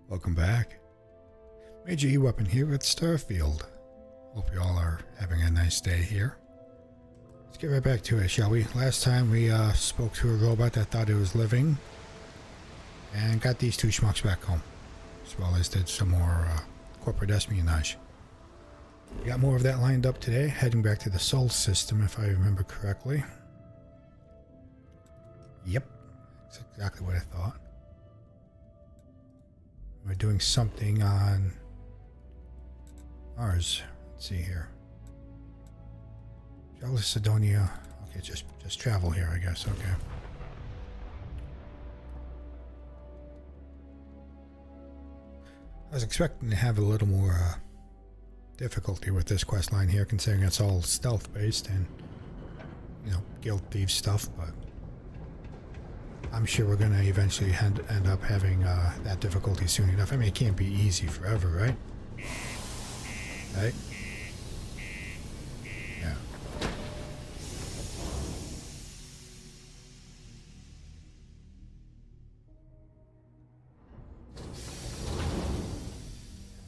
Welcome back. Major EWeapon here at Starfield. Hope you all are having a nice day here. Let's get right back to it, shall we? Last time we spoke to a robot that thought it was living and got these two schmucks back home, as well as did some more corporate espionage. We got more of that lined up today, heading back to the Sol system if I remember correctly. Yep, that's exactly what I thought. We're doing something on Mars. Let's see here. Sidonia. Okay, just travel here, I guess. Okay. I was expecting to have a little more difficulty with this quest line here, considering it's all stealth based and, you know, guild thief stuff, but I'm sure we're going to eventually end up having that difficulty soon enough. I mean, it can't be easy forever, right? Right? Yeah.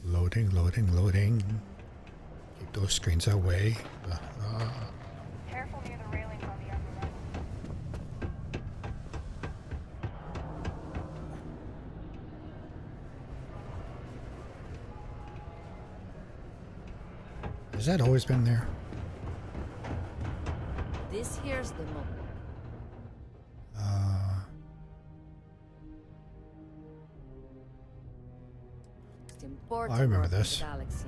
Loading, loading, loading. Keep those screens away. Careful near the railings on the upper right. Has that always been there? This here's the moment. It's important. I remember work in this. the galaxy.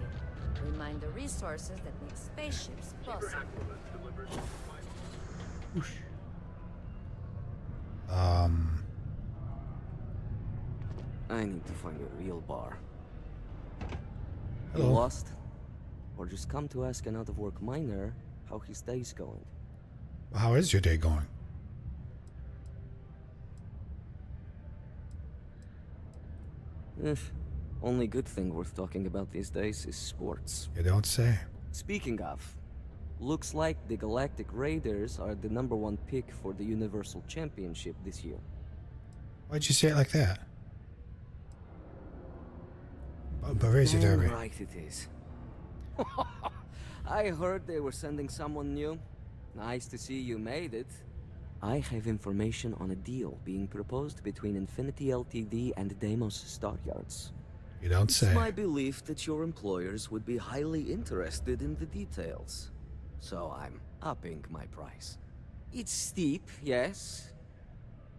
We mine the resources that make spaceships possible. Whoosh. I need to find a real bar. You Hello. lost? Or just come to ask an out-of-work miner how his day's going? How is your day going? Only good thing worth talking about these days is sports. You don't say. Speaking of, looks like the Galactic Raiders are the #1 pick for the Universal Championship this year. Why'd you say it like that? Bavaria Derby. Right it is. I heard they were sending someone new. Nice to see you made it. I have information on a deal being proposed between Infinity Ltd and Deimos Stockyards. You don't It's say. my belief that your employers would be highly interested in the details. So I'm upping my price. It's steep, yes.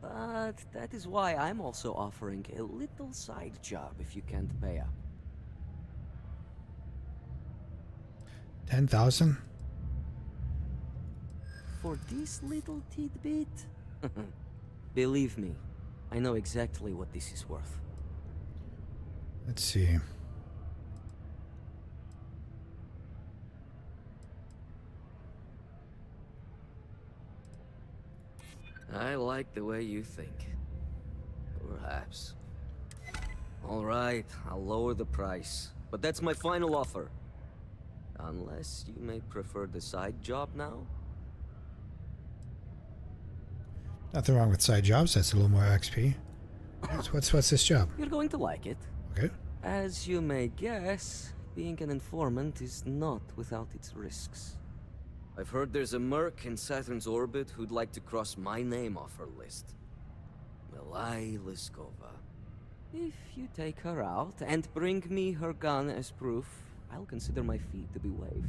But that is why I'm also offering a little side job if you can't pay up. 10,000? For this little tidbit? Believe me, I know exactly what this is worth. Let's see. I like the way you think. Perhaps. Alright, I'll lower the price. But that's my final offer. Unless you may prefer the side job now? Nothing wrong with side jobs. That's a little more XP. What's this job? You're going to like it. Okay. As you may guess, being an informant is not without its risks. I've heard there's a merc in Saturn's orbit who'd like to cross my name off her list. Milai Liskova. If you take her out and bring me her gun as proof, I'll consider my fee to be waived.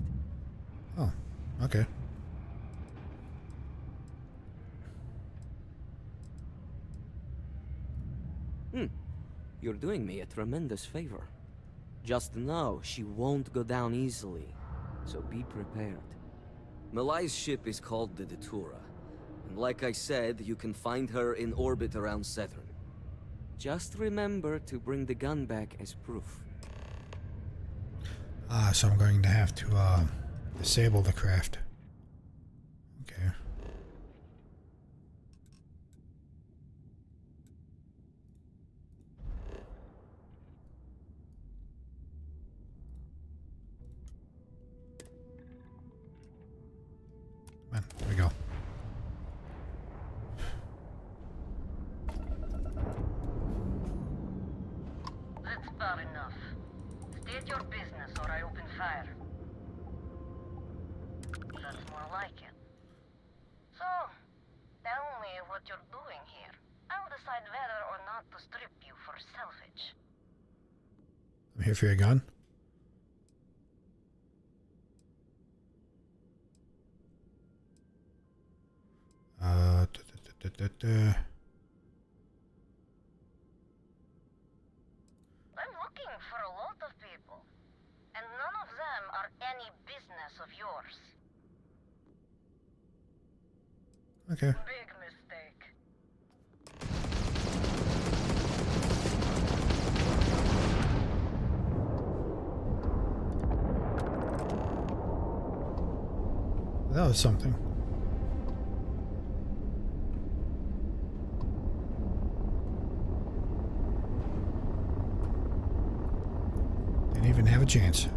Oh, okay. You're doing me a tremendous favor. Just know she won't go down easily, so be prepared. Milai's ship is called the Datura, and like I said, you can find her in orbit around Saturn. Just remember to bring the gun back as proof. So I'm going to have to disable the craft. Okay. Come on, here we go. Let's enough. State your business or I open fire. That's more like it. So, tell me what you're doing here. I'll decide whether or not to strip you for salvage. I'm here for your gun. I'm looking for a lot of people, and none of them are any business of yours. Okay. Big mistake. That was something. Didn't even have a chance.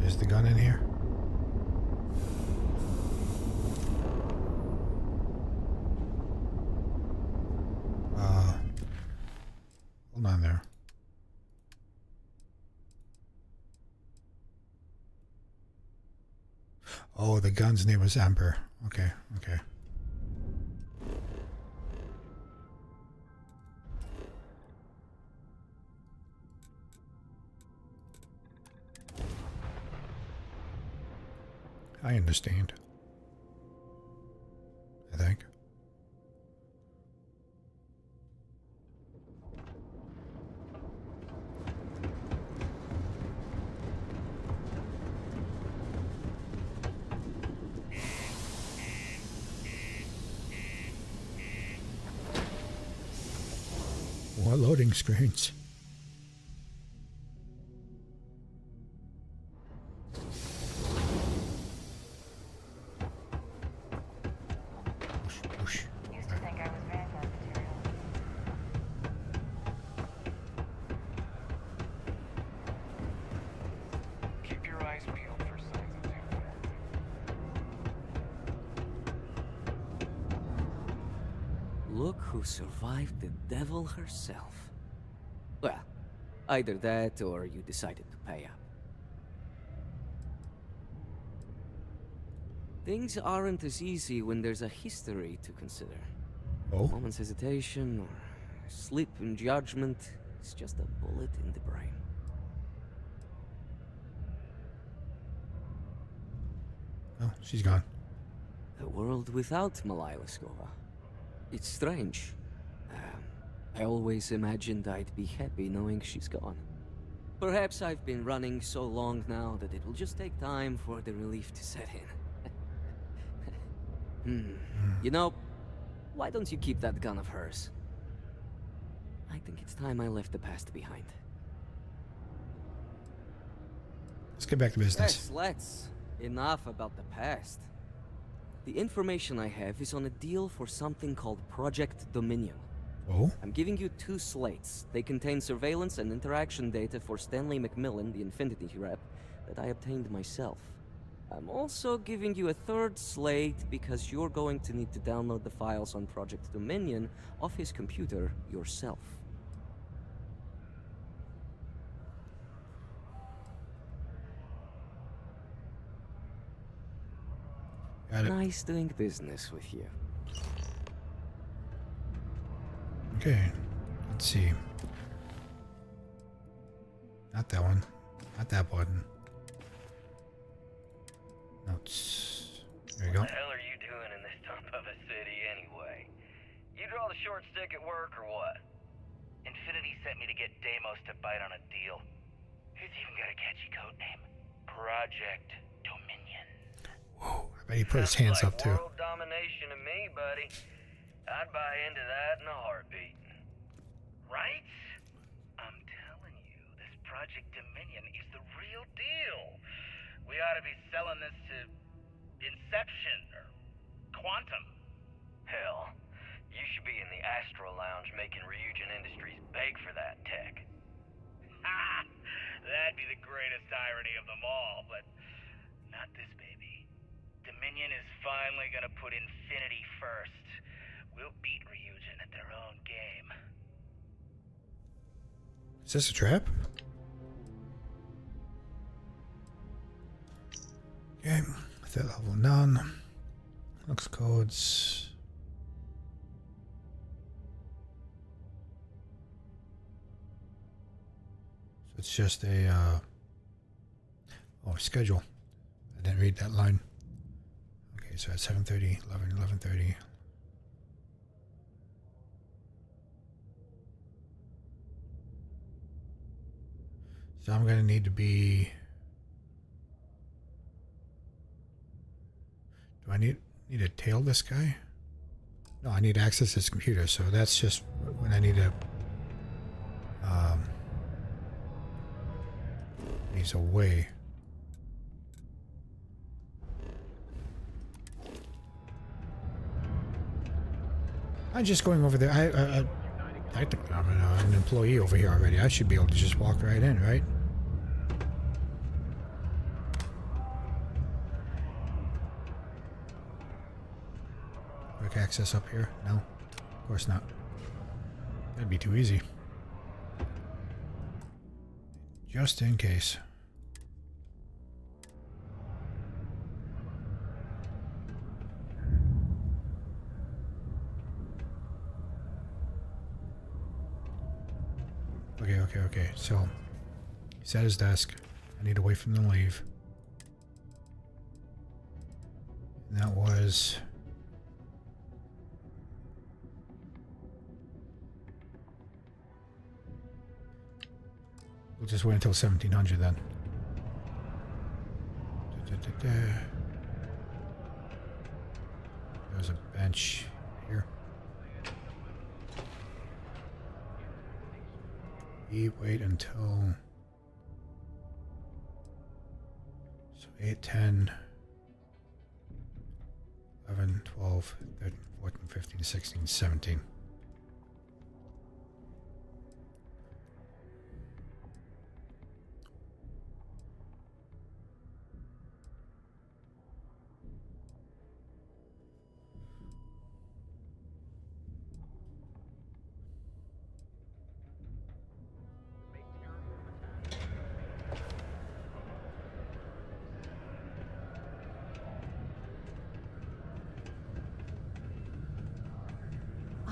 Is the gun in here? Hold on there. Oh, the gun's name was Ember. Okay, okay. I understand. I think. More loading screens. Whoosh. Used to think I was Vanguard material. Keep your eyes peeled for signs of Synthwave. Look who survived the devil herself. Well, either that or you decided to pay up. Things aren't as easy when there's a history to consider. Oh, Moment's hesitation or slip in judgment is just a bullet in the brain. oh, she's gone. A world without Malaya Liskova. It's strange. I always imagined I'd be happy knowing she's gone. Perhaps I've been running so long now that it will just take time for the relief to set in. You know, why don't you keep that gun of hers? I think it's time I left the past behind. Let's get back to business. Yes, let's. Enough about the past. The information I have is on a deal for something called Project Dominion. Oh, I'm giving you 2 slates. They contain surveillance and interaction data for Stanley McMillan, the Infinity rep, that I obtained myself. I'm also giving you a 3rd slate because you're going to need to download the files on Project Dominion off his computer yourself. got it. Nice doing business with you. Okay, let's see. Not that one. Not that button. Notes. There you go. What the hell are you doing in this dump of a city anyway? You draw the short stick at work or what? Infinity sent me to get Deimos to bite on a deal. He's even got a catchy code name. Project Dominion. Whoa, I bet he put his hands up Sounds too. like world domination to me, buddy. I'd buy into that in a heartbeat. Right? I'm telling you, this Project Dominion is the real deal. We ought to be selling this to Inception or Quantum. Hell, you should be in the Astro Lounge making Ryujin Industries beg for that tech. Ha! irony of them all, but not this baby. Dominion is finally gonna put Infinity first. We'll beat Ryujin at their own game. Is this a trap? Okay, threat level none. Lux codes. So it's just a schedule. I didn't read that line. Okay, so at 7:30, 11:30. So I'm gonna need to be. Do I need to tail this guy? No, I need to access his computer. So that's just when I need to. He's away. I'm just going over there. Technically, I'm an employee over here already. I should be able to just walk right in, right? Quick access up here? No, of course not. That'd be too easy. Just in case. Okay. So, he's at his desk. I need to wait for him to leave. And that was... We'll just wait until 1700 then. There's a bench here. Wait until 8, 10, 11, 12, 13, 14, 15, 16, 17.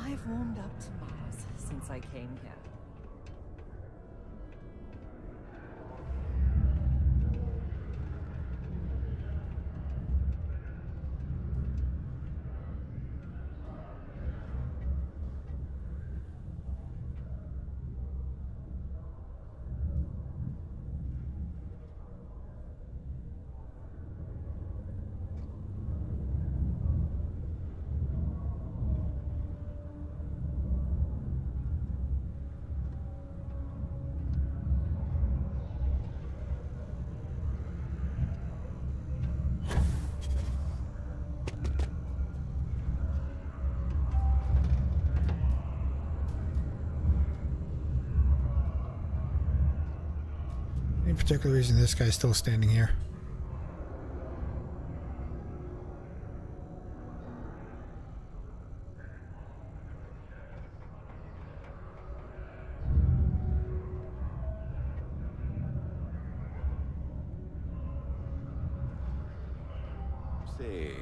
I've warmed up to Mars since I came here. Any particular reason this guy's still standing here? Say,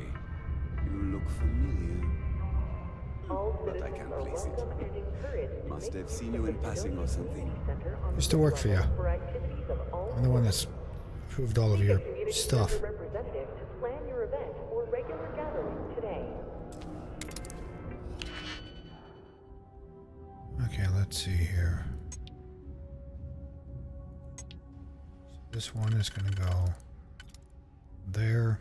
you look familiar. But I can't place it. Must have seen you in passing or something. Used to work for you. I'm the one that's approved all of your stuff. Okay, let's see here. So this one is going to go there.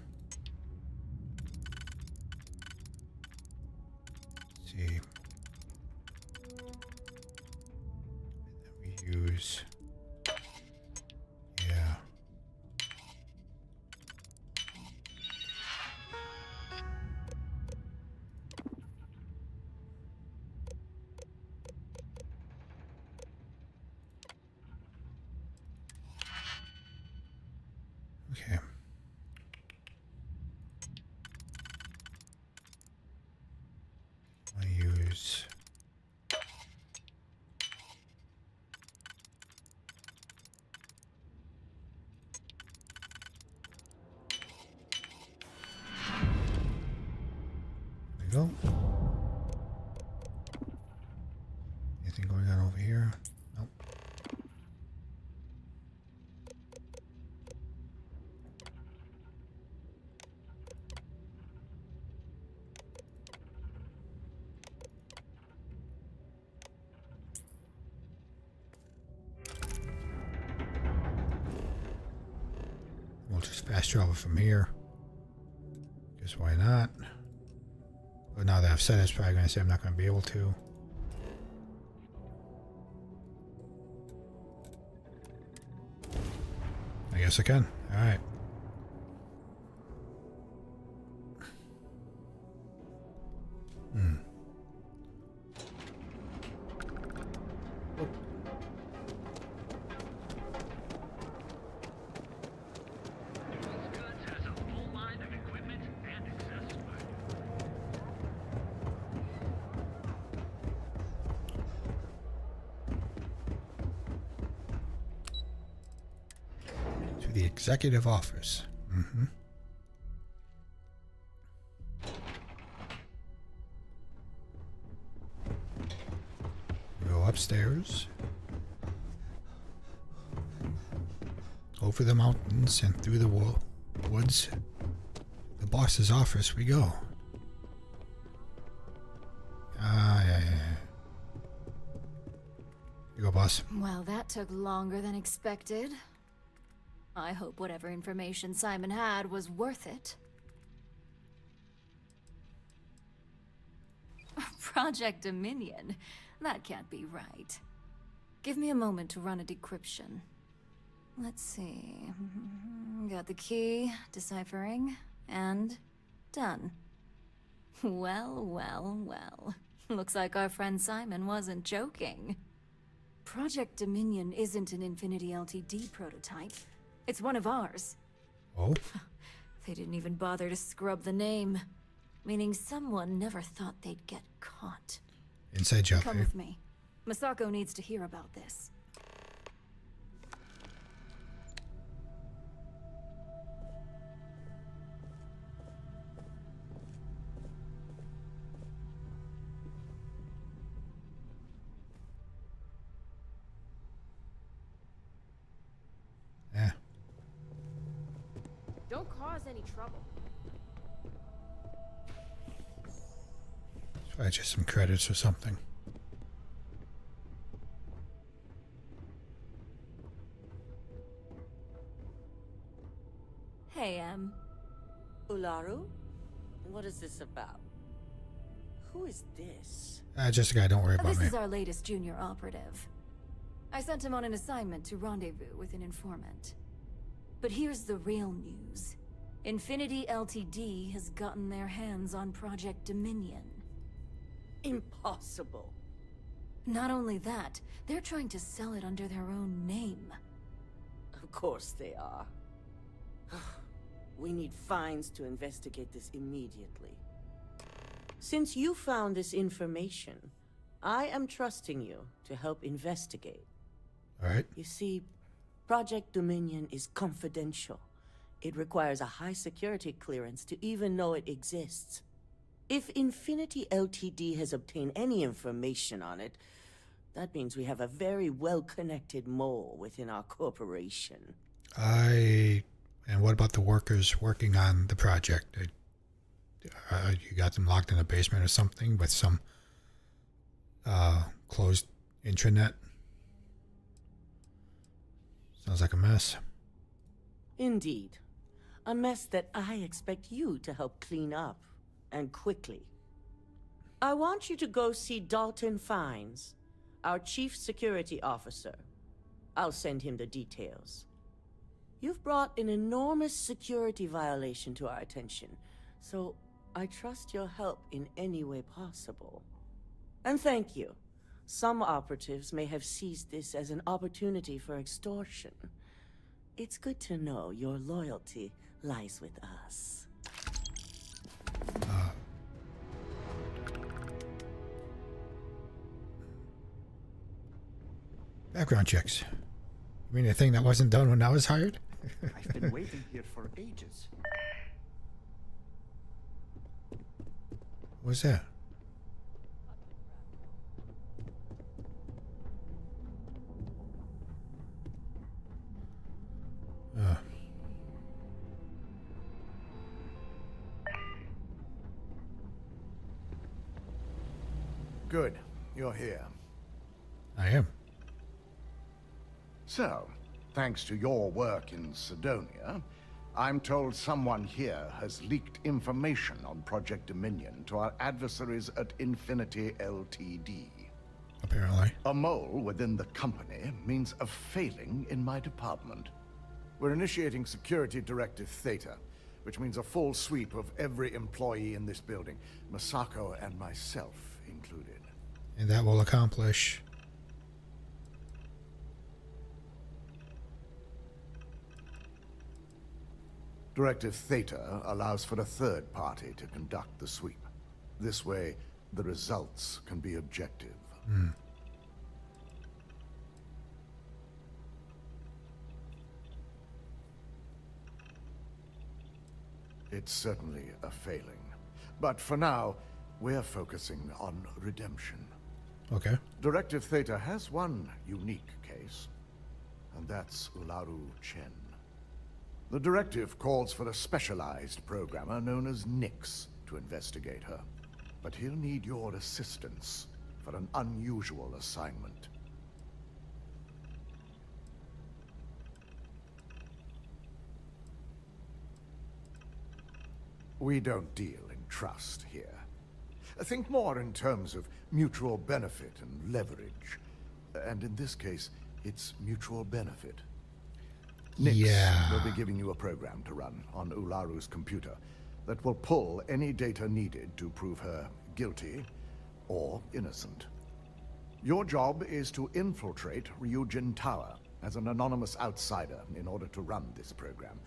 Let's see. And then we use... Yeah. Okay. I use there we go. Anything going on over here? Nope. We'll just fast travel from here. Guess why not? But now that I've said it, it's probably going to say I'm not going to be able to. I guess I can. Alright. To the executive office. Go upstairs. Over the mountains and through the woods. The boss's office we go. Yeah. Here you go, boss. Well, that took longer than expected. I hope whatever information Simon had was worth it. Project Dominion? That can't be right. Give me a moment to run a decryption. Let's see. Got the key, deciphering, and done. Well. Looks like our friend Simon wasn't joking. Project Dominion isn't an Infinity Ltd prototype. It's one of ours. Oh? They didn't even bother to scrub the name. Meaning someone never thought they'd get caught. Inside job. Come with me. Masako needs to hear about this. Yeah. Don't cause any trouble. Probably just some credits or something. Hey, Ularu? What is this about? Who is this? Just a guy, don't worry about This me. is our latest junior operative. I sent him on an assignment to rendezvous with an informant. But here's the real news. Infinity Ltd has gotten their hands on Project Dominion. Impossible. Not only that, they're trying to sell it under their own name. Of course they are. We need Fines to investigate this immediately. Since you found this information, I am trusting you to help investigate. Alright. You see, Project Dominion is confidential. It requires a high security clearance to even know it exists. If Infinity Ltd has obtained any information on it, that means we have a very well-connected mole within our corporation. And what about the workers working on the project? You got them locked in a basement or something with some closed intranet? Sounds like a mess. Indeed. A mess that I expect you to help clean up, and quickly. I want you to go see Dalton Fines, our chief security officer. I'll send him the details. You've brought an enormous security violation to our attention, so I trust your help in any way possible. And thank you. Some operatives may have seized this as an opportunity for extortion. It's good to know your loyalty lies with us. Background checks. You mean the thing that wasn't done when I was hired? I've been waiting here for ages. What's that? Good. You're here. I am. So, thanks to your work in Sidonia, I'm told someone here has leaked information on Project Dominion to our adversaries at Infinity Ltd. Apparently. A mole within the company means a failing in my department. We're initiating Security Directive Theta, which means a full sweep of every employee in this building, Masako and myself included. And that will accomplish... Directive Theta allows for a third party to conduct the sweep. This way, the results can be objective. It's certainly a failing. But for now, we're focusing on redemption. Okay. Directive Theta has one unique case, and that's Ularu Chen. The directive calls for a specialized programmer known as Nix to investigate her. But he'll need your assistance for an unusual assignment. We don't deal in trust here. Think more in terms of mutual benefit and leverage. And in this case, it's mutual benefit. Nix will be giving you a program to run on Ularu's computer that will pull any data needed to prove her guilty or innocent. Your job is to infiltrate Ryujin Tower as an anonymous outsider in order to run this program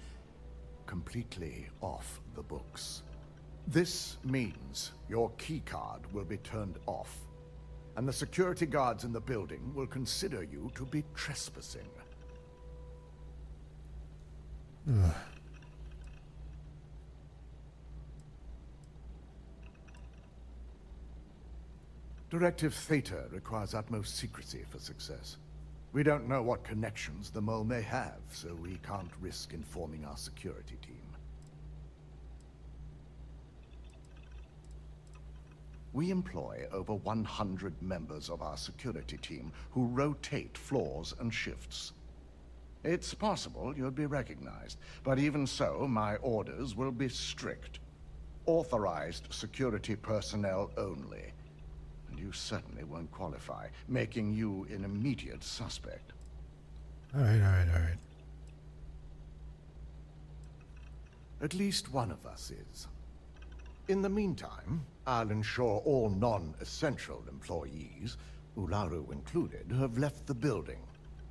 completely off the books. This means your keycard will be turned off, and the security guards in the building will consider you to be trespassing. Directive Theta requires utmost secrecy for success. We don't know what connections the mole may have, so we can't risk informing our security team. We employ over 100 members of our security team who rotate floors and shifts. It's possible you'd be recognized, but even so, my orders will be strict. Authorized security personnel only. And you certainly won't qualify, making you an immediate suspect. All right. At least one of us is. In the meantime, I'll ensure all non-essential employees, Ularu included, have left the building,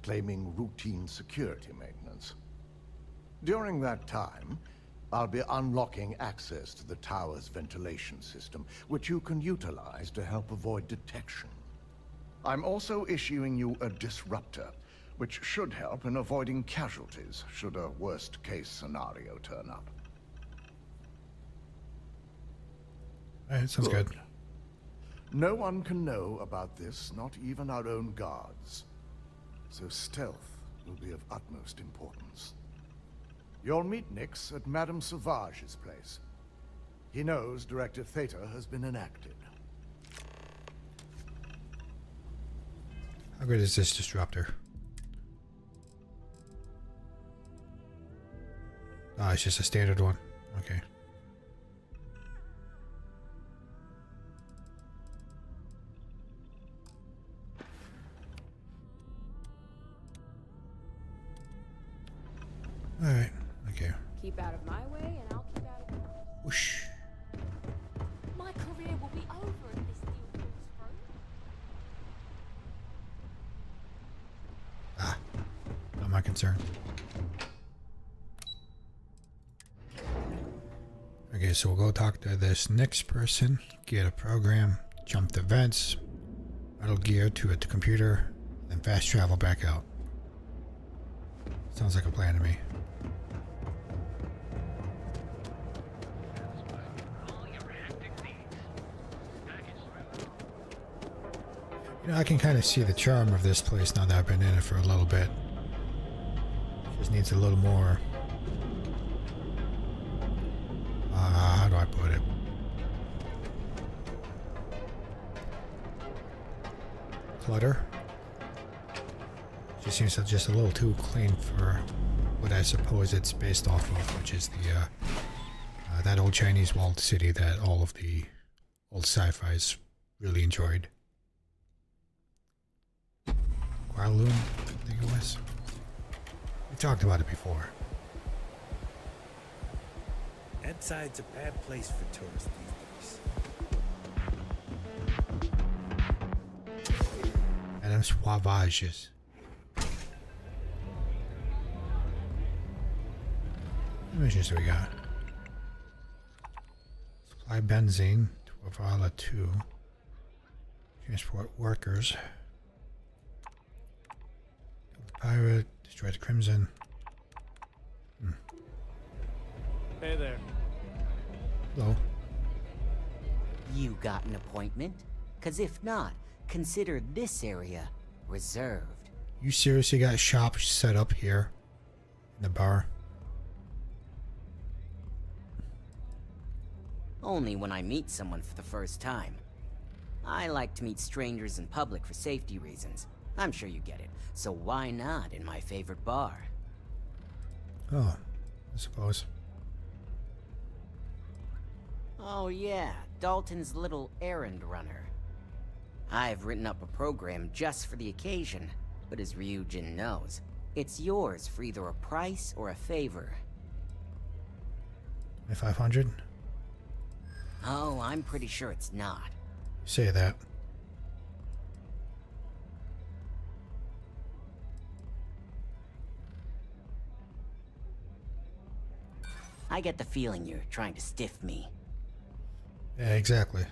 claiming routine security maintenance. During that time, I'll be unlocking access to the tower's ventilation system, which you can utilize to help avoid detection. I'm also issuing you a disruptor, which should help in avoiding casualties should a worst-case scenario turn up. Alright, sounds good. No one can know about this, not even our own guards. So stealth will be of utmost importance. You'll meet Nix at Madame Sauvage's place. He knows Directive Theta has been enacted. How good is this disruptor? Ah, it's just a standard one. Okay. Alright, okay. Keep out of my way, and I'll keep out of yours. Whoosh. My career will be over if this deal goes through. Ah, not my concern. Okay, so we'll go talk to this next person, get a program, jump the vents, metal gear to a computer, and fast travel back out. Sounds like a plan to me. You know, I can kind of see the charm of this place now that I've been in it for a little bit. Just needs a little more. How do I put it? Clutter. Just seems just a little too clean for what I suppose it's based off of, which is the that old Chinese walled city that all of the old sci-fis really enjoyed. Kowloon, I think it was. We talked about it before. Inside's a bad place for tourists these days. Madame Sauvages. What missions do we got? Supply benzene to Avala 2. Transport workers. Kill the pirate. Destroy the Crimson. Hey there. Hello. You got an appointment? 'Cause if not, consider this area reserved. You seriously got shop set up here in the bar? Only when I meet someone for the first time. I like to meet strangers in public for safety reasons. I'm sure you get it. So why not in my favorite bar? Oh, I suppose. Oh yeah, Dalton's little errand runner. I've written up a program just for the occasion, but as Ryujin knows, it's yours for either a price or a favor. 500? Oh, I'm pretty sure it's not. Say that. I get the feeling you're trying to stiff me. Yeah, exactly.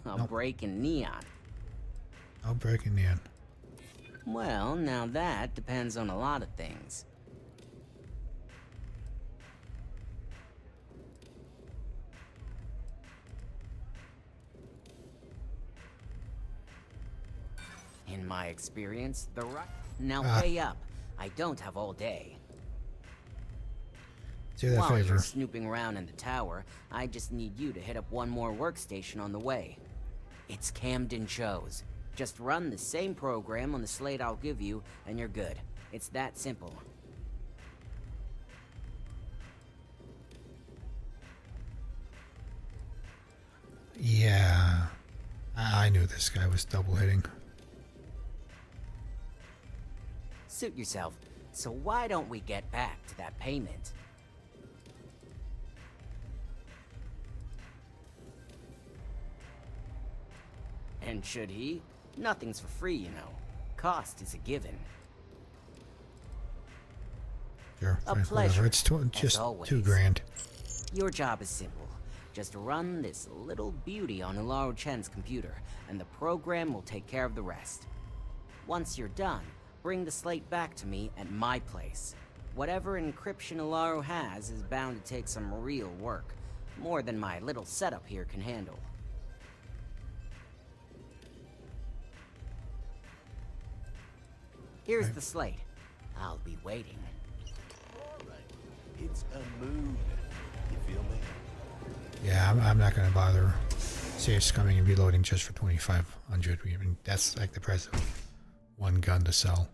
A break in neon. No breaking neon. Well, now that depends on a lot of things. In my experience, the Now pay up. I don't have all day. Do that While favor. you're snooping around in the tower, I just need you to hit up one more workstation on the way. It's Camden Chose. Just run the same program on the slate I'll give you, and you're good. It's that simple. Yeah. I knew this guy was double hitting. Suit yourself. So why don't we get back to that payment? And should he? Nothing's for free, you know. Cost is a given. Sure, A fine, pleasure, whatever. It's just always. $2,000. Your job is simple. Just run this little beauty on Ularu Chen's computer, and the program will take care of the rest. Once you're done, bring the slate back to me at my place. Whatever encryption Ularu has is bound to take some real work. More than my little setup here can handle. Here's the slate. I'll be waiting. It's a mood. You feel me? Yeah, I'm not going to bother safes coming and reloading just for 2,500. I mean, that's like the price of one gun to sell.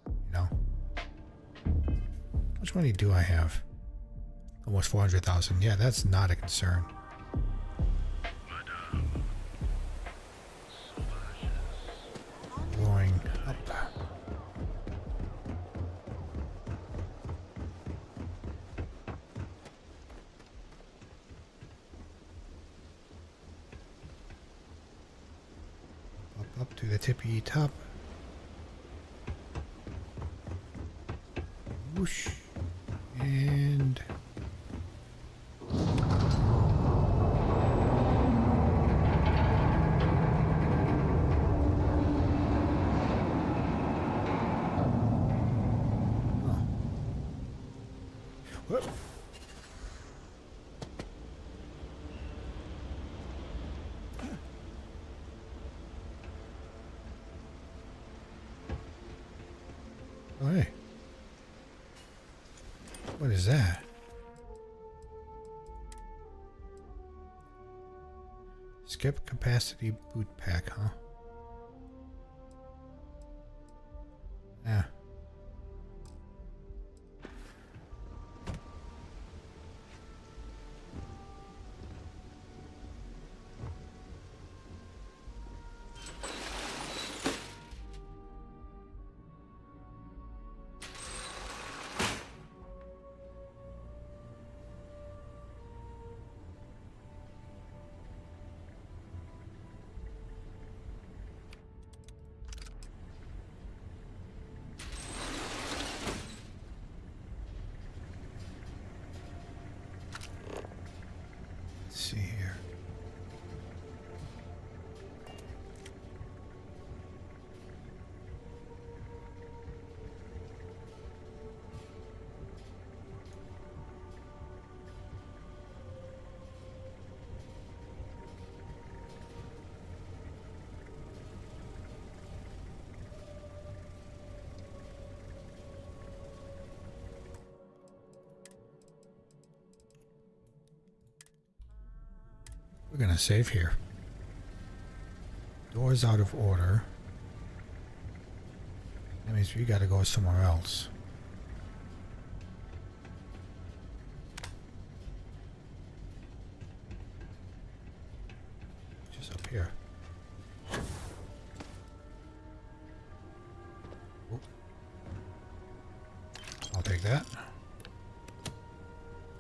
You know? How much money do I have? Almost 400,000. Yeah, that's not a concern. Going up. Up to the tippy top. Whoosh. And... Whoop. Oh, hey. What is that? Skip capacity boot pack, huh? Yeah. Let's see here. We're gonna save here. Door's out of order. That means we gotta go somewhere else. Just up here. Oop. I'll take that.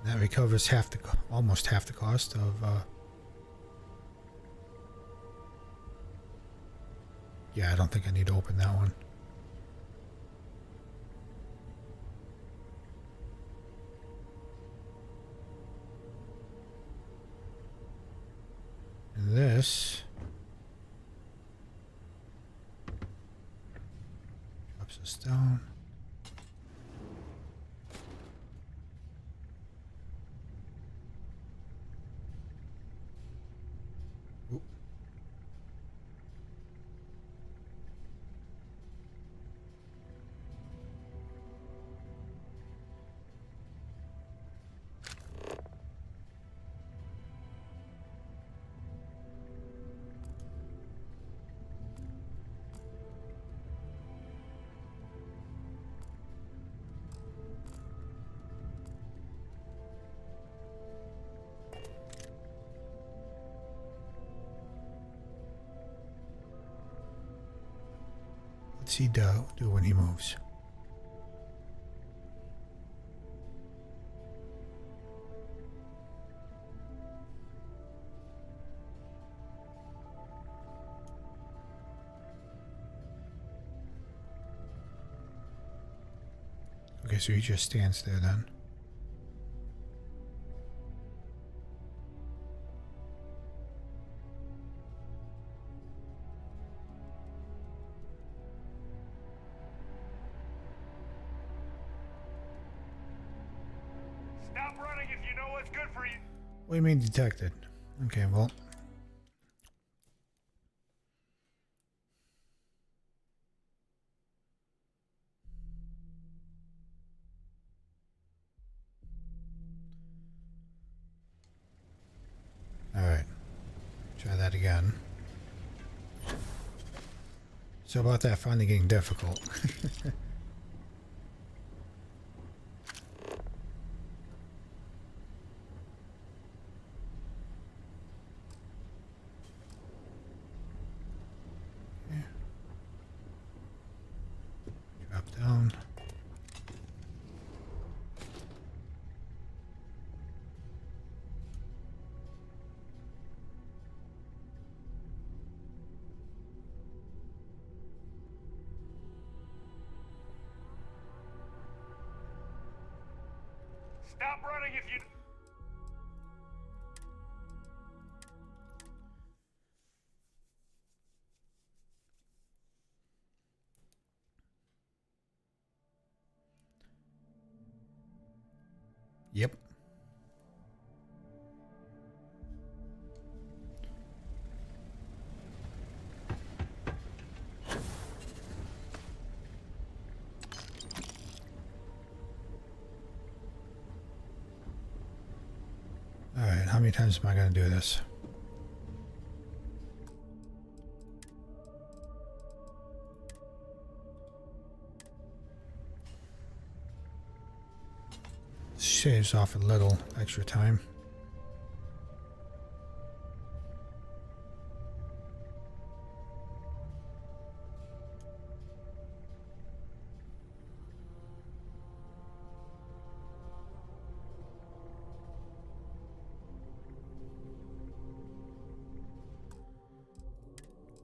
That recovers half the, almost half the cost of, yeah, I don't think I need to open that one. And this drops us down. Oop. What's he do when he moves? Okay, so he just stands there then. Stop running if you know what's good for you. What do you mean detected? Okay, well. Alright. Try that again. So about that finally getting difficult. Drop down. Stop running if you... Yep. Alright, how many times am I going to do this? Shaves off a little extra time.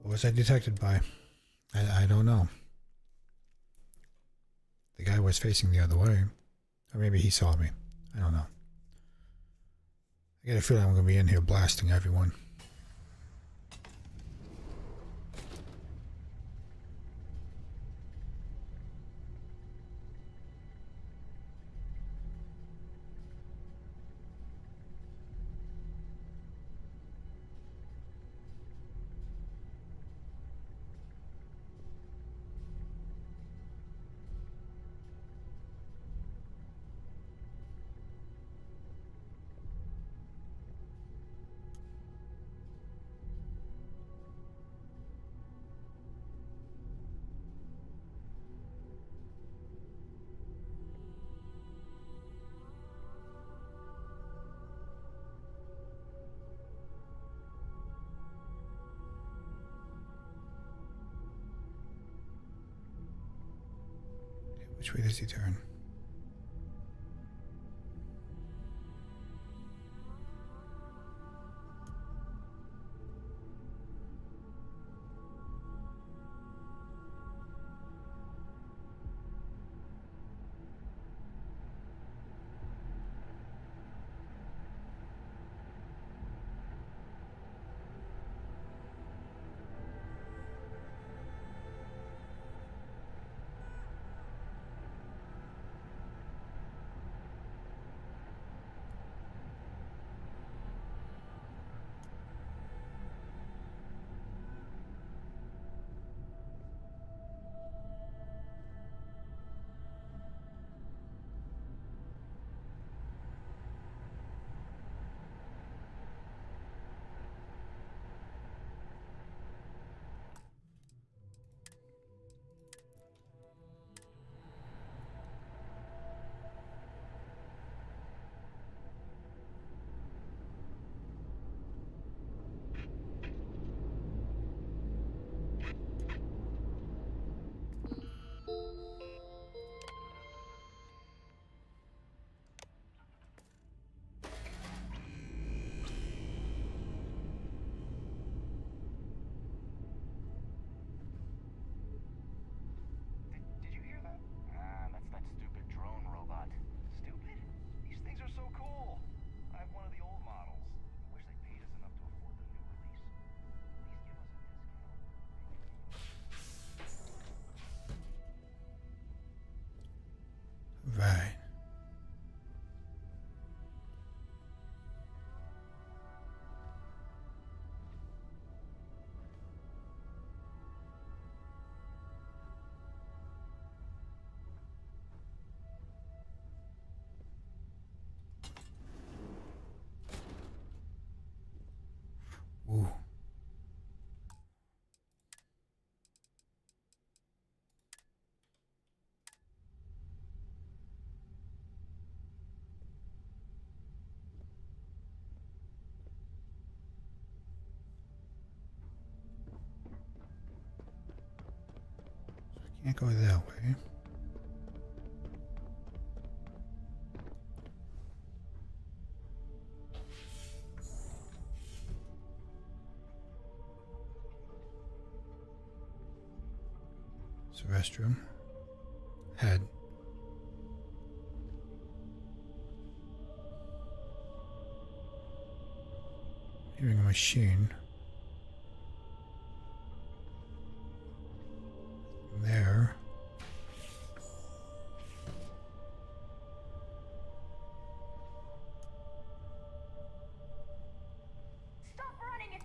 What was I detected by? I don't know. The guy was facing the other way. Or maybe he saw me. I don't know. I get a feeling I'm going to be in here blasting everyone. Which way does he turn? Right. Ooh. Can't go that way. It's a restroom. Head. Hearing a machine. There. Stop running it.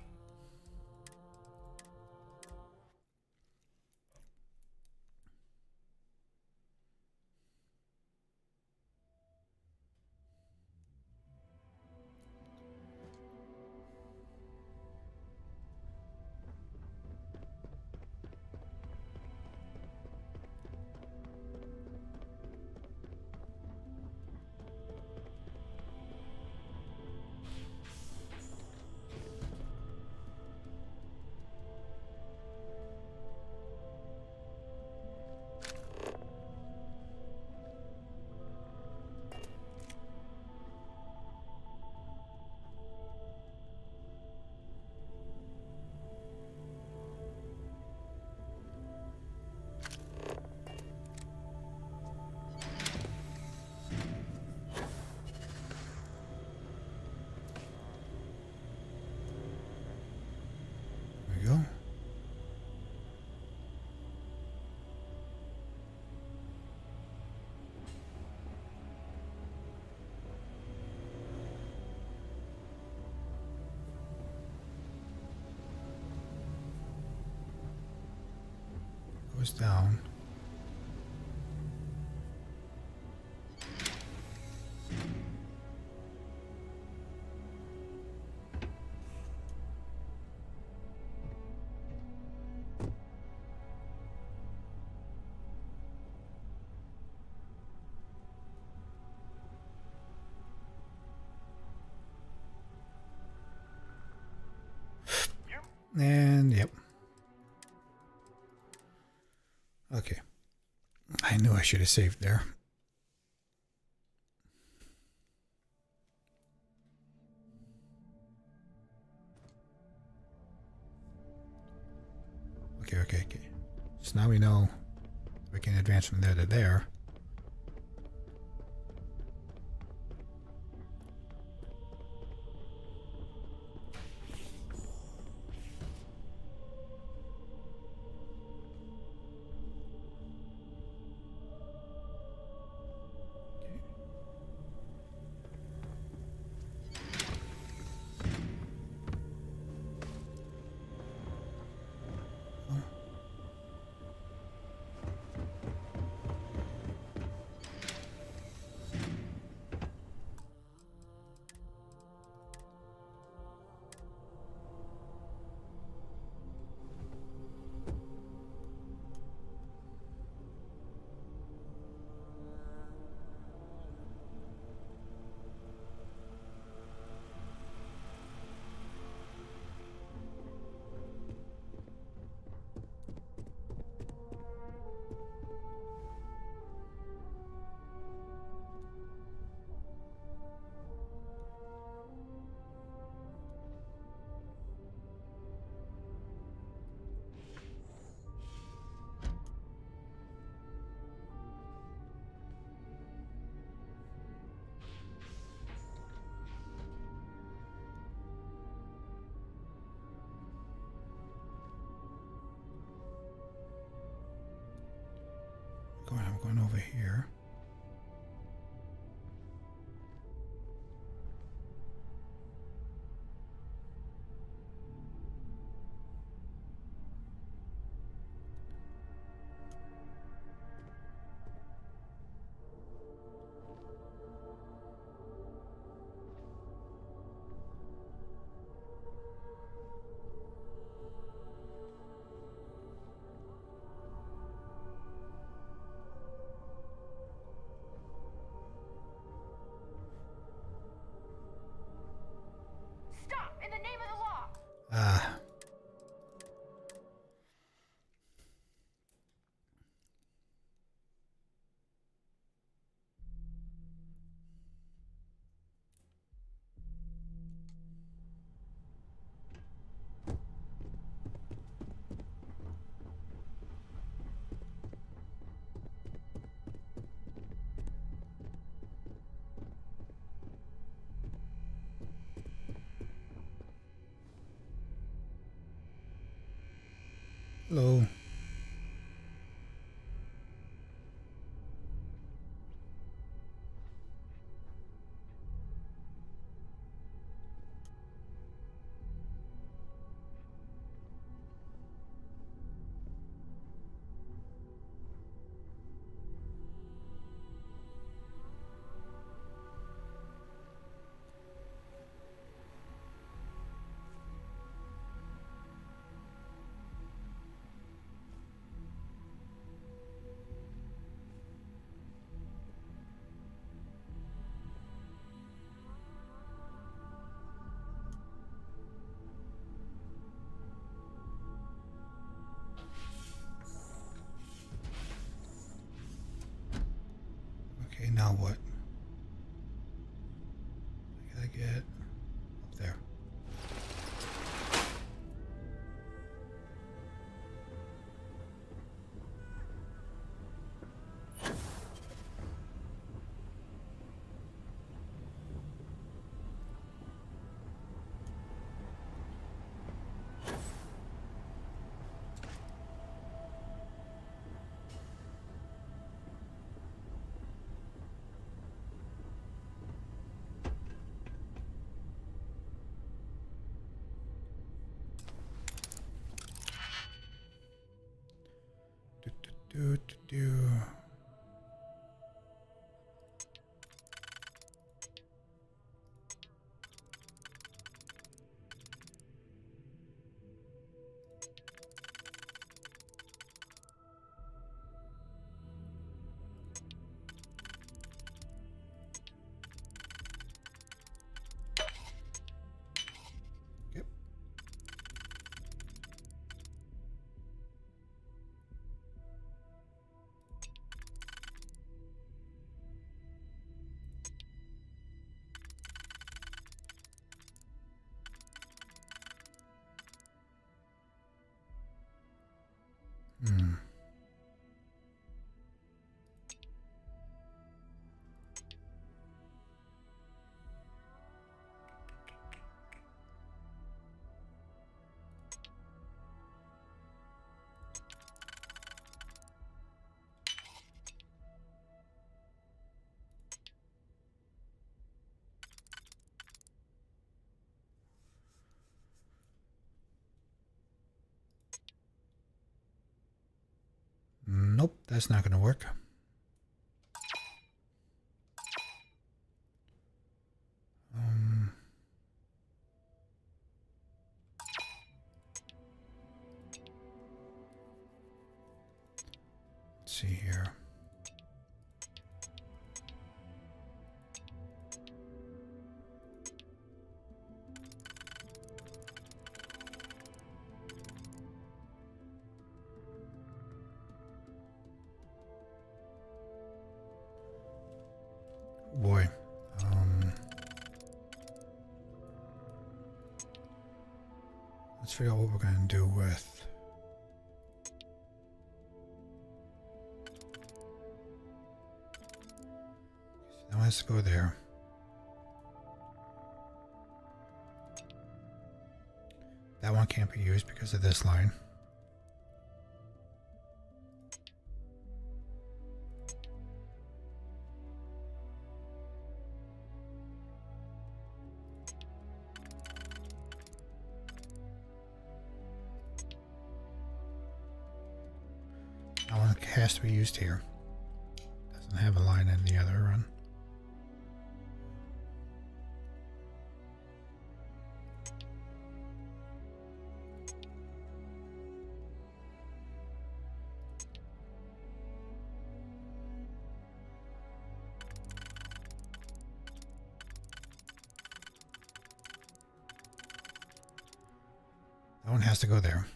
There we go. Goes down. And yep. Okay. I knew I should have saved there. Okay. So now we know we can advance from there to there. I'm going over here. Hello. Okay, now what? I gotta get up there. Do. Yep. Hmm. Nope, that's not going to work. Let's see here. Boy. Let's figure out what we're going to do with... Now let's go there. That one can't be used because of this line. That one has to be used here. Doesn't have a line in the other run. That one has to go there.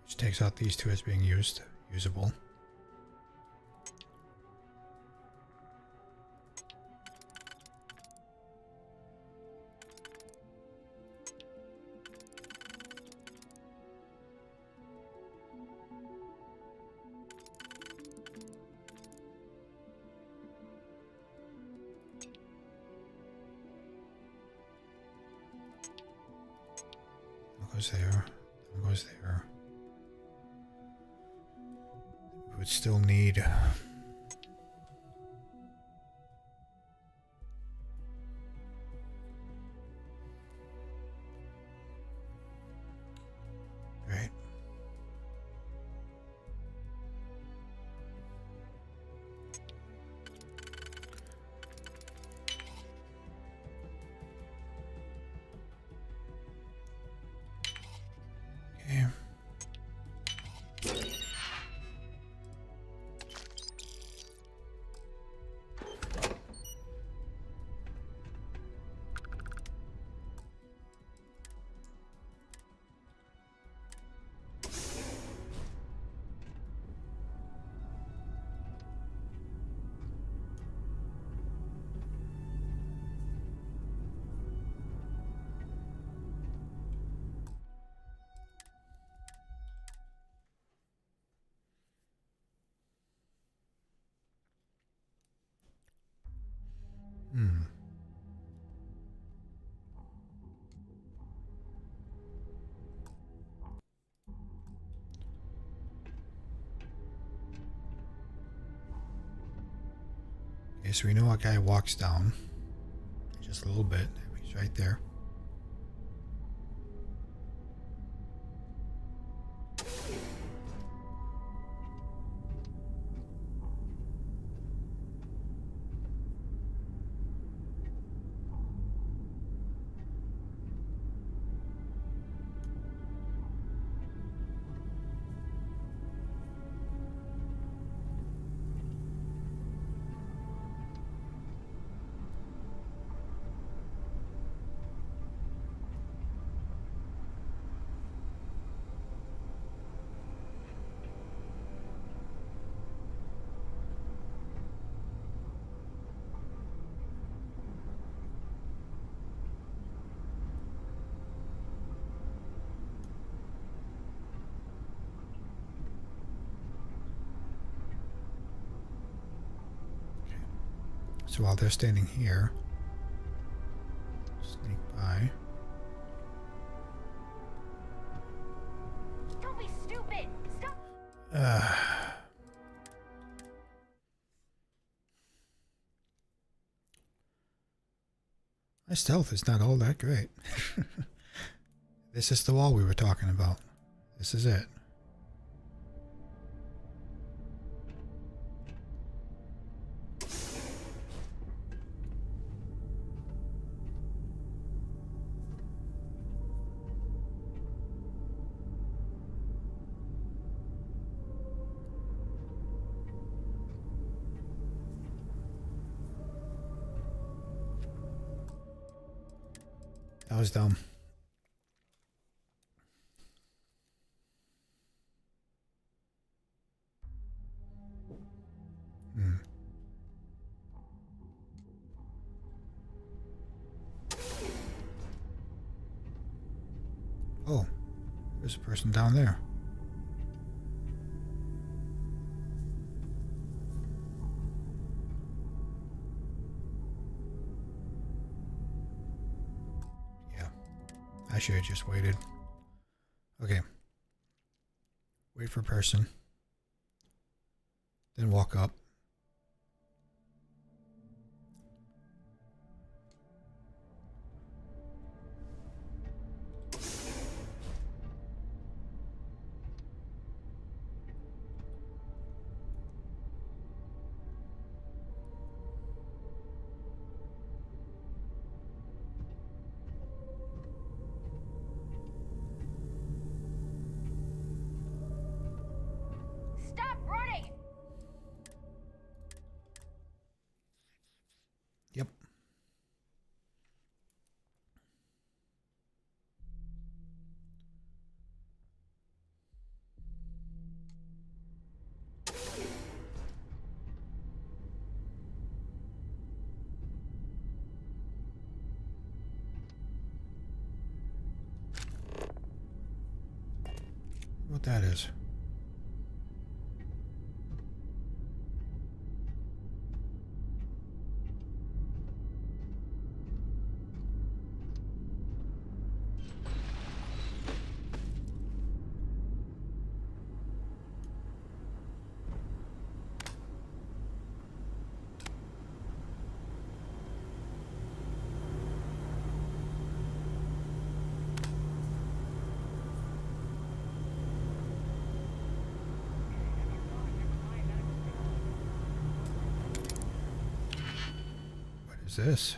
Which takes out these two as being usable. Goes there. Goes there. We would still need. Right. Okay. Okay, so we know a guy walks down just a little bit. He's right there. So while they're standing here, sneak by. Don't be stupid. Stop. My stealth is not all that great. This is the wall we were talking about. This is it. That was dumb. Oh, there's a person down there. I should have just waited. Okay. Wait for person. Then walk up. Stop running. Yep. What that is. What's this?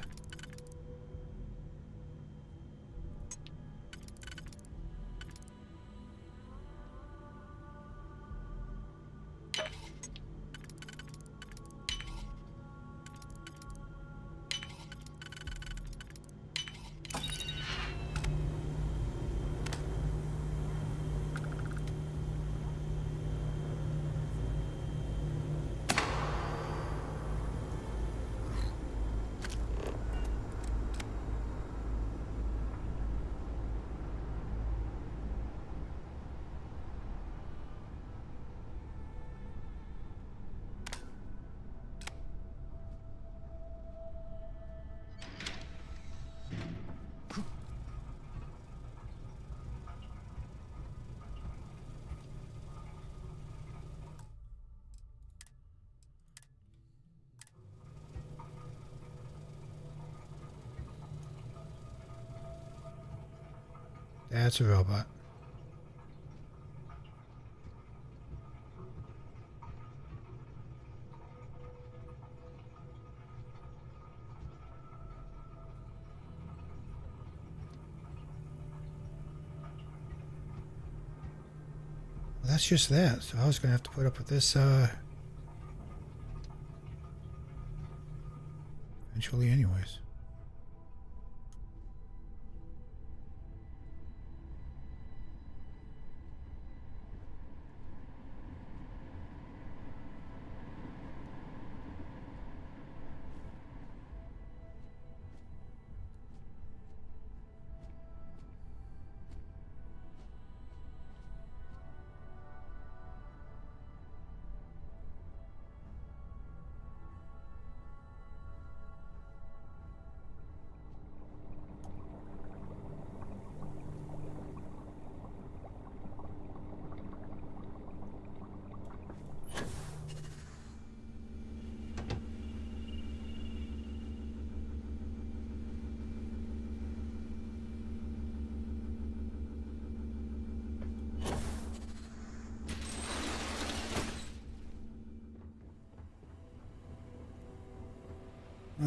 That's a robot. Well, that's just that. So I was going to have to put up with this eventually anyways.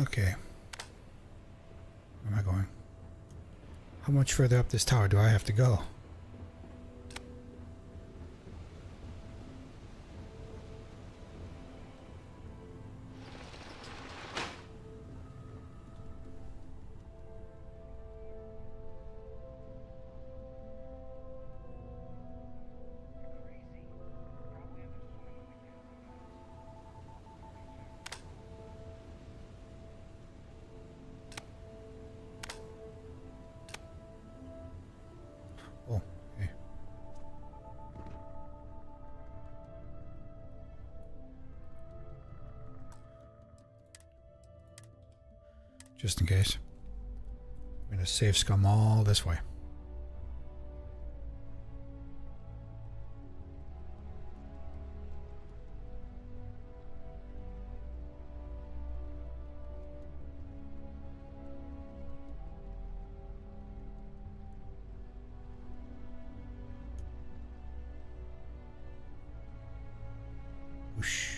Okay. Where am I going? How much further up this tower do I have to go? Oh, okay. Just in case. I'm gonna save scum all this way. Whoosh.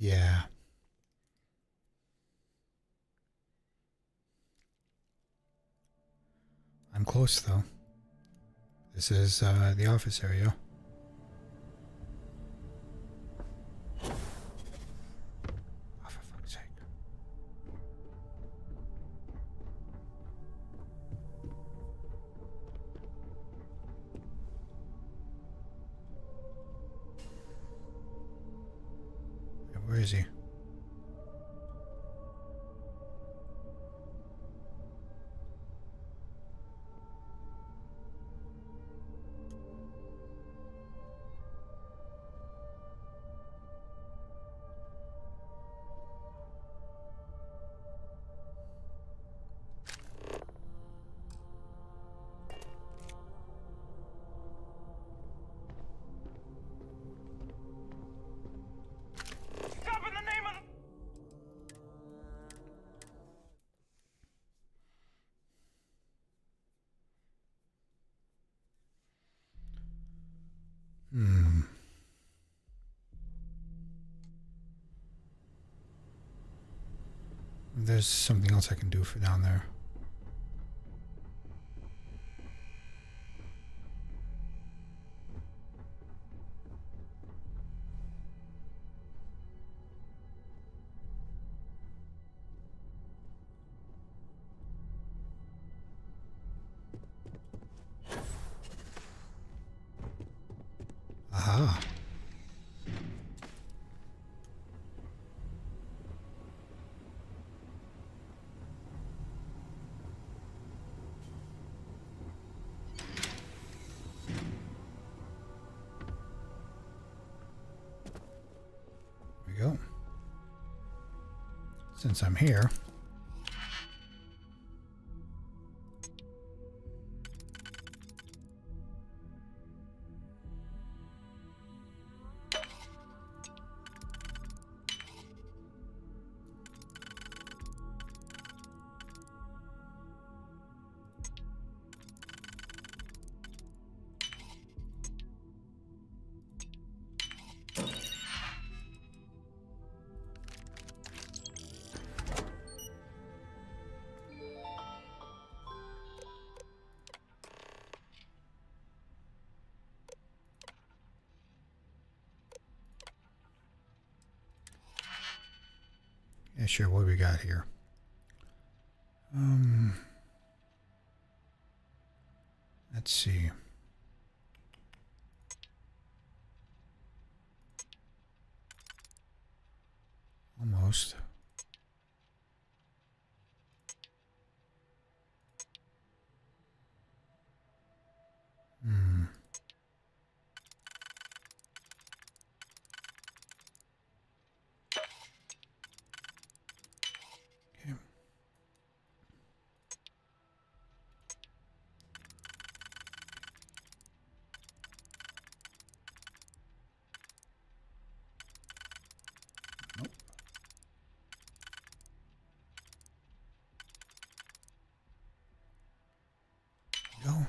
Yeah. I'm close though. This is the office area. Oh, for fuck's sake. Where is he? Stop in the name of Hmm. There's something else I can do for down there. Aha. There we go. Since I'm here, yeah, sure. What do we got here? Let's see. Almost. Hmm. Okay. Nope. Go.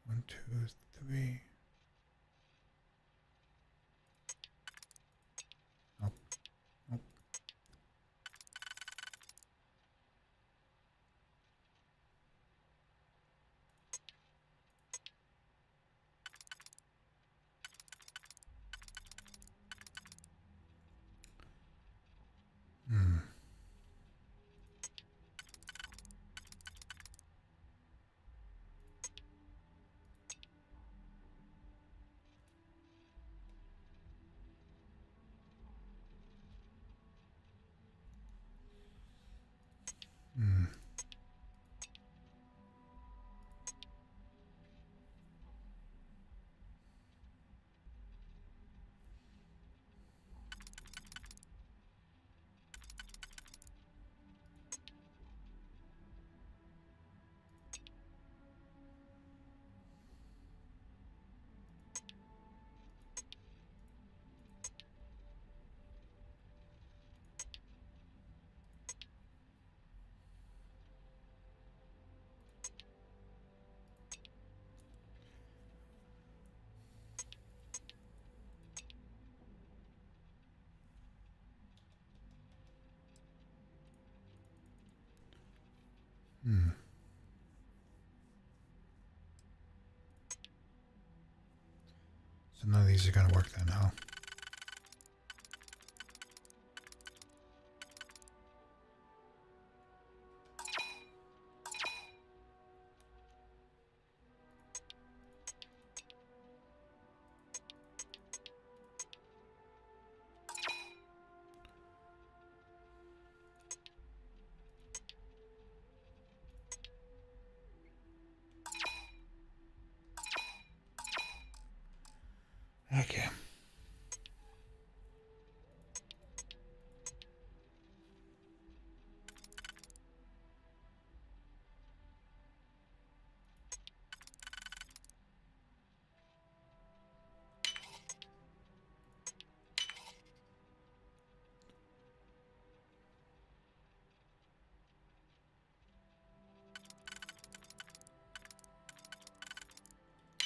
One, two, three. Nope. Nope. Hmm. Hmm. So none of these are going to work then, huh? Okay.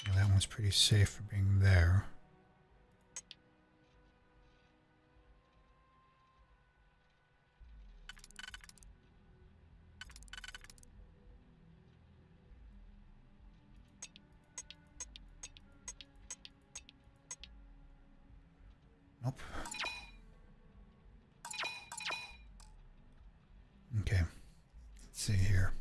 Well, that one's pretty safe for being there. Nope. Okay. Let's see here.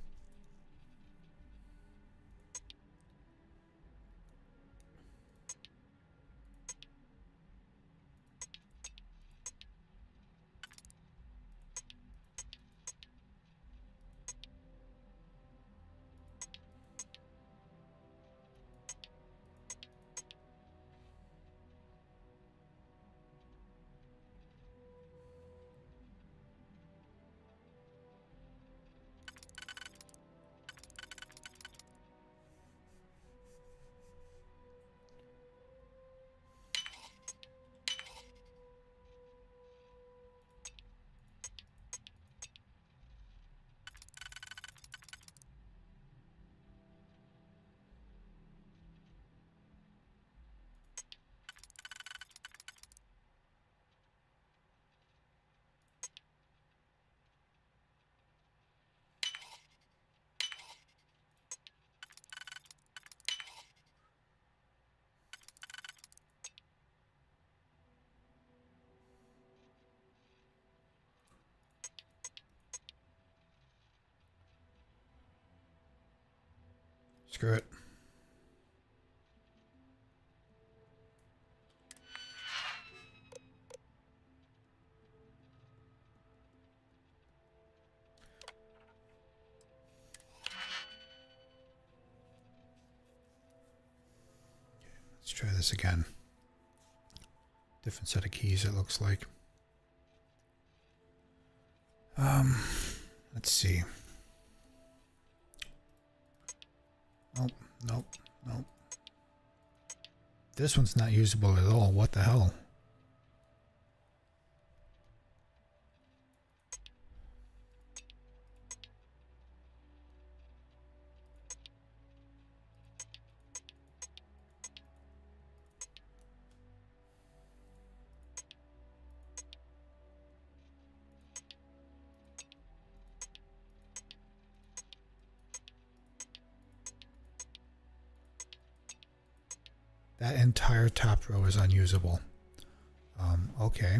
Screw it. Let's try this again. Different set of keys, it looks like. Let's see. Nope, nope, nope. This one's not usable at all. What the hell? That entire top row is unusable. Okay.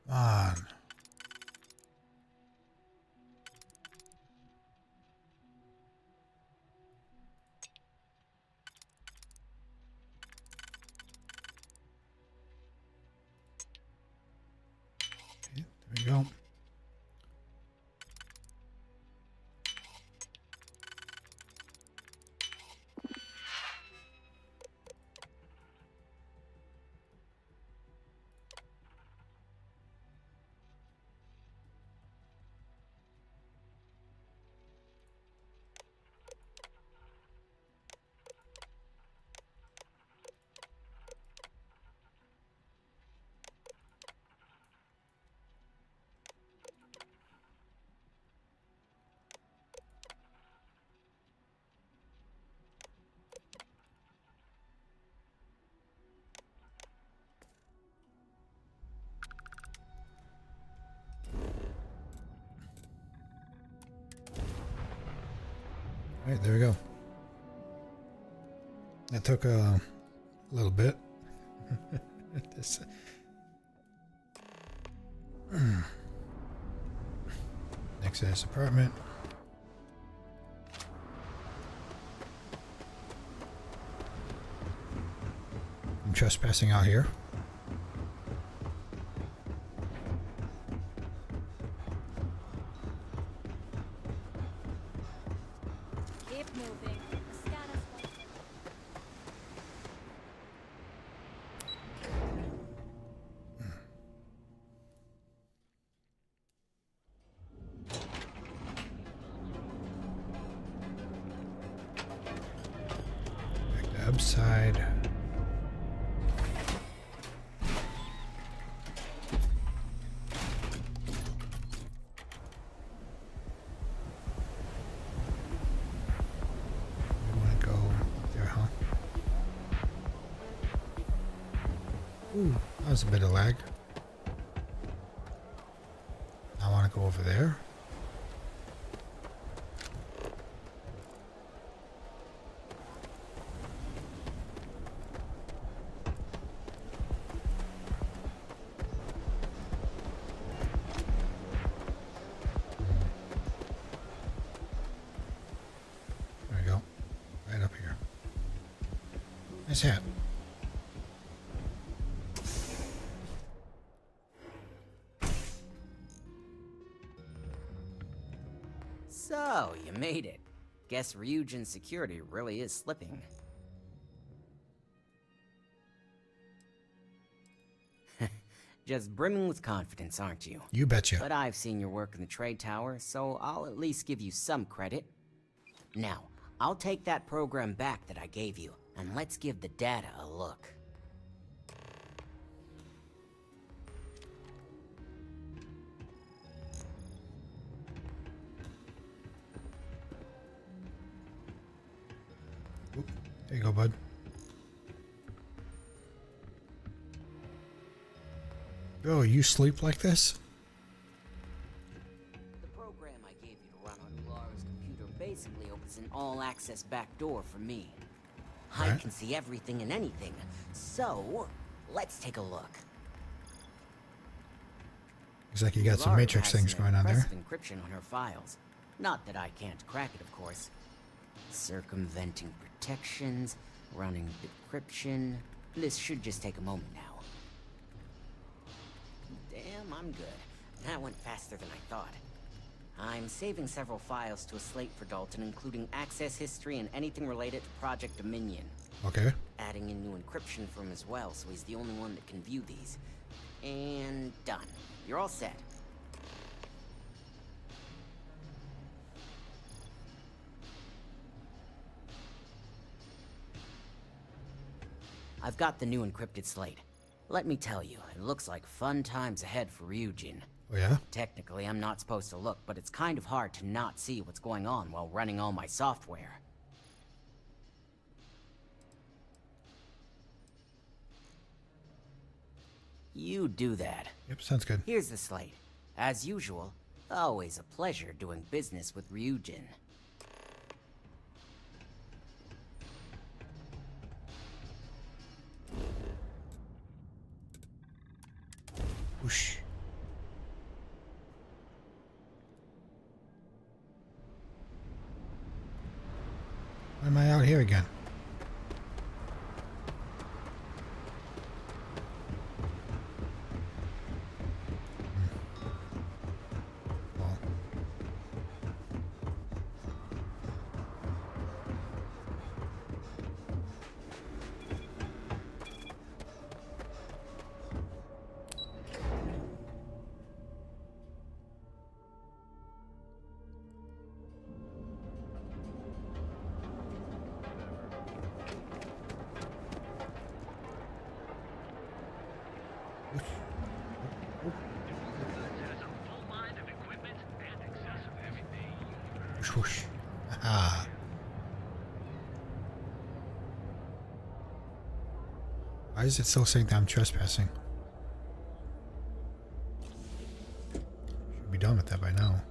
Come on. Okay, there we go. Alright, there we go. That took a little bit. This, next to this apartment. I'm trespassing out here. Keep moving. The scanners won't. Back to upside. We want to go up there, huh? Ooh, that was a bit of lag. I want to go over there. There we go. Right up here. Nice hat. So, you made it. Guess Ryujin's security really is slipping. Just brimming with confidence, aren't you? You betcha. But I've seen your work in the trade tower, so I'll at least give you some credit. Now, I'll take that program back that I gave you, and let's give the data a look. Oop, there you go, bud. Oh, you sleep like this? The program I gave you to run on Ulara's computer basically opens an all-access backdoor for me. I Right. can see everything and anything, so let's take a look. Looks like you got some Ulara Matrix has things an going on there. impressive encryption on her files. Not that I can't crack it, of course. Circumventing protections, running decryption. This should just take a moment now. Damn, I'm good. That went faster than I thought. I'm saving several files to a slate for Dalton, including access history and anything related to Project Dominion. Okay. Adding in new encryption for him as well, so he's the only one that can view these. And done. You're all set. I've got the new encrypted slate. Let me tell you, it looks like fun times ahead for Ryujin. Oh yeah? Technically, I'm not supposed to look, but it's kind of hard to not see what's going on while running all my software. You do that. Yep, sounds good. Here's the slate. As usual, always a pleasure doing business with Ryujin. Whoosh. Why am I out here again? Well. Whoosh, whoosh. Aha. Why is it still saying that I'm trespassing? Should be done with that by now.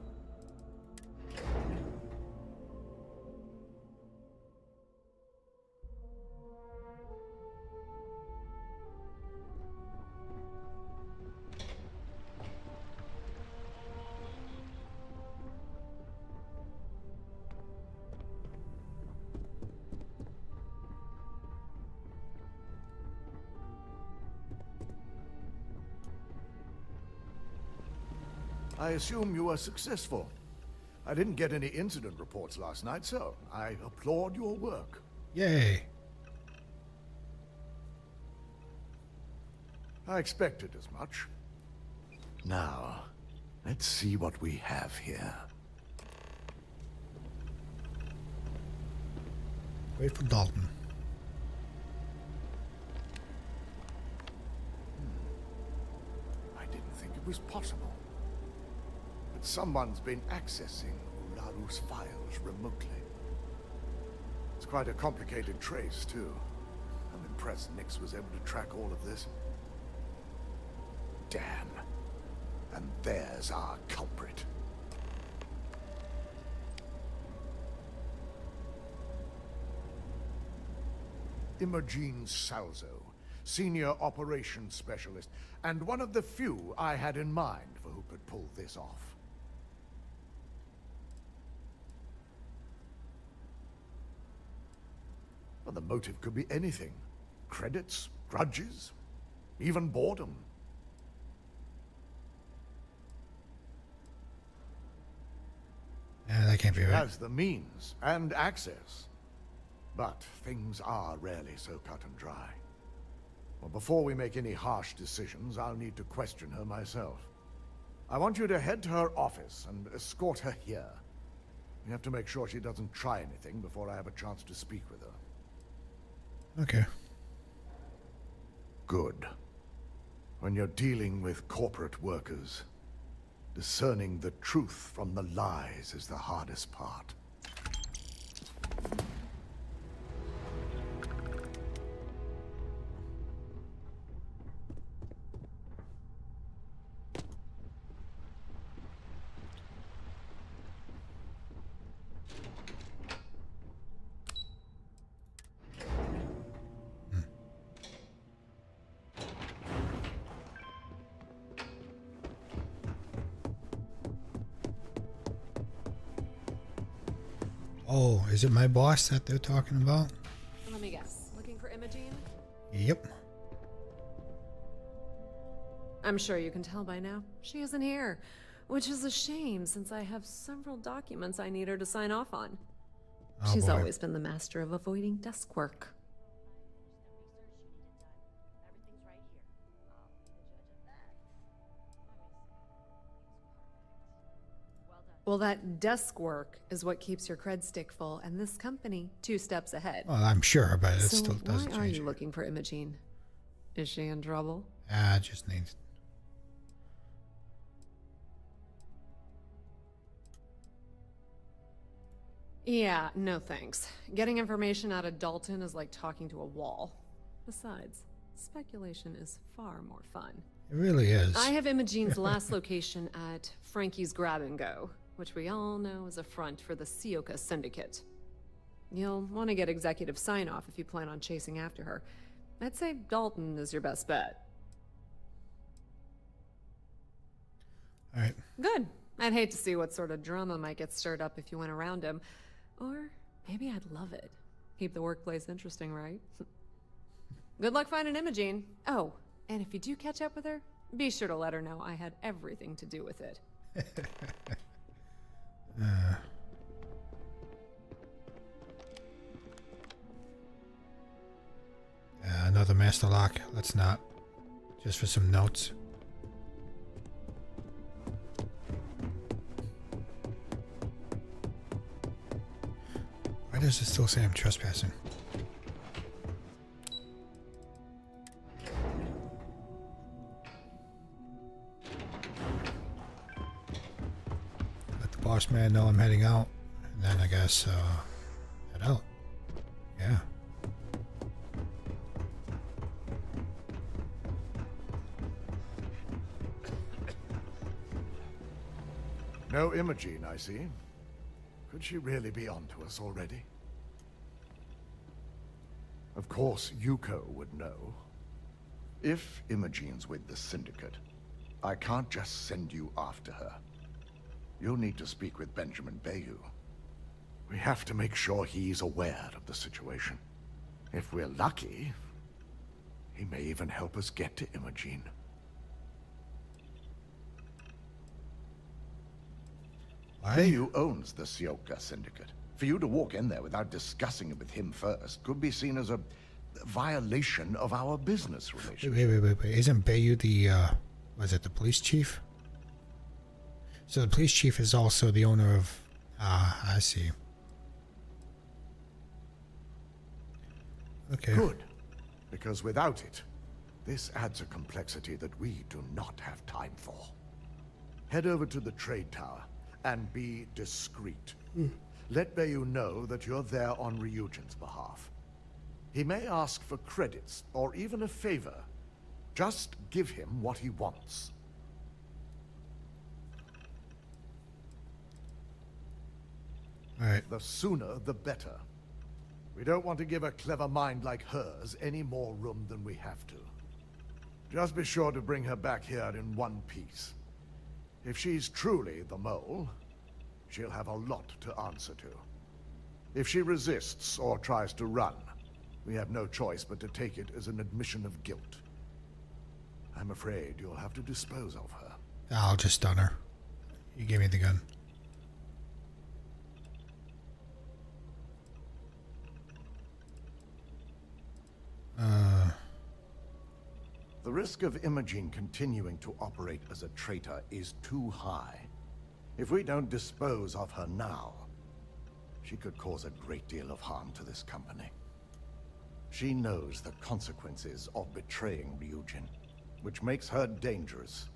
I assume you were successful. I didn't get any incident reports last night, so I applaud your work. Yay. I expected as much. Now, let's see what we have here. Wait for Dalton. I didn't think it was possible. But someone's been accessing Ularu's files remotely. It's quite a complicated trace, too. I'm impressed Nix was able to track all of this. Damn. And there's our culprit. Imogen Salzo, Senior Operations Specialist, and one of the few I had in mind for who could pull this off. Well, the motive could be anything. Credits, grudges, even boredom. Yeah, that can't be She right. has the means and access. But things are rarely so cut and dry. Well, before we make any harsh decisions, I'll need to question her myself. I want you to head to her office and escort her here. We have to make sure she doesn't try anything before I have a chance to speak with her. Okay. Good. When you're dealing with corporate workers, discerning the truth from the lies is the hardest part. Oh, is it my boss that they're talking about? Let me guess. Looking for Imogen? Yep. I'm sure you can tell by now. She isn't here, which is a shame since I have several documents I need her to sign off on. Oh, She's boy. always been the master of avoiding desk work. Well, that desk work is what keeps your cred stick full, and this company 2 steps ahead. Well, I'm sure, but it So still doesn't why are change you it. looking for Imogen? Is she in trouble? I just need... Yeah, no thanks. Getting information out of Dalton is like talking to a wall. Besides, speculation is far more fun. It really is. I have Imogen's last location at Frankie's Grab and Go, which we all know is a front for the Sioka Syndicate. You'll want to get executive sign-off if you plan on chasing after her. I'd say Dalton is your best bet. Alright. Good. I'd hate to see what sort of drama might get stirred up if you went around him. Or maybe I'd love it. Keep the workplace interesting, right? Good luck finding Imogen. Oh, and if you do catch up with her, be sure to let her know I had everything to do with it. Another master lock. Let's not. Just for some notes. Why does it still say I'm trespassing? Let the boss man know I'm heading out. And then I guess, head out. Yeah. No Imogen, I see. Could she really be onto us already? Of course, Yuko would know. If Imogen's with the Syndicate, I can't just send you after her. You'll need to speak with Benjamin Bayou. We have to make sure he's aware of the situation. If we're lucky, he may even help us get to Imogen. Why? Bayu owns the Sioka Syndicate. For you to walk in there without discussing it with him first could be seen as a violation of our business relationship. Wait. Isn't Bayu the, was it the police chief? So the police chief is also the owner of, I see. Okay. Good. Because without it, this adds a complexity that we do not have time for. Head over to the trade tower and be discreet. Let Bayu know that you're there on Ryujin's behalf. He may ask for credits or even a favor. Just give him what he wants. All right. The sooner, the better. We don't want to give a clever mind like hers any more room than we have to. Just be sure to bring her back here in one piece. If she's truly the mole, she'll have a lot to answer to. If she resists or tries to run, we have no choice but to take it as an admission of guilt. I'm afraid you'll have to dispose of her. I'll just stun her. You gave me the gun. The risk of Imogene continuing to operate as a traitor is too high. If we don't dispose of her now, she could cause a great deal of harm to this company. She knows the consequences of betraying Ryujin, which makes her dangerous.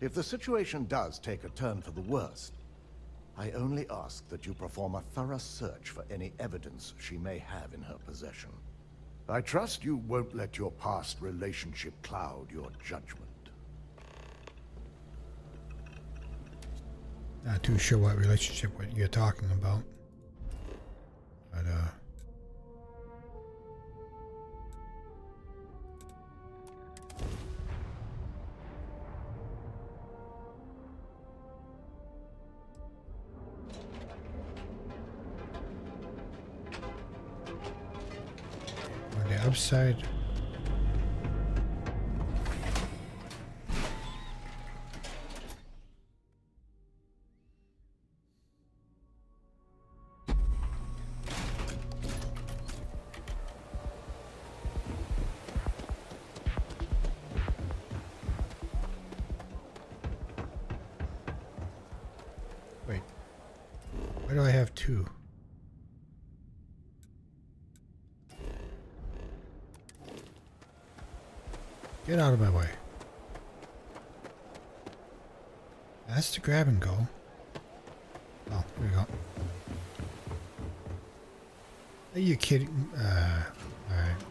If the situation does take a turn for the worst, I only ask that you perform a thorough search for any evidence she may have in her possession. I trust you won't let your past relationship cloud your judgment. Not too sure what relationship you're talking about. But, on the upside. Wait. Why do I have two? Get out of my way. That's the grab and go. Oh, here we go. Are you kidding? Alright.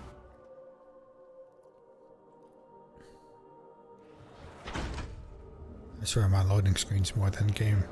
I swear I'm on loading screens more than game.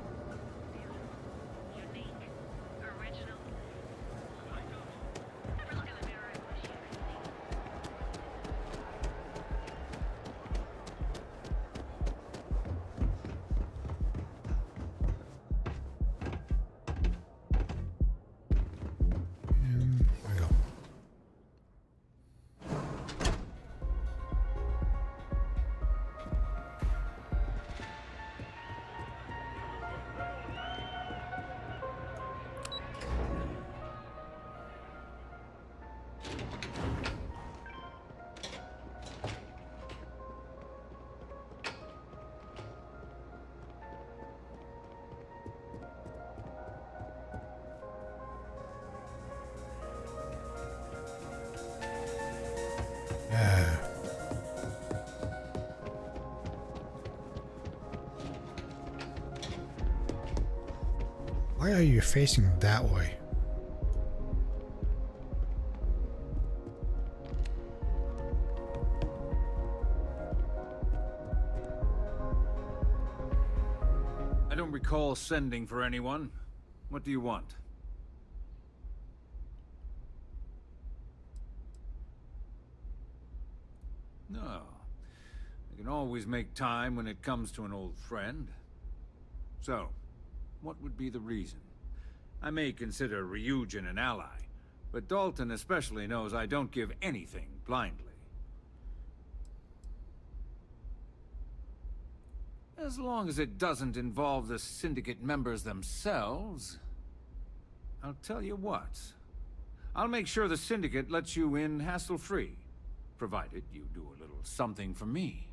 Why are you facing that way? I don't recall sending for anyone. What do you want? No. I can always make time when it comes to an old friend. So, what would be the reason? I may consider Ryujin an ally, but Dalton especially knows I don't give anything blindly. As long as it doesn't involve the Syndicate members themselves. I'll tell you what. I'll make sure the Syndicate lets you in hassle-free, provided you do a little something for me.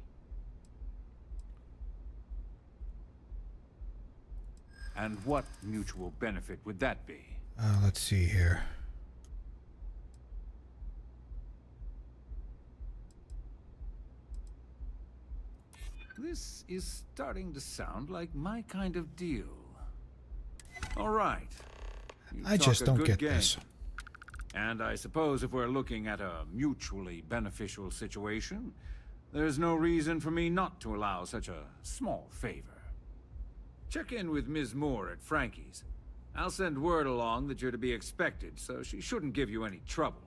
And what mutual benefit would that be? Let's see here. This is starting to sound like my kind of deal. All right. You I talk just a don't good get game. this. And I suppose if we're looking at a mutually beneficial situation, there's no reason for me not to allow such a small favor. Check in with Ms. Moore at Frankie's. I'll send word along that you're to be expected, so she shouldn't give you any trouble.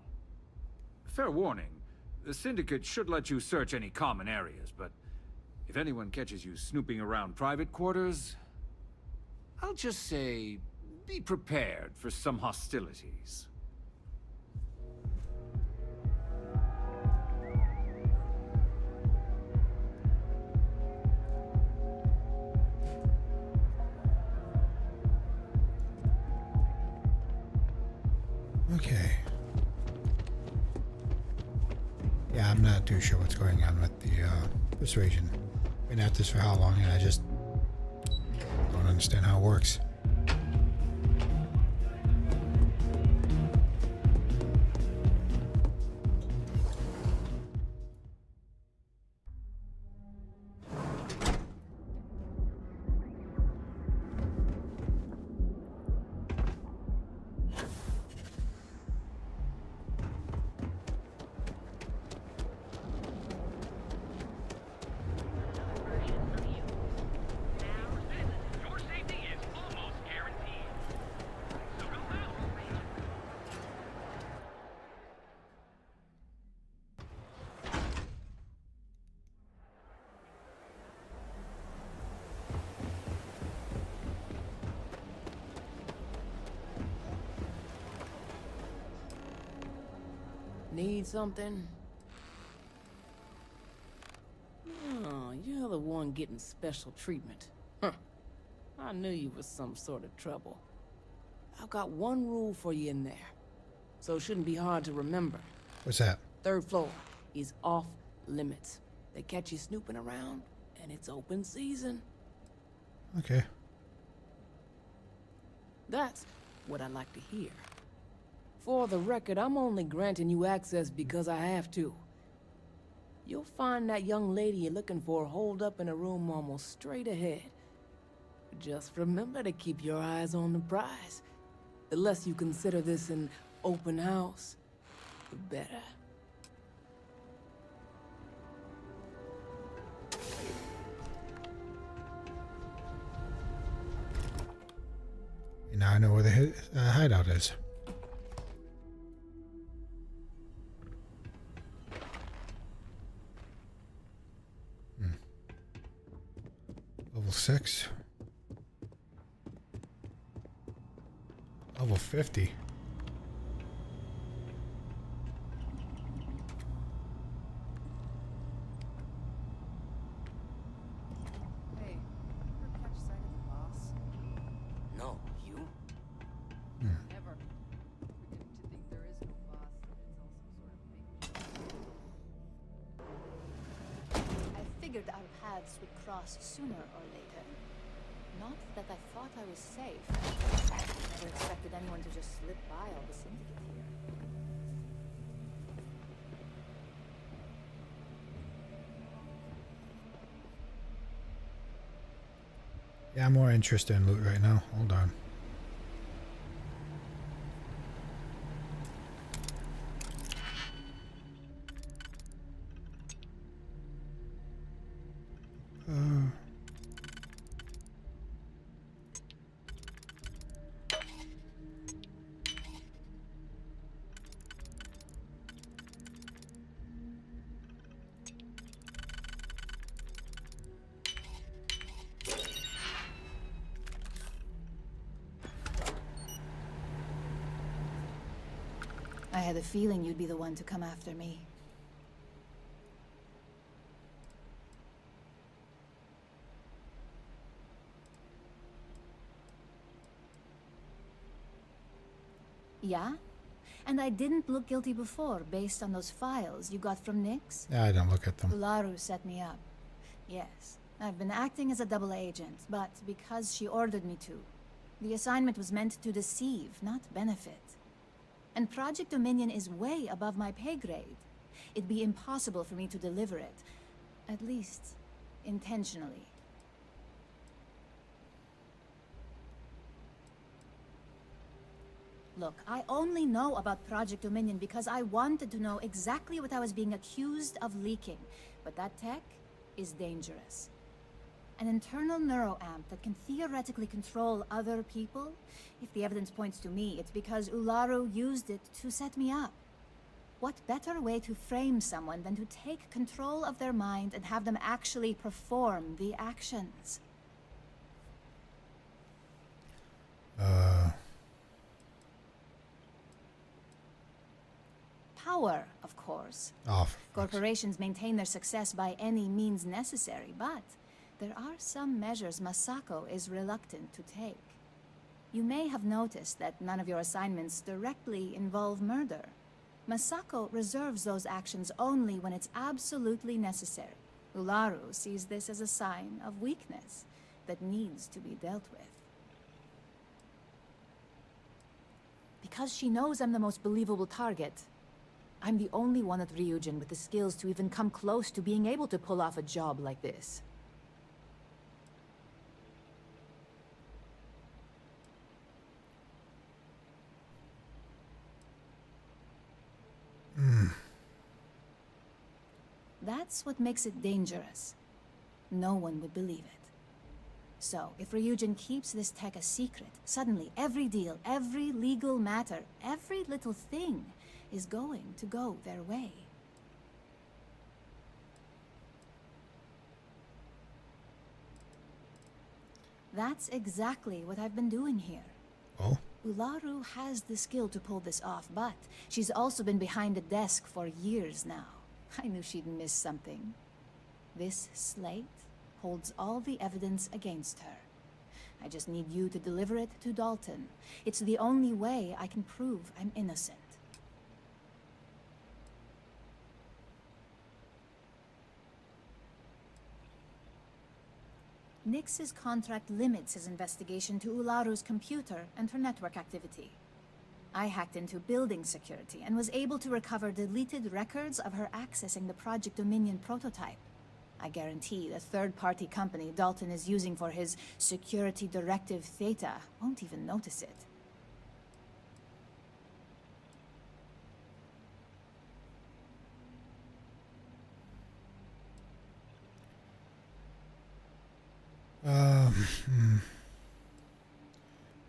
Fair warning, the Syndicate should let you search any common areas, but if anyone catches you snooping around private quarters, I'll just say, be prepared for some hostilities. Okay. Yeah, I'm not too sure what's going on with the persuasion. Been at this for how long, and I just don't understand how it works. Need something? Oh, you're the one getting special treatment. Huh. I knew you was some sort of trouble. I've got one rule for you in there, so it shouldn't be hard to remember. What's that? 3rd floor is off limits. They catch you snooping around, and it's open season. Okay. That's what I like to hear. For the record, I'm only granting you access because I have to. You'll find that young lady you're looking for holed up in a room almost straight ahead. Just remember to keep your eyes on the prize. The less you consider this an open house, the better. Now I know where the hideout is. Level 6. Level 50. Hey, ever catch sight of the boss? No, you? Never. Pretending to think there is no boss, and it's all some sort of make. I figured our paths would cross sooner or later. Not that I thought I was safe. Never expected anyone to just slip by all the syndicate here. Yeah, I'm more interested in loot right now. Hold on. I had a feeling you'd be the one to come after me. Yeah? And I didn't look guilty before, based on those files you got from Nyx? Yeah, I don't look at them. Ularu set me up. Yes, I've been acting as a double agent, but because she ordered me to. The assignment was meant to deceive, not benefit. And Project Dominion is way above my pay grade. It'd be impossible for me to deliver it. At least, intentionally. Look, I only know about Project Dominion because I wanted to know exactly what I was being accused of leaking. But that tech is dangerous. An internal neuroamp that can theoretically control other people? If the evidence points to me, it's because Ularu used it to set me up. What better way to frame someone than to take control of their mind and have them actually perform the actions? Power, of course. Corporations maintain their success by any means necessary, but there are some measures Masako is reluctant to take. You may have noticed that none of your assignments directly involve murder. Masako reserves those actions only when it's absolutely necessary. Ularu sees this as a sign of weakness that needs to be dealt with. Because she knows I'm the most believable target, I'm the only one at Ryujin with the skills to even come close to being able to pull off a job like this. That's what makes it dangerous. No one would believe it. So, if Ryujin keeps this tech a secret, suddenly every deal, every legal matter, every little thing is going to go their way. That's exactly what I've been doing here. Oh? Ularu has the skill to pull this off, but she's also been behind a desk for years now. I knew she'd miss something. This slate holds all the evidence against her. I just need you to deliver it to Dalton. It's the only way I can prove I'm innocent. Nyx's contract limits his investigation to Ularu's computer and her network activity. I hacked into building security and was able to recover deleted records of her accessing the Project Dominion prototype. I guarantee the third-party company Dalton is using for his security directive Theta won't even notice it.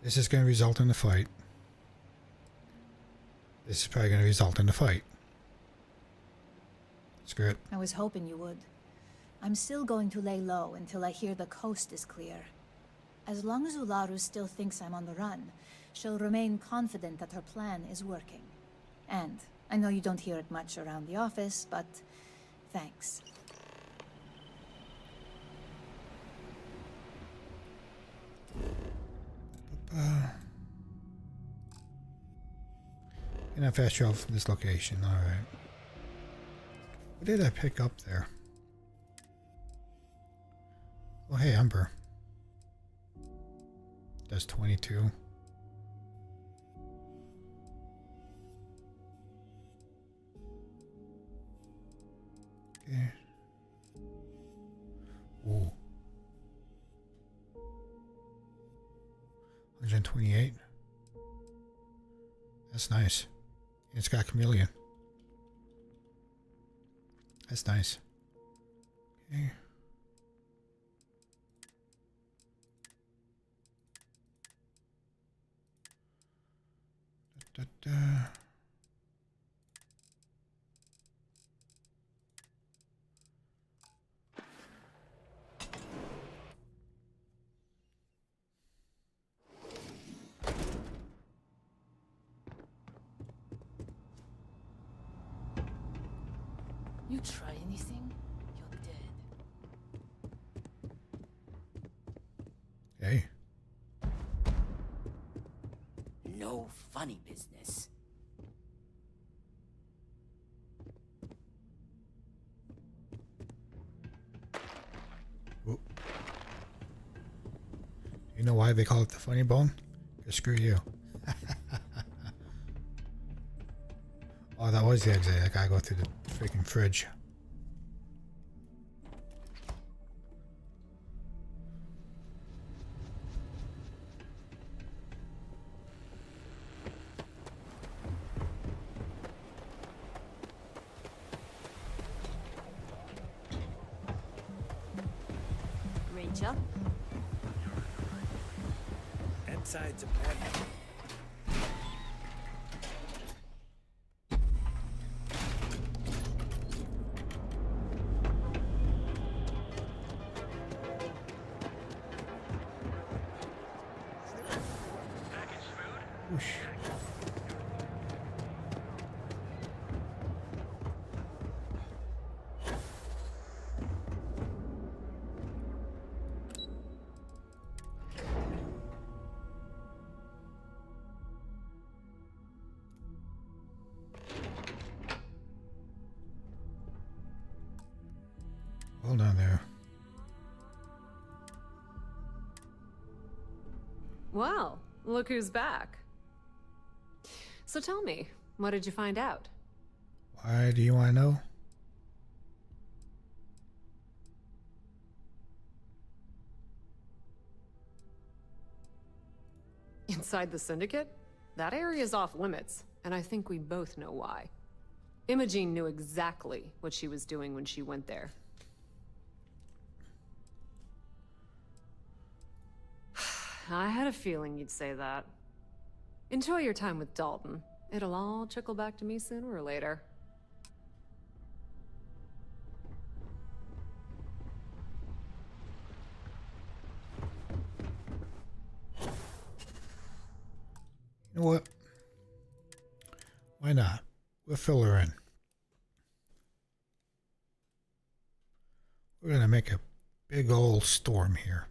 This is going to result in a fight. This is probably going to result in a fight. Screw it. I was hoping you would. I'm still going to lay low until I hear the coast is clear. As long as Ularu still thinks I'm on the run, she'll remain confident that her plan is working. And I know you don't hear it much around the office, but thanks. Can I fast travel from this location? Alright. What did I pick up there? Oh, hey, Ember. That's 22. Okay. Ooh. 128. That's nice. It's got chameleon. That's nice. Okay. Da, da, da. You try anything, you're dead. Hey. No no funny business. Whoop. You know why they call it the funny bone? 'Cause screw you. Oh, that was the exit. I gotta go through the freaking fridge. Rachel? That side's a pad. Whoosh. Hold on there. Well, look who's back. So tell me, what did you find out? Why do you want to know? Inside the Syndicate? That area's off limits, and I think we both know why. Imogene knew exactly what she was doing when she went there. I had a feeling you'd say that. Enjoy your time with Dalton. It'll all trickle back to me sooner or later. You know what? Why not? We'll fill her in. We're gonna make a big old storm here.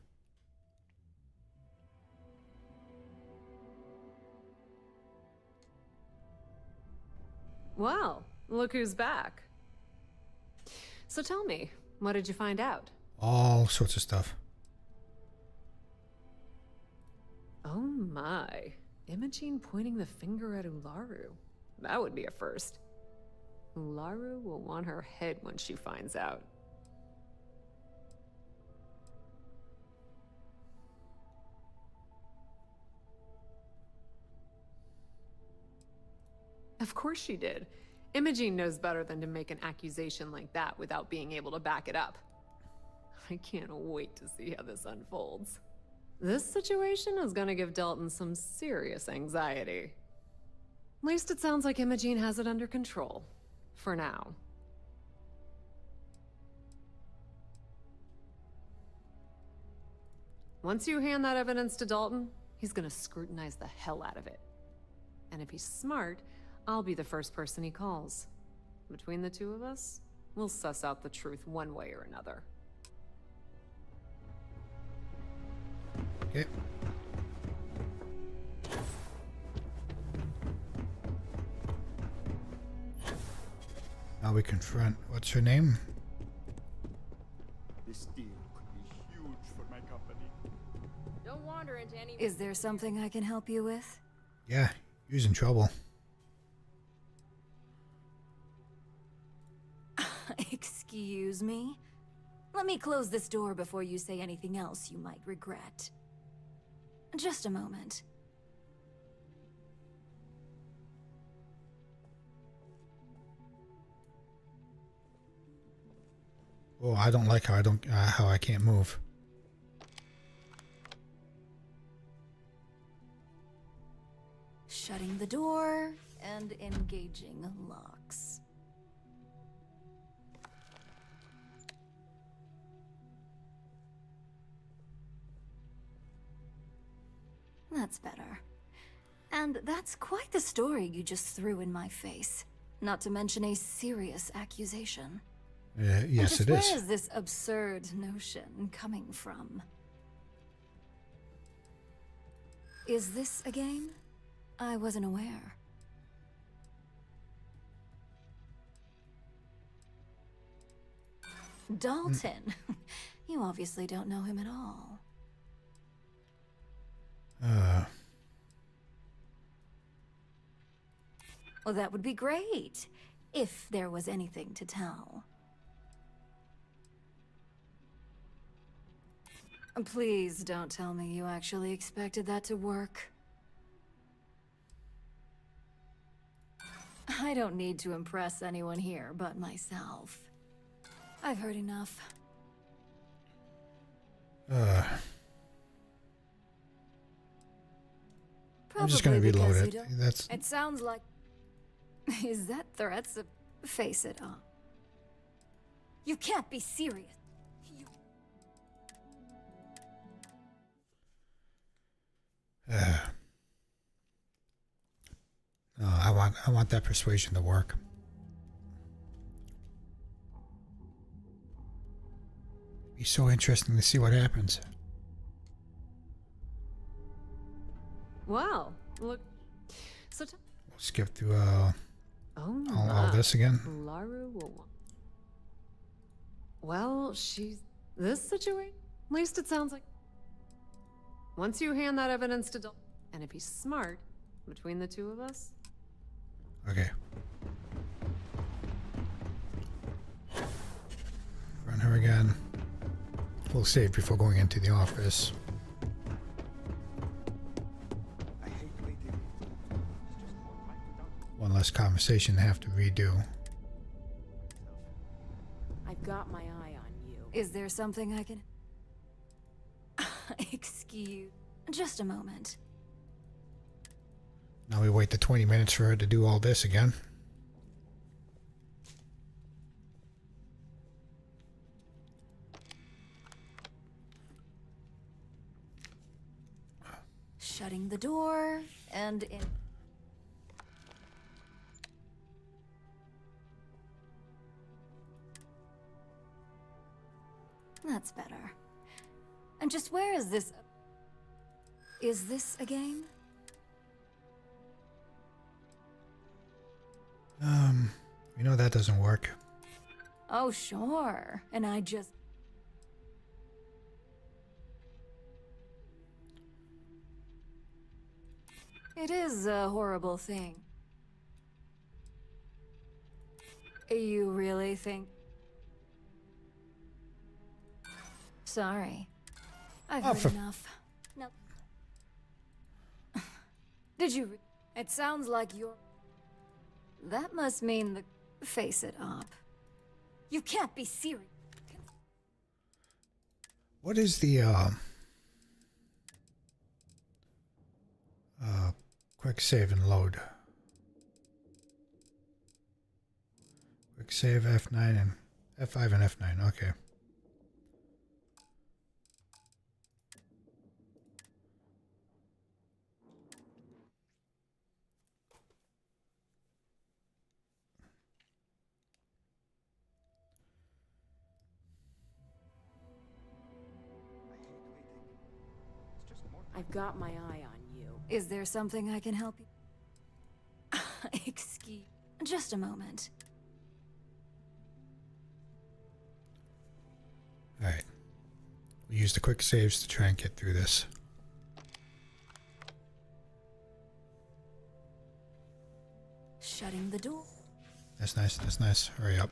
Well, look who's back. So tell me, what did you find out? All sorts of stuff. Oh my. Imogene pointing the finger at Ularu. That would be a first. Ularu will want her head when she finds out. Of course she did. Imogene knows better than to make an accusation like that without being able to back it up. I can't wait to see how this unfolds. This situation is gonna give Dalton some serious anxiety. At least it sounds like Imogene has it under control. For now. Once you hand that evidence to Dalton, he's gonna scrutinize the hell out of it. And if he's smart, I'll be the first person he calls. Between the two of us, we'll suss out the truth one way or another. Okay. Now we confront, what's her name? This deal could be huge for my company. Don't wander into any... Is there something I can help you with? Yeah, you's in trouble. Excuse me? Let me close this door before you say anything else you might regret. Just a moment. Oh, I don't like how how I can't move. Shutting the door and engaging locks. That's better. And that's quite the story you just threw in my face. Not to mention a serious accusation. Yes, it is. Where is this absurd notion coming from? Is this a game? I wasn't aware. Dalton. You obviously don't know him at all. Well, that would be great, if there was anything to tell. Please don't tell me you actually expected that to work. I don't need to impress anyone here but myself. I've heard enough. I'm just gonna reload it. That's. It sounds like. Is that threats? Face it up. You can't be serious. I want that persuasion to work. Be so interesting to see what happens. Wow, look. So We'll skip through all this again. Well, she's this situation. At least it sounds like. Once you hand that evidence to Dalton, and if he's smart, between the two of us. Okay. Run her again. We'll save before going into the office. One less conversation to have to redo. I've got my eye on you. Is there something I can... Excuse... Just a moment. Now we wait the 20 minutes for her to do all this again. Shutting the door, and in... That's better. And just where is this... Is this a game? You know that doesn't work. Oh, sure. And I just... It is a horrible thing. You really think... Sorry. I've heard enough. No. Did you... It sounds like you're... That must mean the... Face it up. You can't be serious. What is the, quick save and load? Quick save F9 and F5 and F9, okay. I've got my eye on you. Is there something I can help you? Excuse... Just a moment. Alright. We'll use the quick saves to try and get through this. Shutting the door. That's nice, that's nice. Hurry up.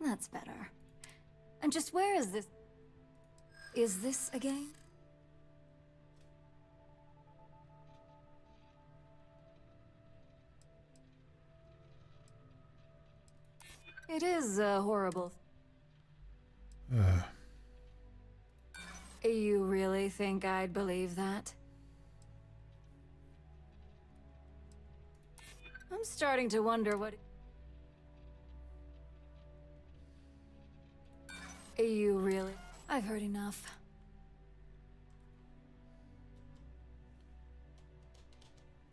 That's better. And just where is this? Is this a game? It is a horrible... You really think I'd believe that? I'm starting to wonder what... You really... I've heard enough.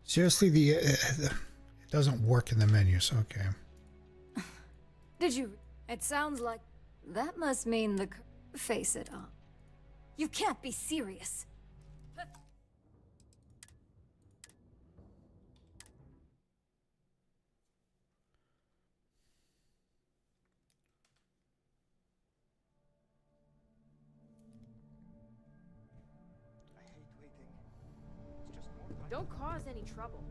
Seriously, it doesn't work in the menus. Okay. Did you... It sounds like... That must mean the... Face it up. You can't be serious. Don't cause any trouble.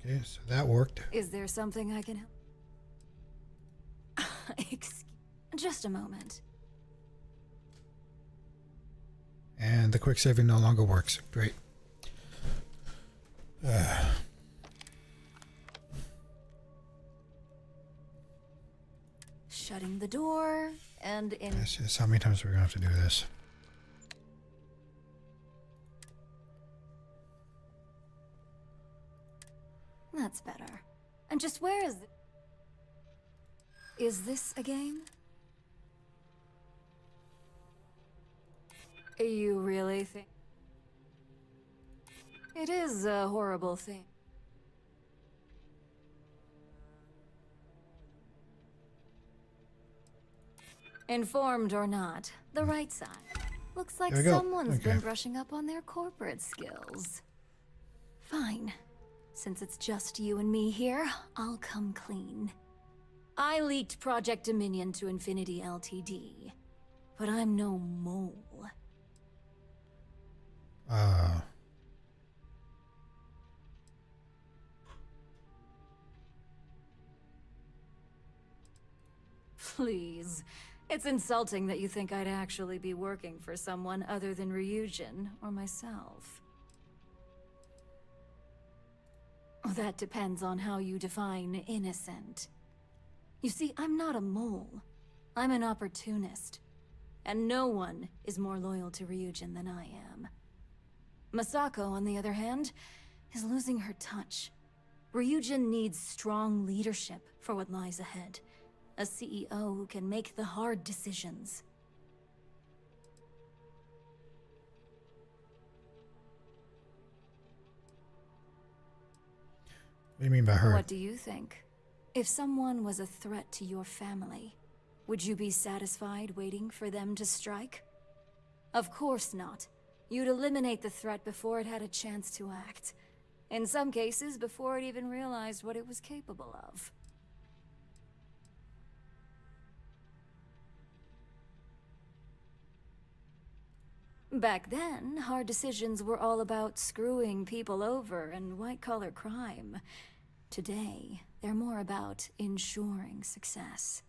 Okay, so that worked. Is there something I can help? Just a moment. And the quick saving no longer works. Great. Shutting the door and in. That's just how many times we're gonna have to do this. That's better. And just where is it? Is this a game? You really think? It is a horrible thing. Informed or not, the right side. Looks like someone's been brushing up on their corporate skills. Fine. Since it's just you and me here, I'll come clean. I leaked Project Dominion to Infinity Ltd. But I'm no mole. Please. It's insulting that you think I'd actually be working for someone other than Ryujin or myself. That depends on how you define innocent. You see, I'm not a mole. I'm an opportunist. And no one is more loyal to Ryujin than I am. Masako, on the other hand, is losing her touch. Ryujin needs strong leadership for what lies ahead. A CEO who can make the hard decisions. What do you mean by her? What do you think? If someone was a threat to your family, would you be satisfied waiting for them to strike? Of course not. You'd eliminate the threat before it had a chance to act. In some cases, before it even realized what it was capable of. Back then, hard decisions were all about screwing people over and white-collar crime. Today, they're more about ensuring success,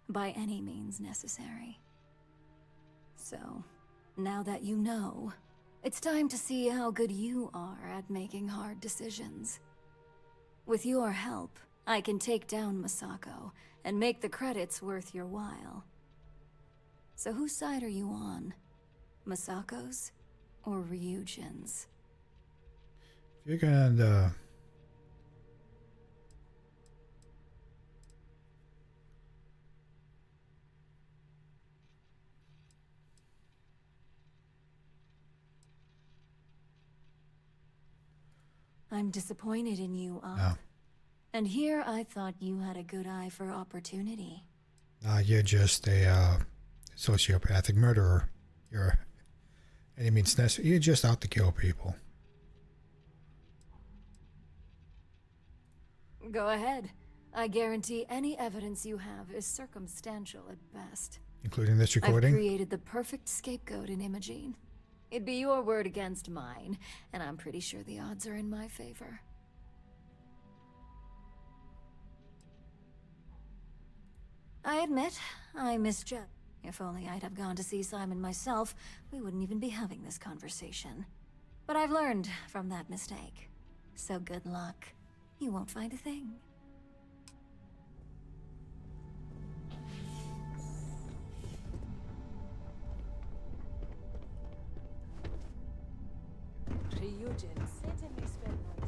by any means necessary. So, now that you know, it's time to see how good you are at making hard decisions. With your help, I can take down Masako and make the credits worth your while. So whose side are you on? Masako's or Ryujin's? If you're gonna I'm disappointed in you, no. And here I thought you had a good eye for opportunity. You're just a sociopathic murderer. You're any means necessary. You're just out to kill people. Go ahead. I guarantee any evidence you have is circumstantial at best. Including this recording? I've created the perfect scapegoat in Imogene. It'd be your word against mine, and I'm pretty sure the odds are in my favor. I admit, I misjudged. If only I'd have gone to see Simon myself, we wouldn't even be having this conversation. But I've learned from that mistake. So good luck. You won't find a thing. Ryujin certainly spent no.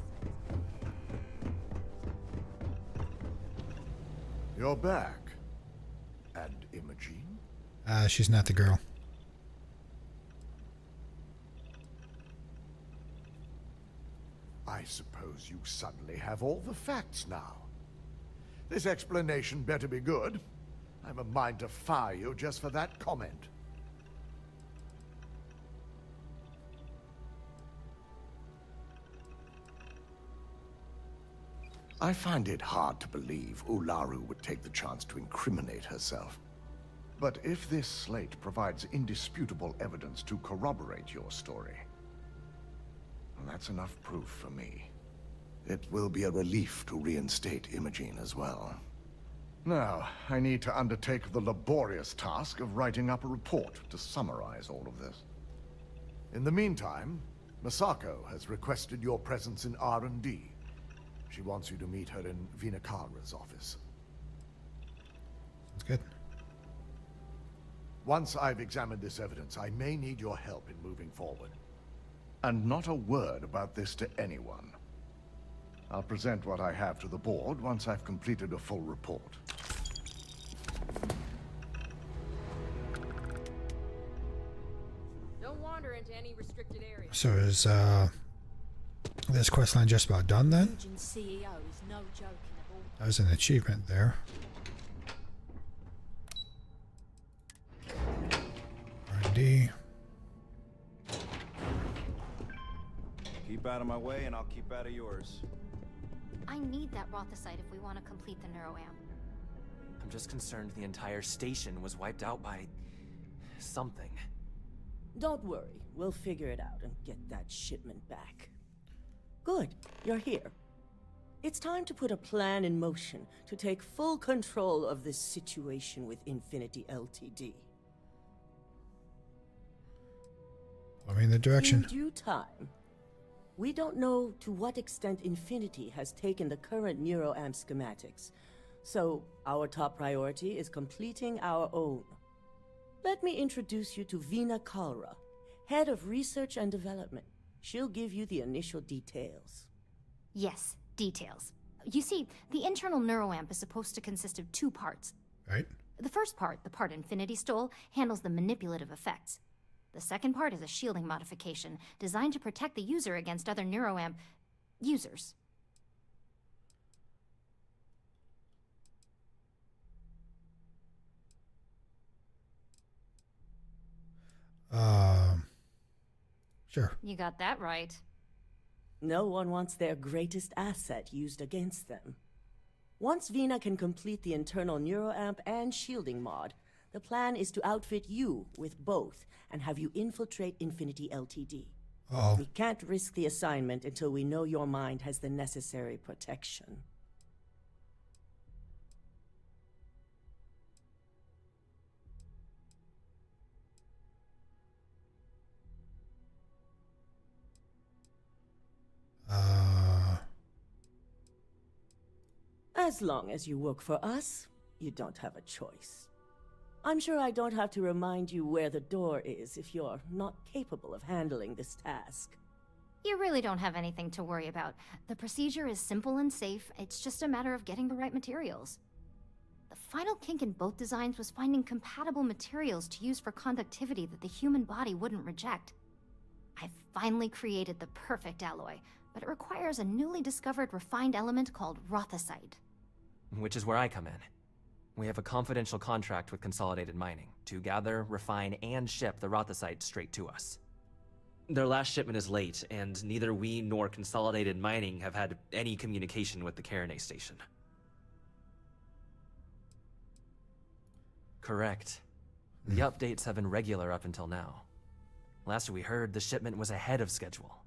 You're back. And Imogene? She's not the girl. I suppose you suddenly have all the facts now. This explanation better be good. I'm a mind to fire you just for that comment. I find it hard to believe Ularu would take the chance to incriminate herself. But if this slate provides indisputable evidence to corroborate your story, well, that's enough proof for me. It will be a relief to reinstate Imogene as well. Now, I need to undertake the laborious task of writing up a report to summarize all of this. In the meantime, Masako has requested your presence in R&D. She wants you to meet her in Vinakara's office. That's good. Once I've examined this evidence, I may need your help in moving forward. And not a word about this to anyone. I'll present what I have to the board once I've completed a full report. Don't wander into any restricted areas. So is this quest line just about done then? Ryujin CEO is no joke in the ball. That was an achievement there. R&D. Keep out of my way and I'll keep out of yours. I need that Rothicite if we want to complete the neuroamp. I'm just concerned the entire station was wiped out by something. Don't worry, we'll figure it out and get that shipment back. Good, you're here. It's time to put a plan in motion to take full control of this situation with Infinity Ltd. Point me in the direction. In due time. We don't know to what extent Infinity has taken the current neuroamp schematics, so our top priority is completing our own. Let me introduce you to Vina Kalra, Head of Research and Development. She'll give you the initial details. Yes, details. You see, the internal neuroamp is supposed to consist of 2 parts. Right. The first part, the part Infinity stole, handles the manipulative effects. The second part is a shielding modification designed to protect the user against other neuroamp users. Sure. You got that right. No one wants their greatest asset used against them. Once Vina can complete the internal neuroamp and shielding mod, the plan is to outfit you with both and have you infiltrate Infinity Ltd. Uh-oh. We can't risk the assignment until we know your mind has the necessary protection. As long as you work for us, you don't have a choice. I'm sure I don't have to remind you where the door is if you're not capable of handling this task. You really don't have anything to worry about. The procedure is simple and safe. It's just a matter of getting the right materials. The final kink in both designs was finding compatible materials to use for conductivity that the human body wouldn't reject. I've finally created the perfect alloy, but it requires a newly discovered refined element called Rothicite. Which is where I come in. We have a confidential contract with Consolidated Mining to gather, refine, and ship the Rothicite straight to us. Their last shipment is late, and neither we nor Consolidated Mining have had any communication with the Karane station. Correct. The updates have been regular up until now. Last we heard, the shipment was ahead of schedule.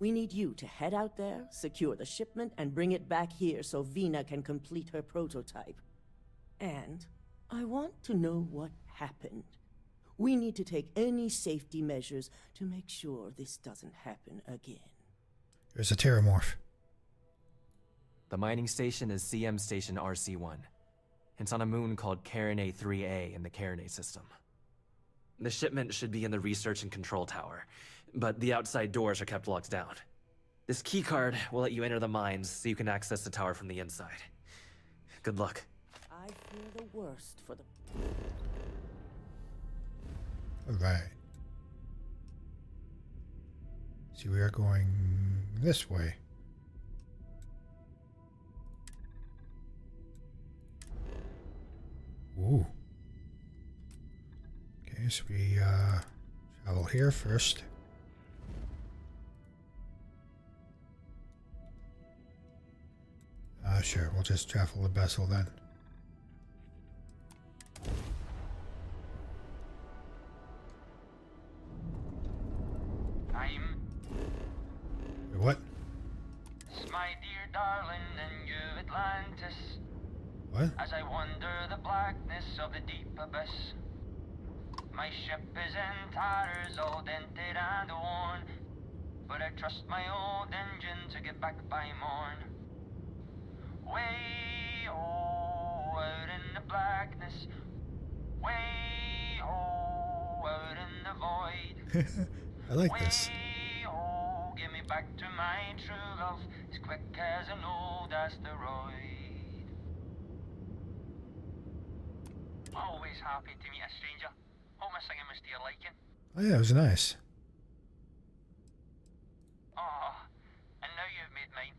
We need you to head out there, secure the shipment, and bring it back here so Vina can complete her prototype. And I want to know what happened. We need to take any safety measures to make sure this doesn't happen again. There's a terramorph. The mining station is CM Station RC-1. It's on a moon called Karane 3A in the Karane system. The shipment should be in the research and control tower, but the outside doors are kept locked down. This keycard will let you enter the mines so you can access the tower from the inside. Good luck. I fear the worst for the... Alright. See, we are going this way. Ooh. Okay, so we travel here first. Sure, we'll just travel the vessel then. Wait, what? My dear darling and you Atlantis. What? As I wander the blackness of the deep abyss. My ship is in tatters, all dented and worn. But I trust my old engine to get back by morn. Way out in the blackness. Way out in the void. I like this. Give me back to my true love, as quick as an old asteroid. Always happy to meet a stranger. Hope my singing was to your liking. Oh yeah, it was nice. Oh, and now you've made mine.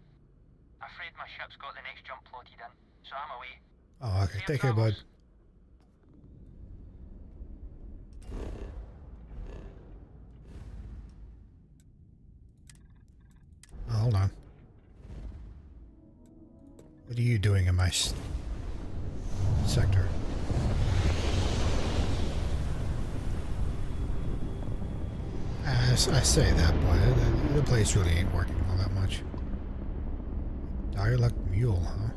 Afraid my ship's got the next jump plotted in, so I'm away. Oh, okay. Take care, bud. Oh, hold on. What are you doing in my sector? I say that, but the place really ain't working all that much. Dialect mule, huh?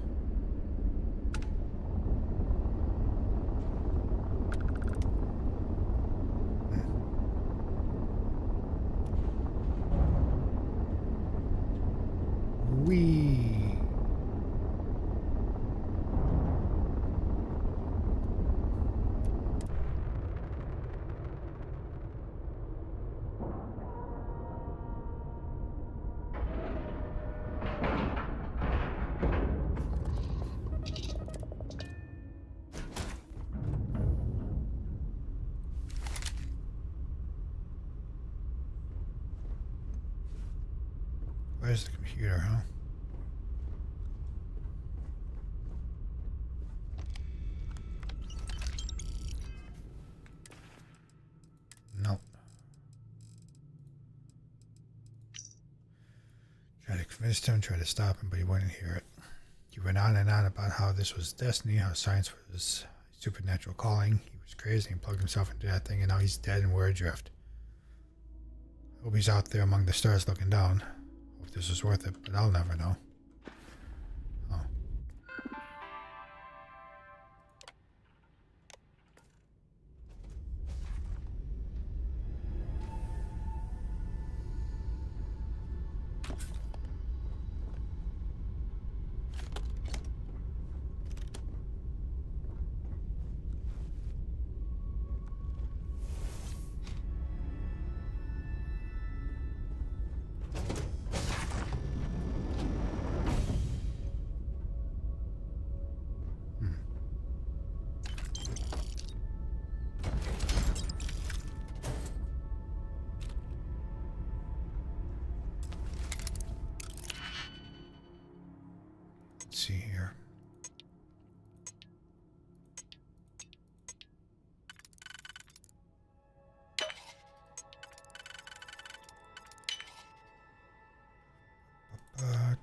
Wee. Where's the computer, huh? Nope. Try to convince him, try to stop him, but he wouldn't hear it. He went on and on about how this was destiny, how science was a supernatural calling. He was crazy and plugged himself into that thing, and now he's dead and we're adrift. I hope he's out there among the stars looking down. Hope this was worth it, but I'll never know. Oh. Let's see here. There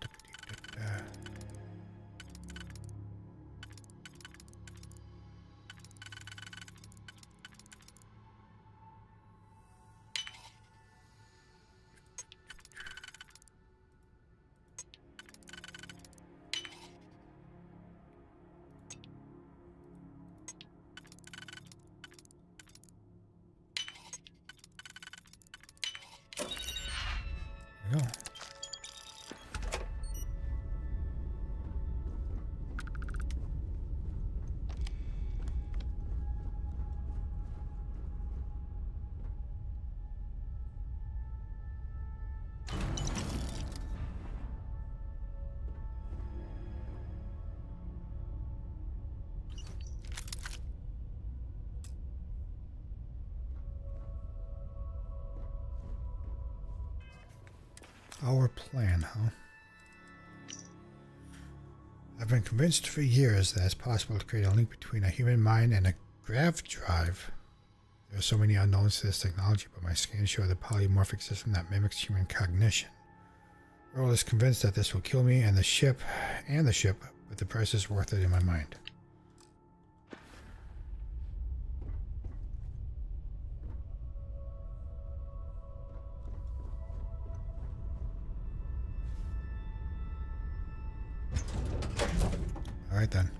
we go. Our plan, huh? I've been convinced for years that it's possible to create a link between a human mind and a grav drive. There are so many unknowns to this technology, but my scans show the polymorphic system that mimics human cognition. Karl is convinced that this will kill me and the ship, but the price is worth it in my mind. All right then.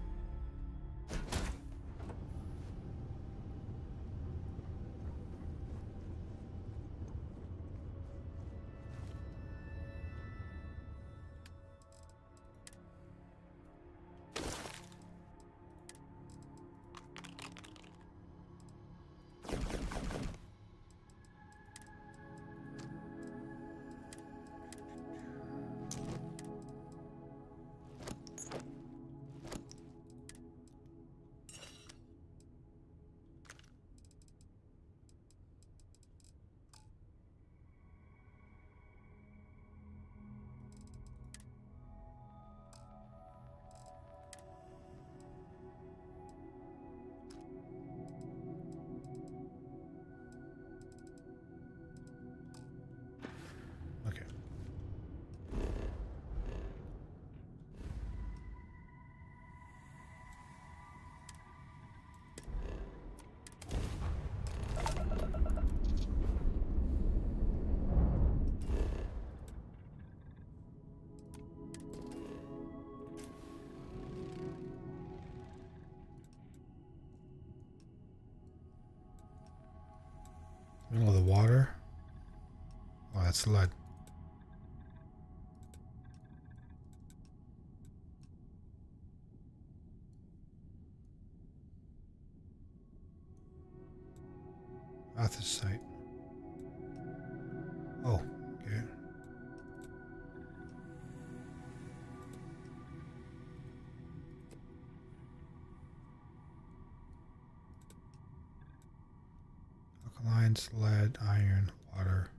Middle of the water. Oh, that's lead. Site. Oh, okay. Alkalines, lead, iron, water.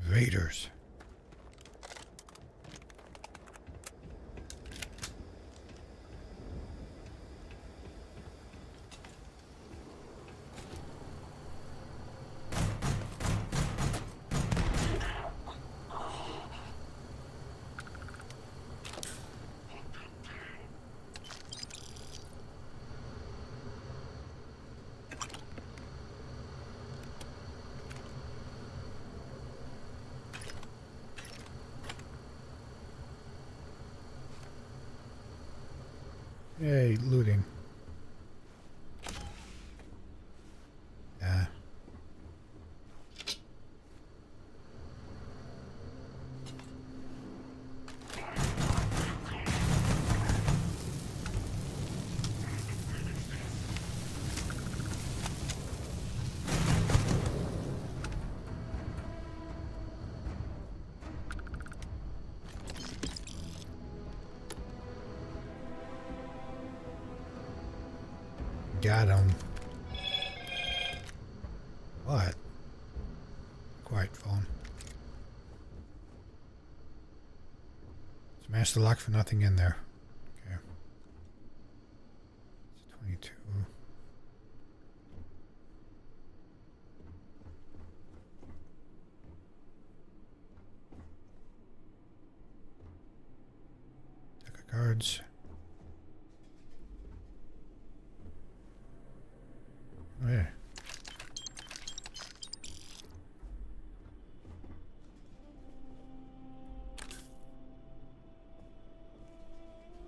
Raiders. Yay, looting. Yeah. Got him. What? Quiet phone. Smash the lock for nothing in there. Okay. It's 22. cards. Oh yeah.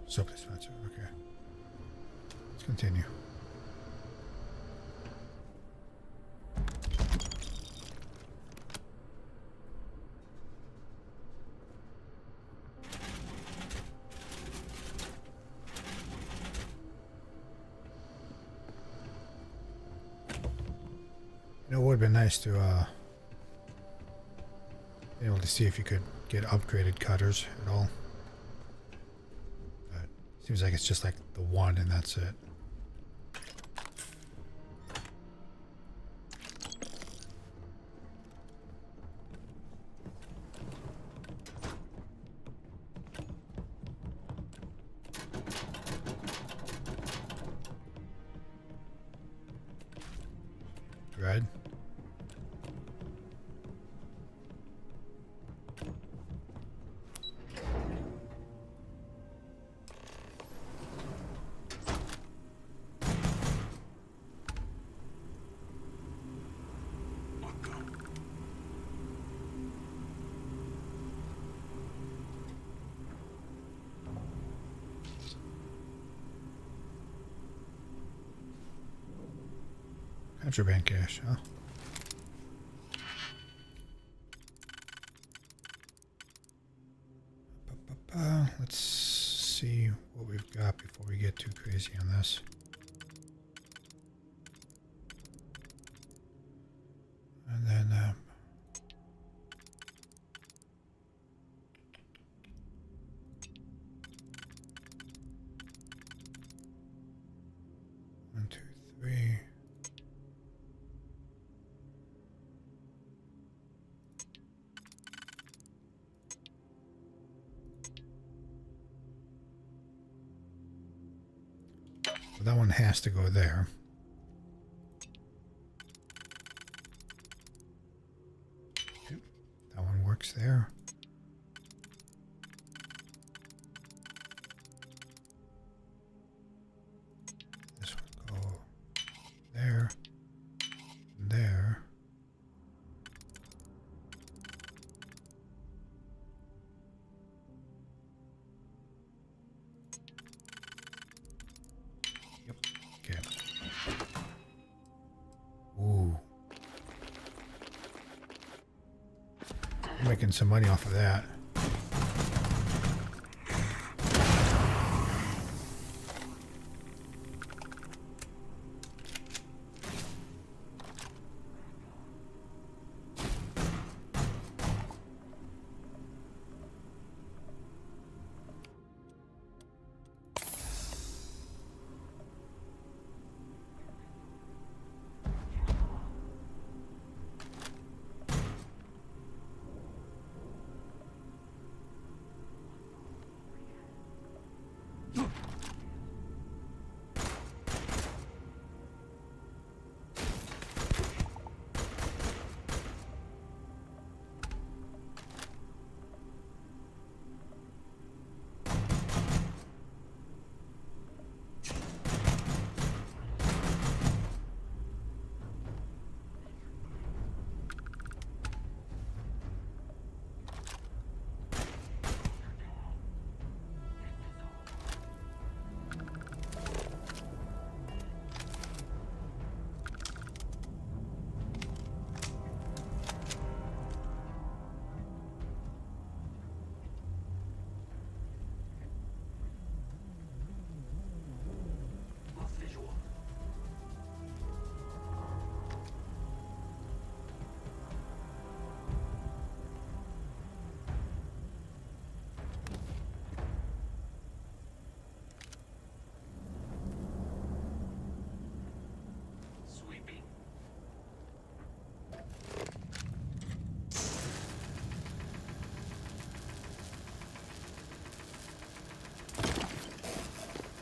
Soap dispenser, okay. Let's continue. You know, it would have been nice to be able to see if you could get upgraded cutters at all. But seems like it's just like the one and that's it. Right. Contraband cash, huh? Let's see what we've got before we get too crazy on this. And then, 1, 2, 3. Well, that one has to go there. Yep, that one works there. This one go there, there. Okay. Ooh. I'm making some money off of that.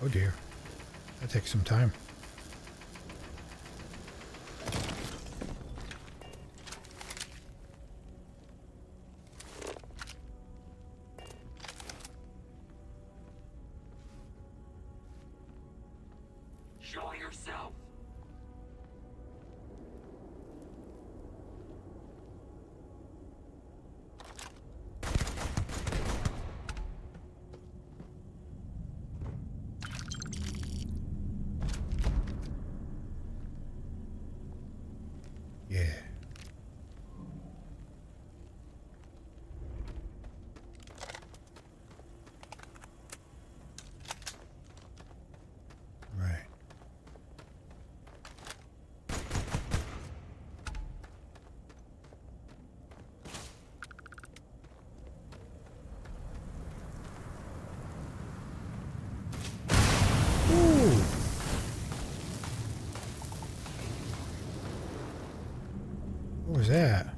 Oh dear. That takes some time. Show yourself. Yeah. Right. Ooh. What was that?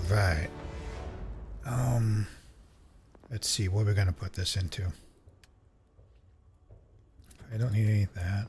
Right. Let's see what we're gonna put this into. I don't need any of that.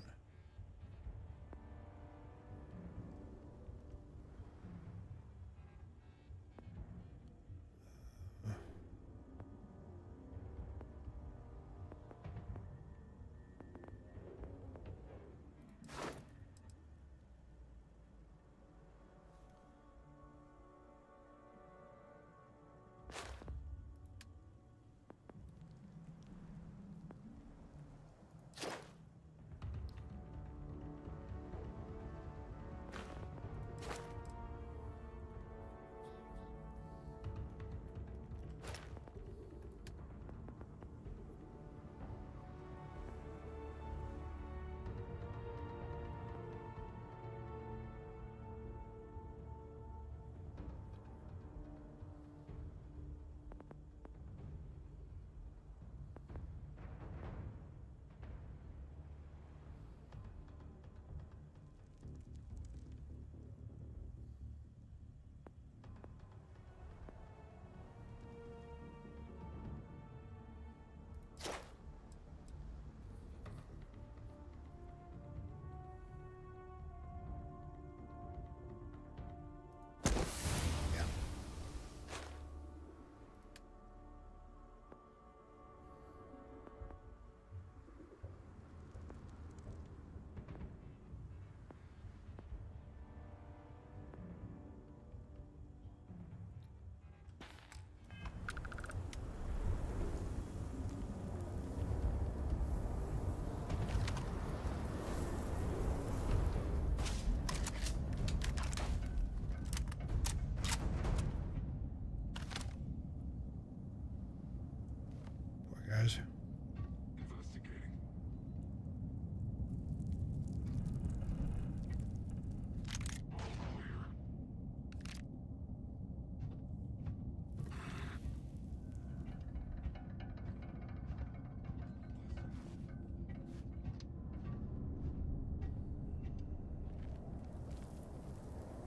Guys.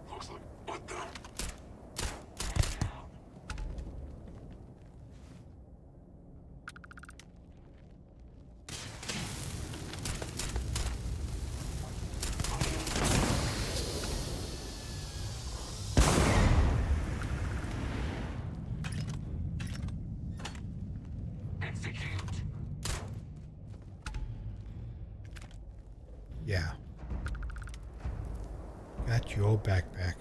Looks like what the? Yeah. Got your backpack.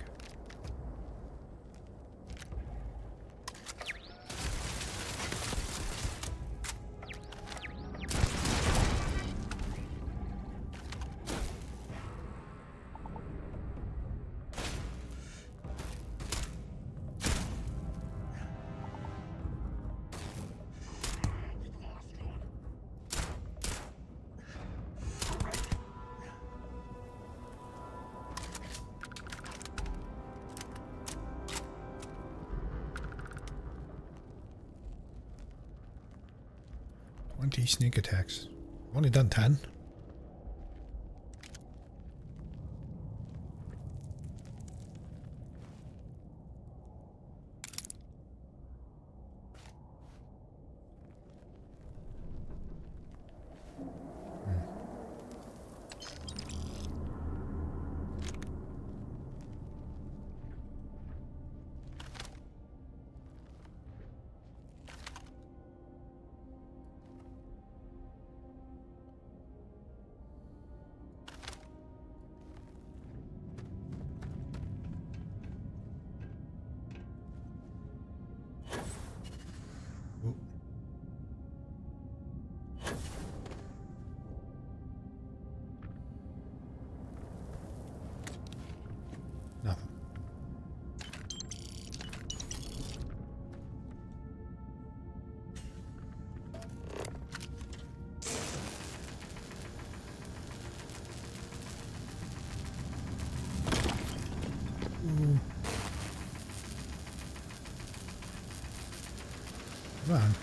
20 sneak attacks. I've only done 10. Nothing. Ooh. Come on.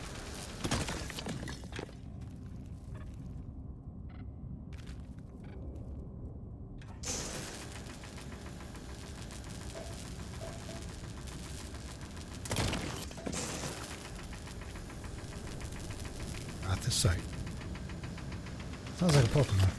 At the site. Sounds like a Pokemon.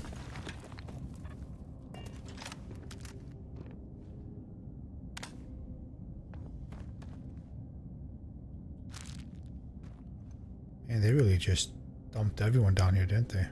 And they really just dumped everyone down here, didn't they?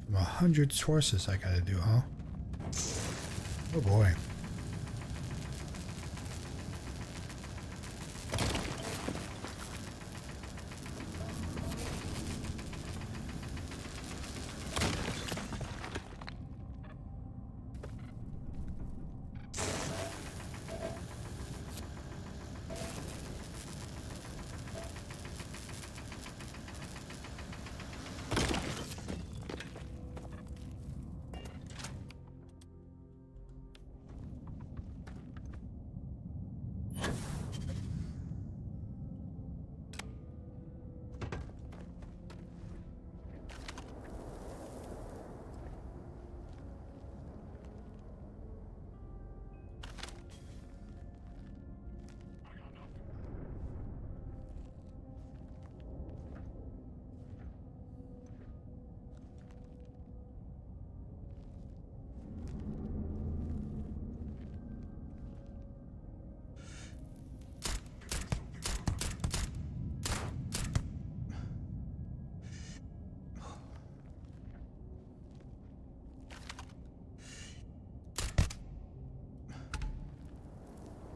From 100 sources I gotta do, huh? Oh boy.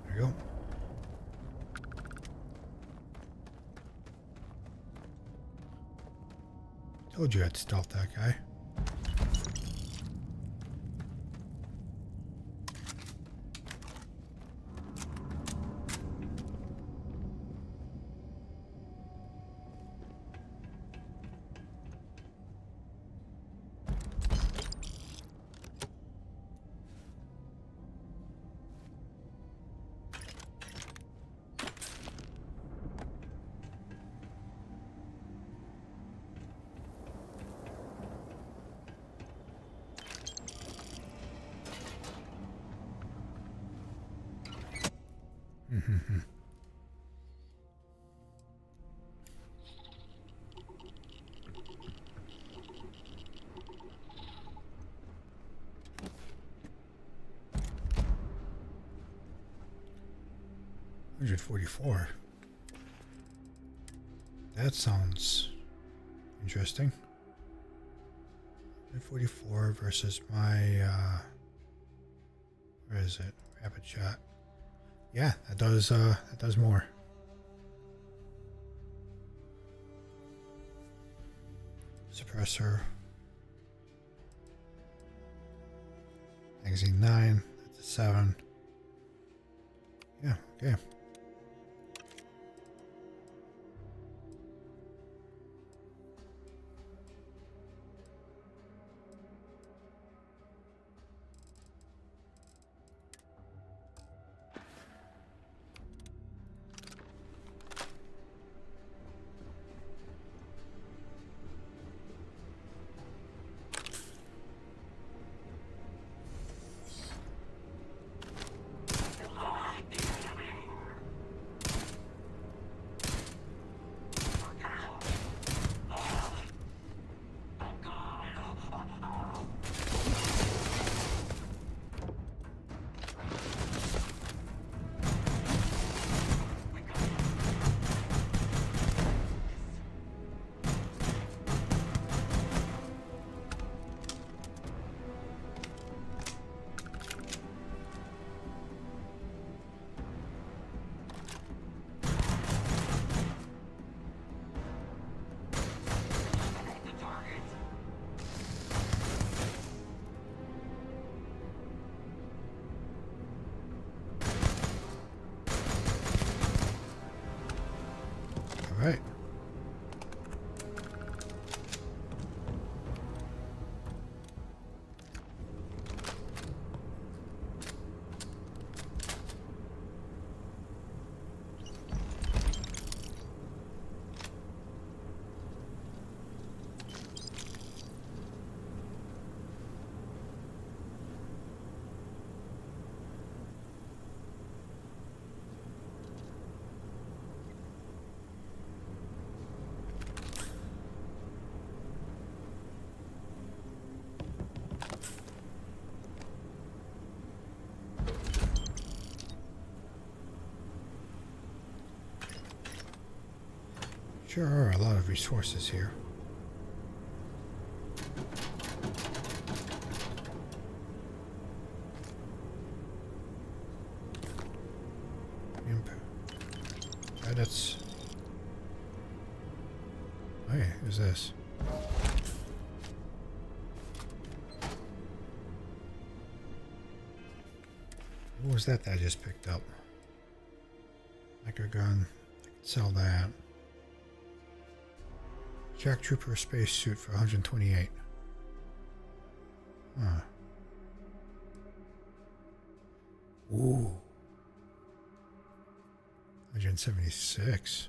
There you go. Told you I'd stealth that guy. $144. That sounds interesting. 144 versus my where is it? Rapid shot. Yeah, that does more. Suppressor. Magazine 9, that's a 7. Yeah, okay. All right. Sure are a lot of resources here. Credits. Okay, who's this? What was that I just picked up? Micro gun. I could sell that. Jack Trooper spacesuit for 128. Huh. Ooh. 176.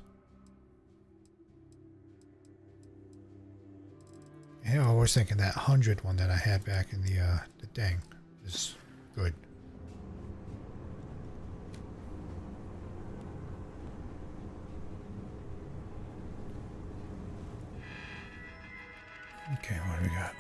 Yeah, I was thinking that 100 one that I had back in the thing is good. Okay, what do we got?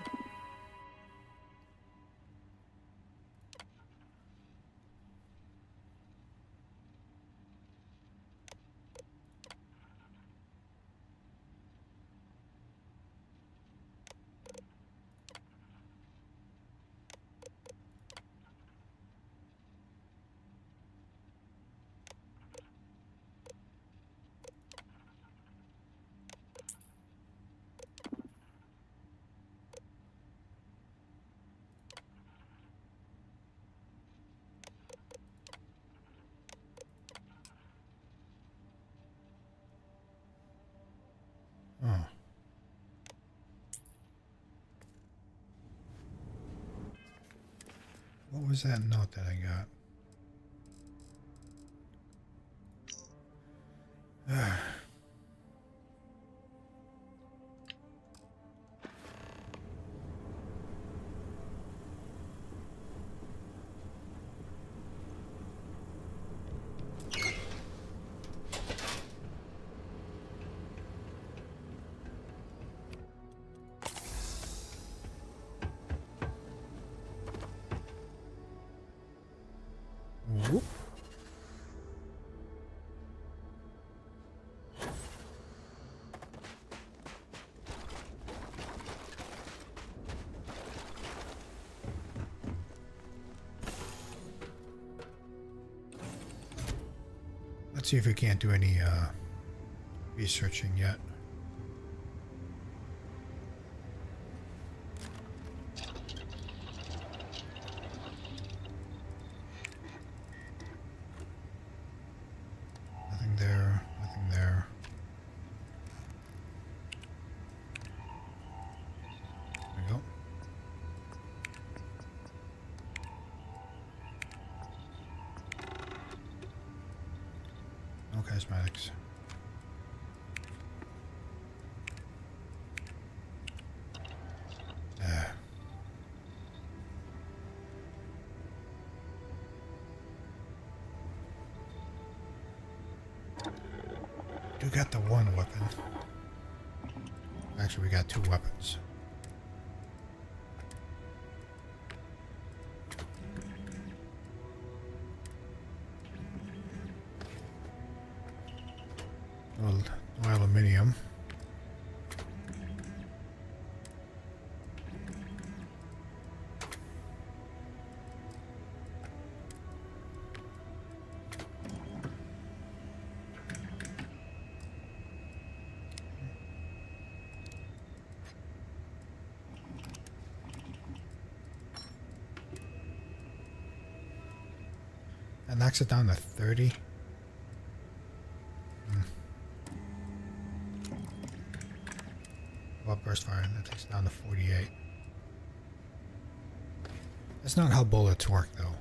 Oh. What was that note that I got? Whoop. Let's see if we can't do any researching yet. Nothing there, nothing there. There we go. No cosmetics. We got the one weapon. Actually, we got two weapons. No aluminium. That knocks it down to 30. Well, burst fire, that takes it down to 48. That's not how bullets work, though.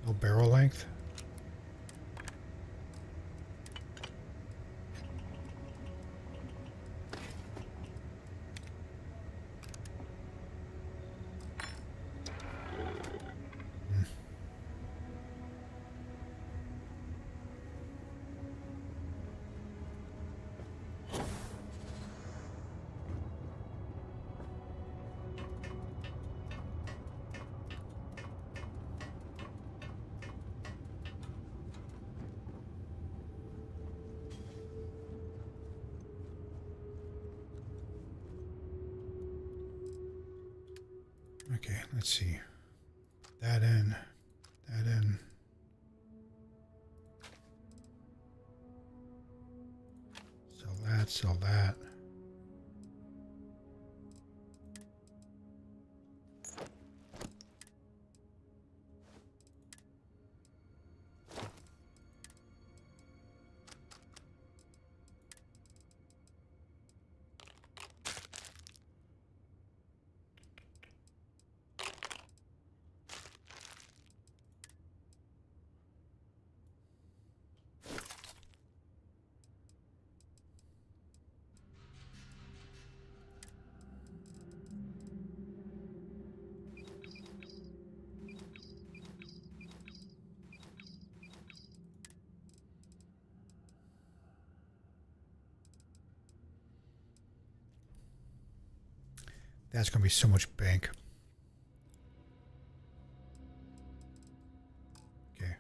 No barrel length. Okay, let's see. That in. That in. Sell that, sell that. That's going to be so much bank. Okay.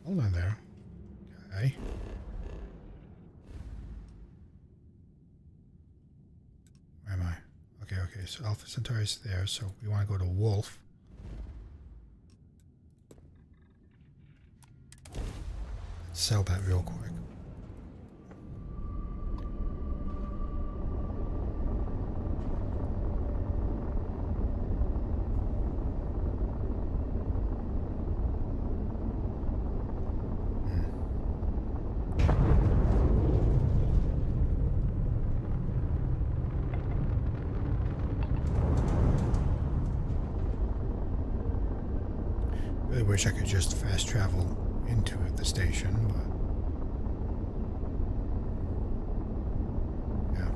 Hold on there. Okay. Where am I? Okay, so Alpha Centauri is there, so we want to go to Wolf. Sell that real quick. wish I could just fast travel into the station, but yeah.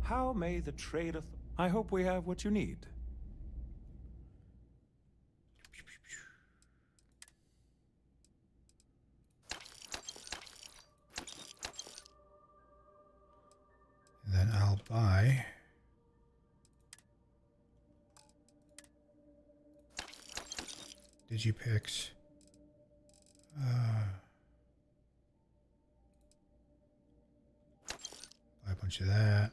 How may the trade I hope we have what you need. And then I'll buy Digipix. Buy a bunch of that.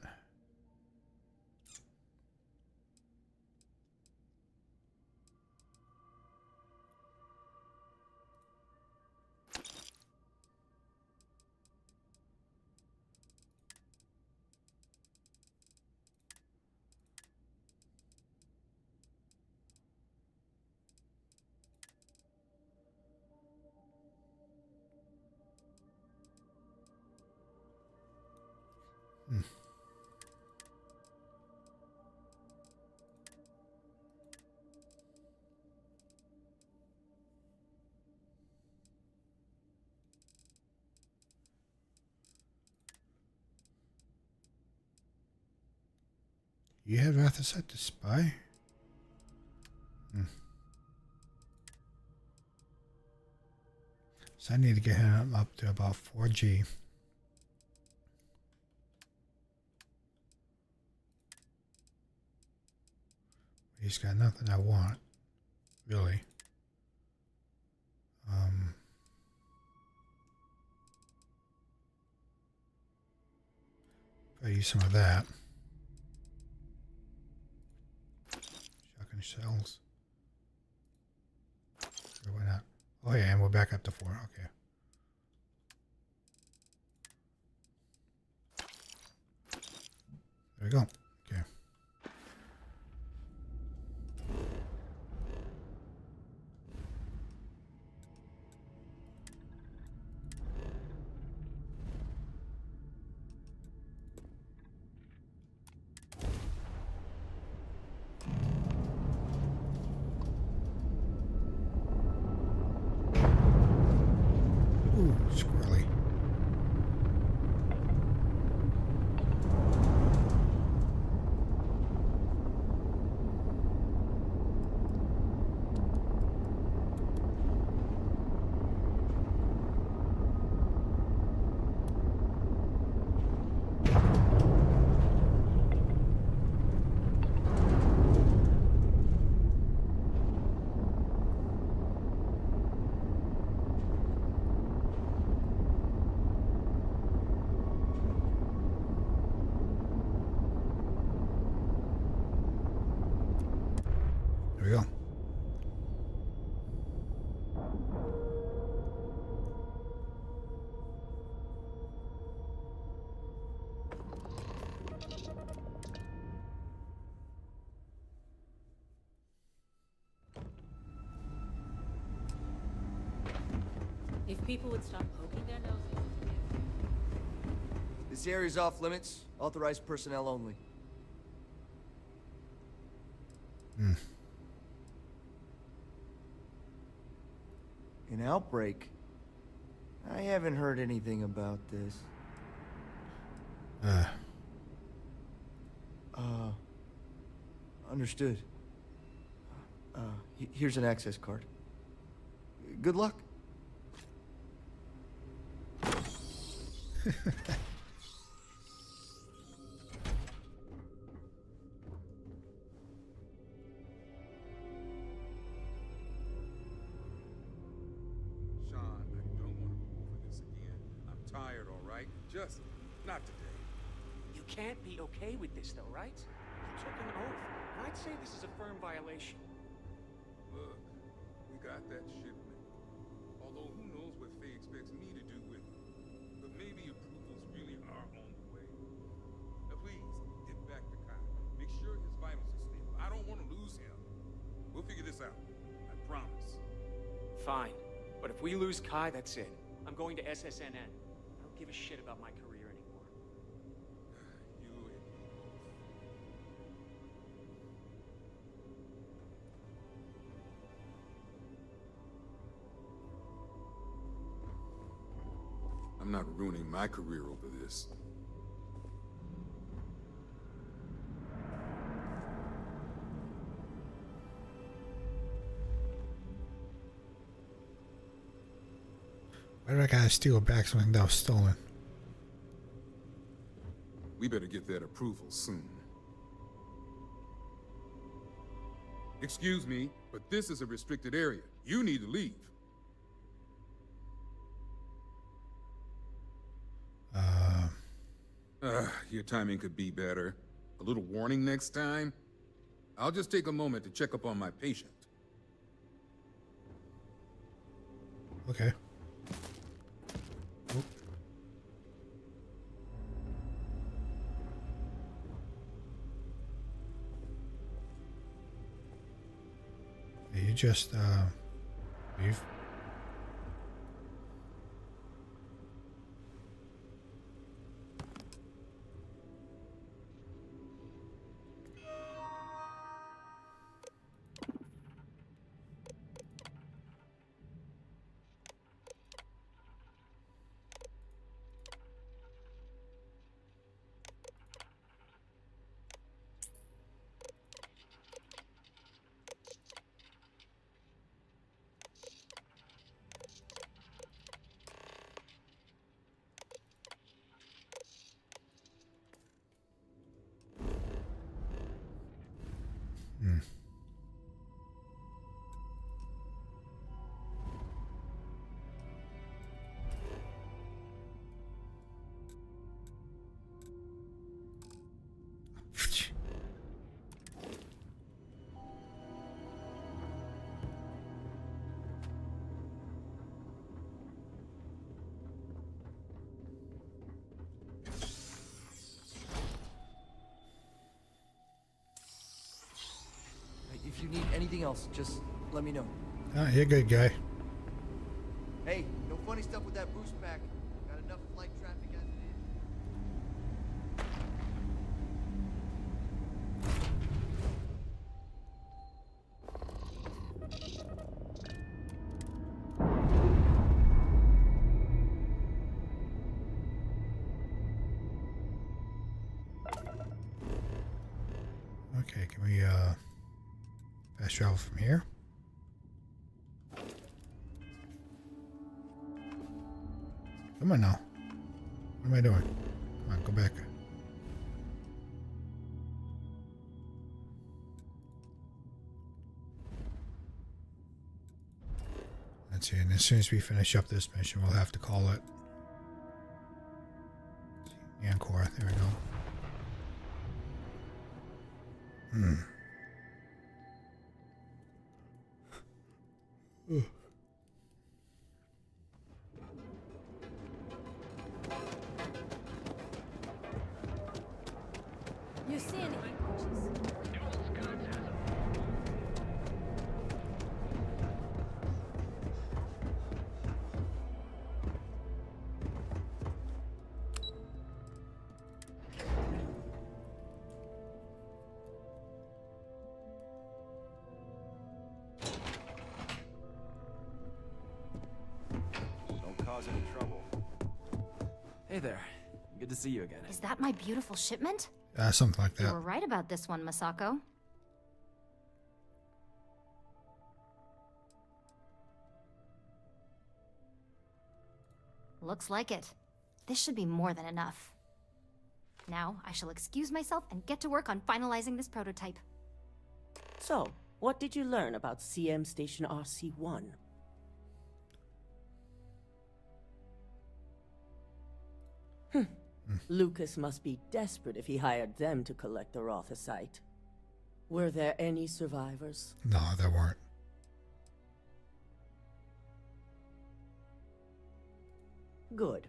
You had Rathasite to spy? So I need to get him up to about 4G. He's got nothing I want, really. I use some of that. Shotgun shells. Sure, why not? Oh yeah, and we're back up to 4. Okay. There we go. Okay. Ooh, squirrely. There we go. If people would stop poking their noses. This area's off limits. Authorized personnel only. An outbreak? I haven't heard anything about this. Understood. Here's an access card. Good luck. Just not today. You can't be okay with this, though, right? You took an oath, and I'd say this is a firm violation. Look, we got that shipment. Although who knows what Faye expects me to do with it. But maybe approvals really are on the way. Now please, get back to Kyle. Make sure his vitals are stable. I don't want to lose him. We'll figure this out. I promise. Fine. But if we lose Kai, that's it. I'm going to SSNN. I don't give a shit about my career anymore. You and me both. I'm not ruining my career over this. Why did I gotta steal back something that was stolen? We better get that approval soon. Excuse me, but this is a restricted area. You need to leave. Your timing could be better. A little warning next time. I'll just take a moment to check up on my patient. Okay. Oh. Yeah, you just leave. If you need anything else, just let me know. Ah, you're a good guy. Hey, no funny stuff with that boost pack. Got enough flight traffic as it is. Okay, can we fast travel from here? Come on now. What am I doing? Come on, go back. Let's see, and as soon as we finish up this mission, we'll have to call it Encore. There we go. You see any Don't cause any trouble. Hey there. Good to see you again. Is that my beautiful shipment? Something like You that. were right about this one, Masako. Looks like it. This should be more than enough. Now, I shall excuse myself and get to work on finalizing this prototype. So, what did you learn about CM Station RC-1? Lucas must be desperate if he hired them to collect the Rothicite. Were there any survivors? No, there weren't. Good.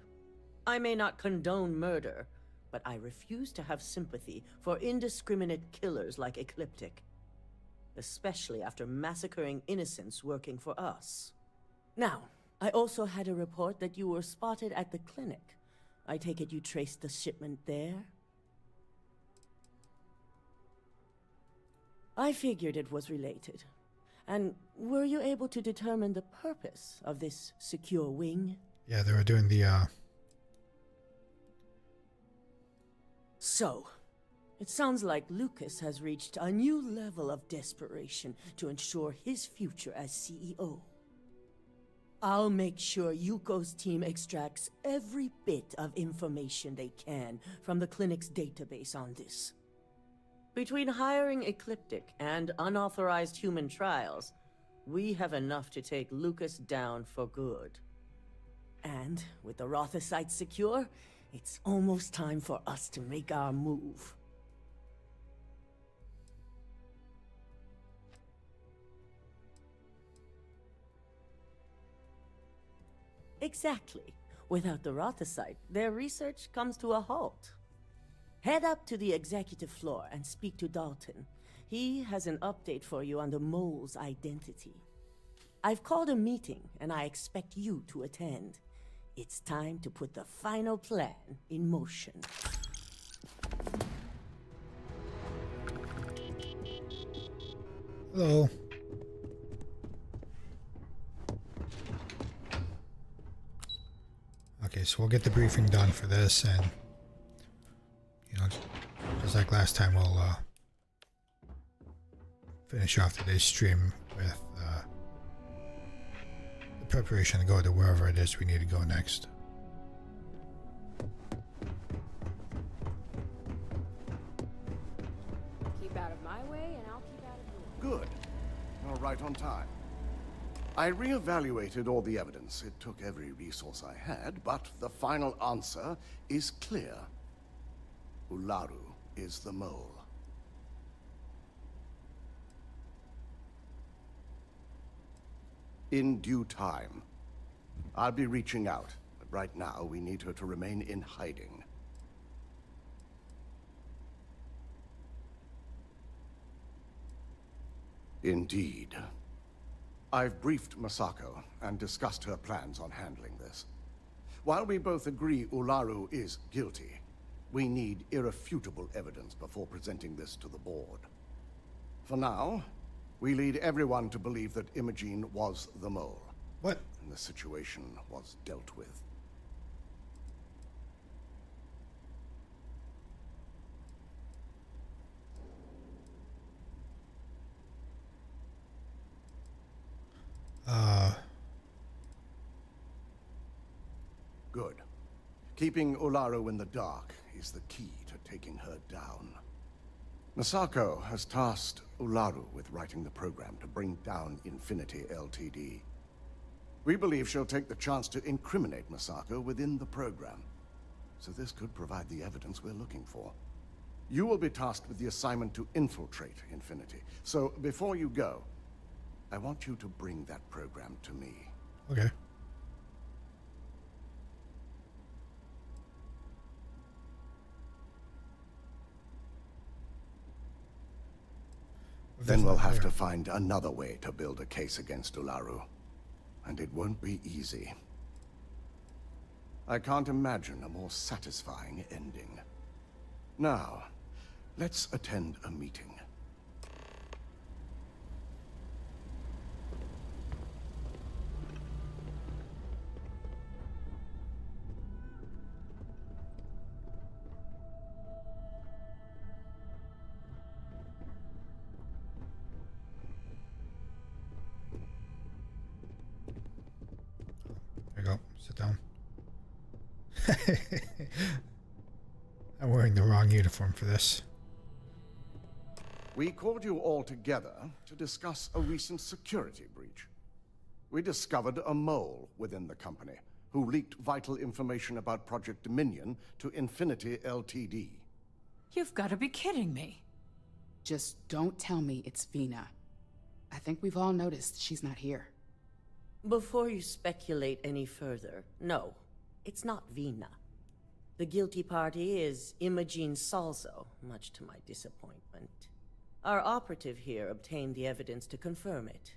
I may not condone murder, but I refuse to have sympathy for indiscriminate killers like Ecliptic. Especially after massacring innocents working for us. Now, I also had a report that you were spotted at the clinic. I take it you traced the shipment there? I figured it was related. And were you able to determine the purpose of this secure wing? Yeah, they were doing the, So, it sounds like Lucas has reached a new level of desperation to ensure his future as CEO. I'll make sure Yuko's team extracts every bit of information they can from the clinic's database on this. Between hiring Ecliptic and unauthorized human trials, we have enough to take Lucas down for good. And with the Rothicite secure, it's almost time for us to make our move. Exactly. Without the Rothicite, their research comes to a halt. Head up to the executive floor and speak to Dalton. He has an update for you on the mole's identity. I've called a meeting, and I expect you to attend. It's time to put the final plan in motion. hello. Okay, so we'll get the briefing done for this, and you know, just like last time, we'll finish off today's stream with the preparation to go to wherever it is we need to go next. Keep out of my way, and I'll keep out of yours. Good. You're right on time. I re-evaluated all the evidence. It took every resource I had, but the final answer is clear. Ularu is the mole. In due time. I'll be reaching out, but right now we need her to remain in hiding. Indeed. I've briefed Masako and discussed her plans on handling this. While we both agree Ularu is guilty, we need irrefutable evidence before presenting this to the board. For now, we lead everyone to believe that Imogene was the mole. What? And the situation was dealt with. Good. Keeping Ularu in the dark is the key to taking her down. Masako has tasked Ularu with writing the program to bring down Infinity Ltd. We believe she'll take the chance to incriminate Masako within the program. So this could provide the evidence we're looking for. You will be tasked with the assignment to infiltrate Infinity. So before you go, I want you to bring that program to me. Okay. Then we'll have to find another way to build a case against Ularu. And it won't be easy. I can't imagine a more satisfying ending. Now, let's attend a meeting. There you go. Sit down. I'm wearing the wrong uniform for this. We called you all together to discuss a recent security breach. We discovered a mole within the company who leaked vital information about Project Dominion to Infinity Ltd. You've got to be kidding me. Just don't tell me it's Vina. I think we've all noticed she's not here. Before you speculate any further, no, it's not Vina. The guilty party is Imogene Salzo, much to my disappointment. Our operative here obtained the evidence to confirm it.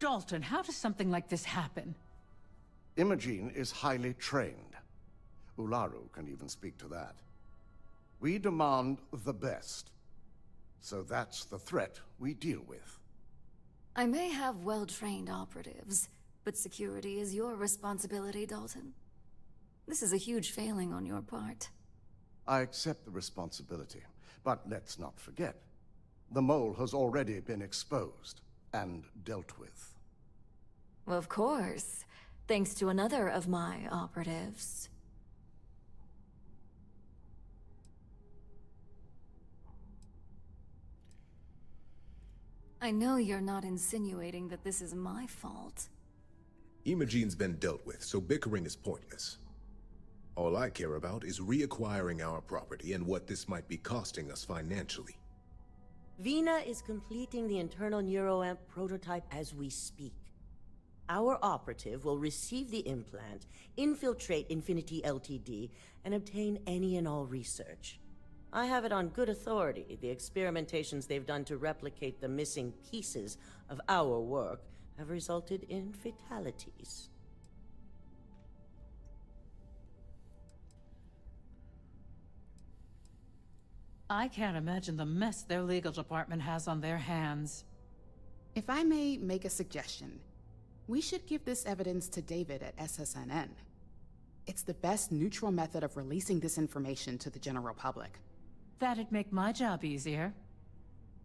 Dalton, how does something like this happen? Imogene is highly trained. Ularu can even speak to that. We demand the best. So that's the threat we deal with. I may have well-trained operatives, but security is your responsibility, Dalton. This is a huge failing on your part. I accept the responsibility, but let's not forget. The mole has already been exposed and dealt with. Of course, thanks to another of my operatives. I know you're not insinuating that this is my fault. Imogene's been dealt with, so bickering is pointless. All I care about is reacquiring our property and what this might be costing us financially. Vina is completing the internal neuroamp prototype as we speak. Our operative will receive the implant, infiltrate Infinity Ltd, and obtain any and all research. I have it on good authority. The experimentations they've done to replicate the missing pieces of our work have resulted in fatalities. I can't imagine the mess their legal department has on their hands. If I may make a suggestion, we should give this evidence to David at SSNN. It's the best neutral method of releasing this information to the general public. That'd make my job easier.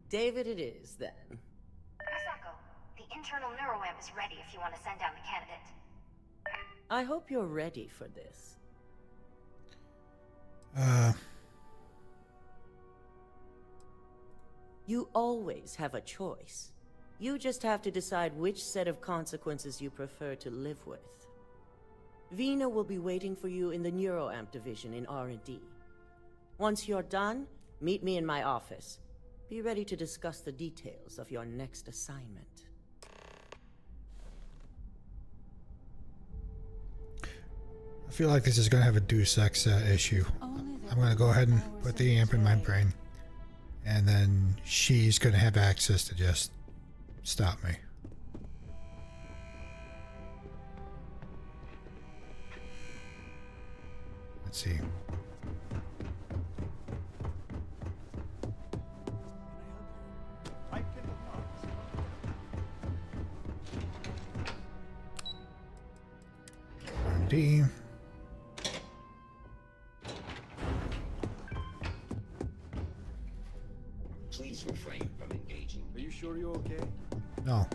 David it is, then. Misako, the internal neuroamp is ready if you want to send down the candidate. I hope you're ready for this. You always have a choice. You just have to decide which set of consequences you prefer to live with. Vina will be waiting for you in the neuroamp division in R&D. Once you're done, meet me in my office. Be ready to discuss the details of your next assignment. I feel like this is going to have a Deus Ex issue. I'm going to go ahead and put the amp in my brain. And then she's going to have access to just stop me. Let's see. R&D. Please refrain from engaging. Are you sure you're okay? No.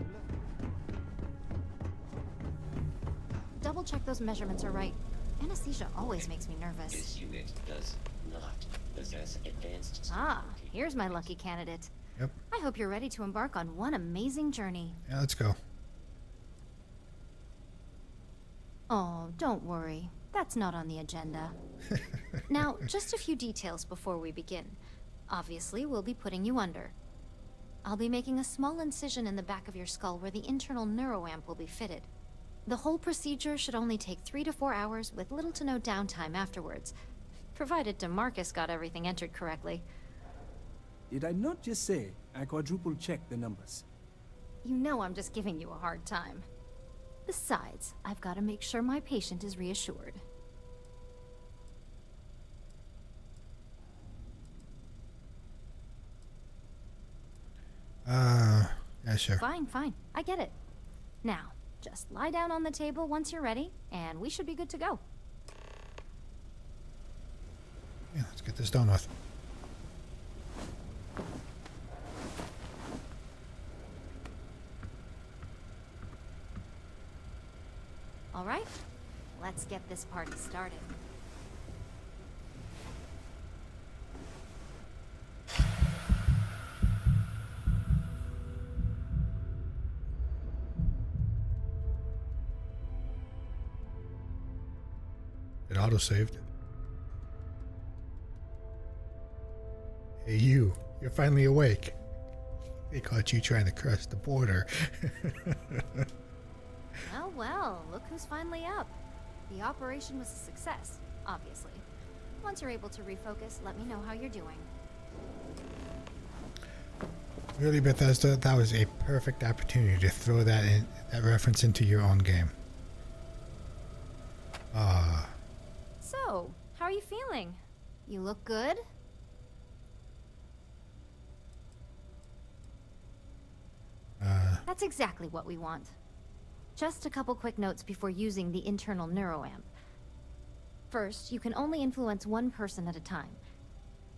Double check those measurements are right. Anesthesia always makes me nervous. This unit does not possess advanced... Ah, here's my lucky candidate. Yep. I hope you're ready to embark on one amazing journey. Yeah, let's go. Oh, don't worry. That's not on the agenda. Now, just a few details before we begin. Obviously, we'll be putting you under. I'll be making a small incision in the back of your skull where the internal neuroamp will be fitted. The whole procedure should only take 3 to 4 hours with little to no downtime afterwards, provided DeMarcus got everything entered correctly. Did I not just say I quadruple-checked the numbers? You know I'm just giving you a hard time. Besides, I've got to make sure my patient is reassured. Yeah, sure. Fine. I get it. Now, just lie down on the table once you're ready, and we should be good to go. Yeah, let's get this done with. All right? Let's get this party started. It autosaved. Hey, you're finally awake. They caught you trying to cross the border. Well, well, look who's finally up. The operation was a success, obviously. Once you're able to refocus, let me know how you're doing. Really, Bethesda, that was a perfect opportunity to throw that reference into your own game. So, how are you feeling? You look good? That's exactly what we want. Just a couple quick notes before using the internal neuroamp. First, you can only influence one person at a time.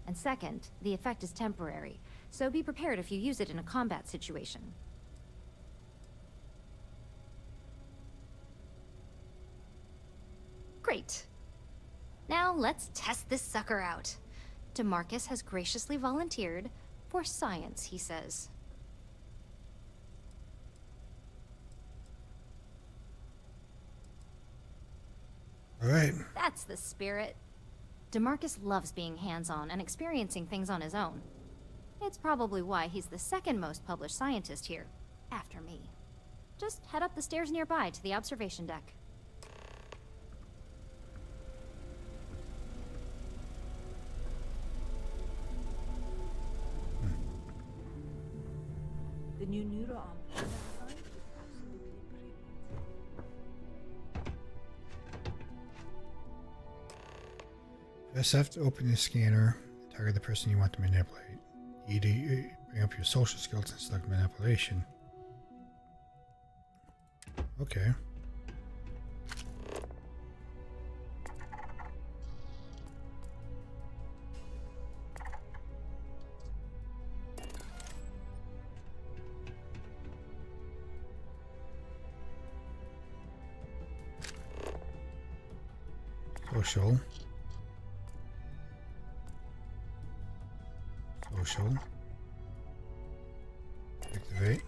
And second, the effect is temporary, so be prepared if you use it in a combat situation. Great. Now let's test this sucker out. DeMarcus has graciously volunteered for science, he says. All right. That's the spirit. DeMarcus loves being hands-on and experiencing things on his own. It's probably why he's the second most published scientist here, after me. Just head up the stairs nearby to the observation deck. The new neuroarm design is absolutely brilliant. Press F to open the scanner. Target the person you want to manipulate. E to bring up your social skills and select manipulation. Okay. Social. Social. Activate.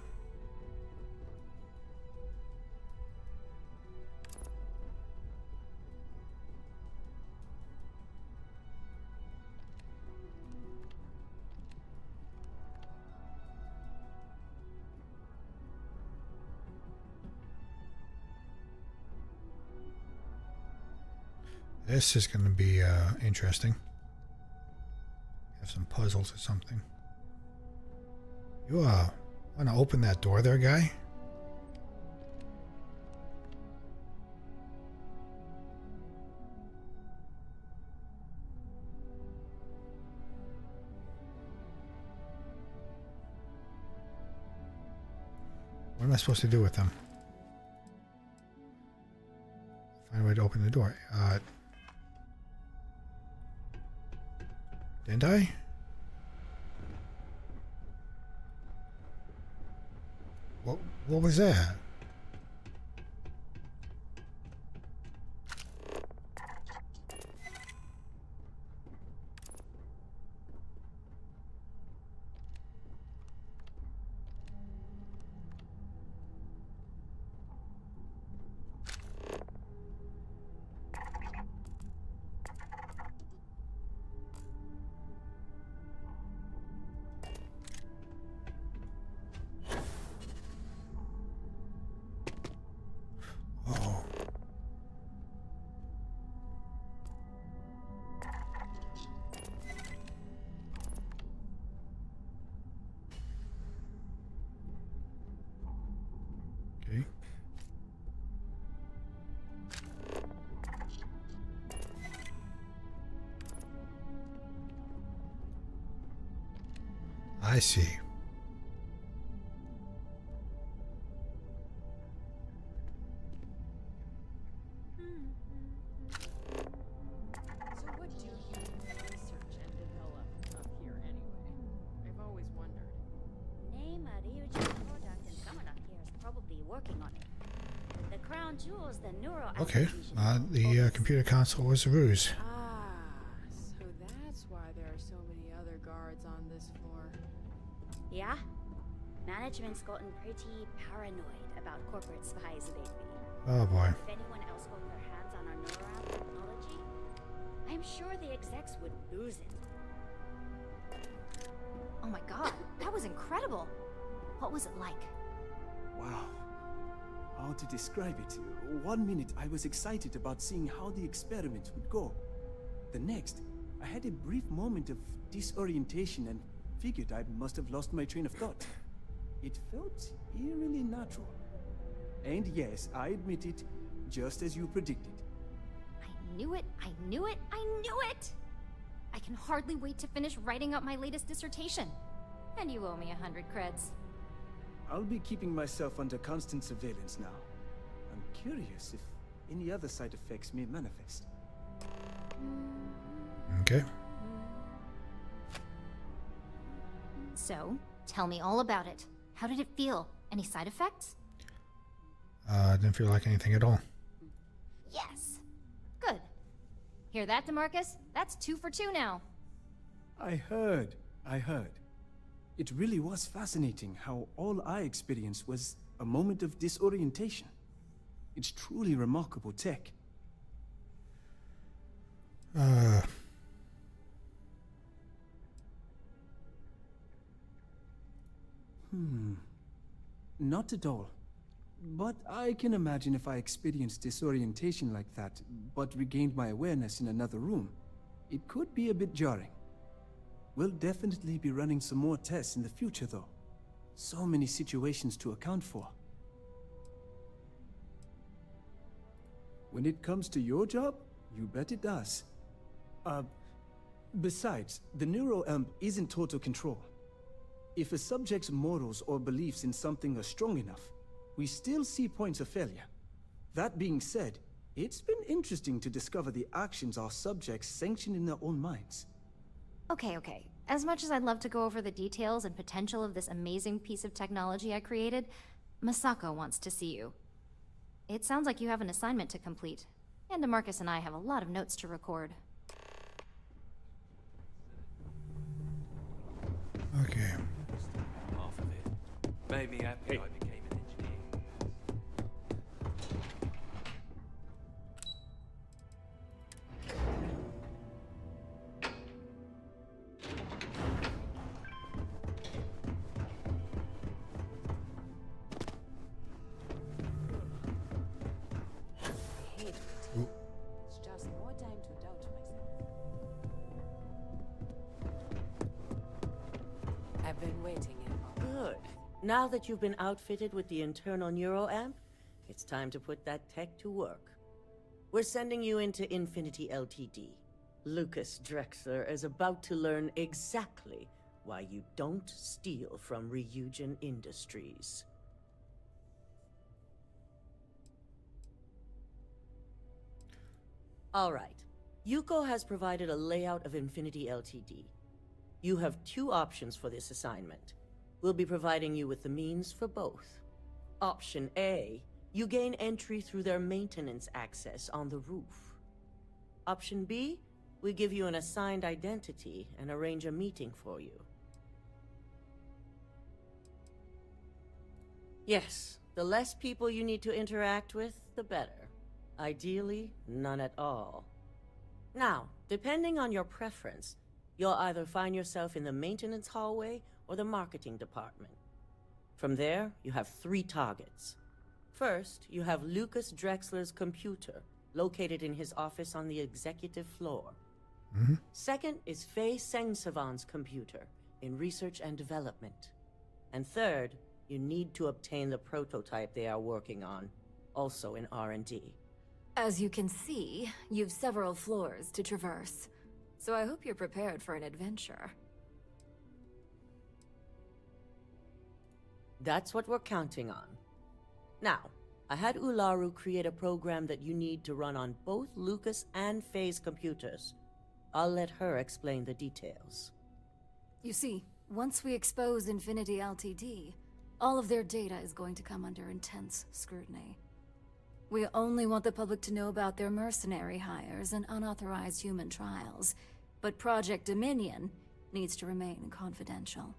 This is going to be interesting. Have some puzzles or something. You want to open that door there, guy? What am I supposed to do with them? Find a way to open the door. Didn't I? What was that? I see. So what do you research and develop up here anyway? I've always wondered. Name a Ryujin product and someone up here is probably working on it. The crown jewels the neural. Okay, the computer console was a ruse. Ah, so that's why there are so many other guards on this floor. Yeah? Management's gotten pretty paranoid about corporate spies lately. Oh boy. If anyone else got their hands on our neural technology, I'm sure the execs would lose it. Oh my god, that was incredible. What was it like? Wow. How to describe it? 1 minute I was excited about seeing how the experiment would go. The next, I had a brief moment of disorientation and figured I must have lost my train of thought. It felt eerily natural. And yes, I admit it, just as you predicted. I knew it, I knew it, I knew it! I can hardly wait to finish writing up my latest dissertation. And you owe me 100 creds. I'll be keeping myself under constant surveillance now. I'm curious if any other side effects may manifest. Okay. So, tell me all about it. How did it feel? Any side effects? Didn't feel like anything at all. Yes! Good. Hear that, DeMarcus? That's 2 for 2 now. I heard. It really was fascinating how all I experienced was a moment of disorientation. It's truly remarkable tech. Not at all. But I can imagine if I experienced disorientation like that, but regained my awareness in another room, it could be a bit jarring. We'll definitely be running some more tests in the future, though. So many situations to account for. When it comes to your job, you bet it does. Besides, the neural amp isn't total control. If a subject's morals or beliefs in something are strong enough, we still see points of failure. That being said, it's been interesting to discover the actions our subjects sanction in their own minds. Okay. As much as I'd love to go over the details and potential of this amazing piece of technology I created, Masako wants to see you. It sounds like you have an assignment to complete, and DeMarcus and I have a lot of notes to record. Okay. Half of it. Made me happy I became an engineer. It's just more time to doubt myself. I've been waiting in. Good. Now that you've been outfitted with the internal neuroamp, it's time to put that tech to work. We're sending you into Infinity Ltd. Lucas Drexler is about to learn exactly why you don't steal from Ryujin Industries. All right. Yuko has provided a layout of Infinity Ltd. You have 2 options for this assignment. We'll be providing you with the means for both. Option A, you gain entry through their maintenance access on the roof. Option B, we give you an assigned identity and arrange a meeting for you. Yes, the less people you need to interact with, the better. Ideally, none at all. Now, depending on your preference, you'll either find yourself in the maintenance hallway or the marketing department. From there, you have 3 targets. First, you have Lucas Drexler's computer, located in his office on the executive floor. Second is Faye Sengsavan's computer, in research and development. And third, you need to obtain the prototype they are working on, also in R&D. As you can see, you've several floors to traverse. So I hope you're prepared for an adventure. That's what we're counting on. Now, I had Ularu create a program that you need to run on both Lucas and Faye's computers. I'll let her explain the details. You see, once we expose Infinity Ltd, all of their data is going to come under intense scrutiny. We only want the public to know about their mercenary hires and unauthorized human trials. But Project Dominion needs to remain confidential.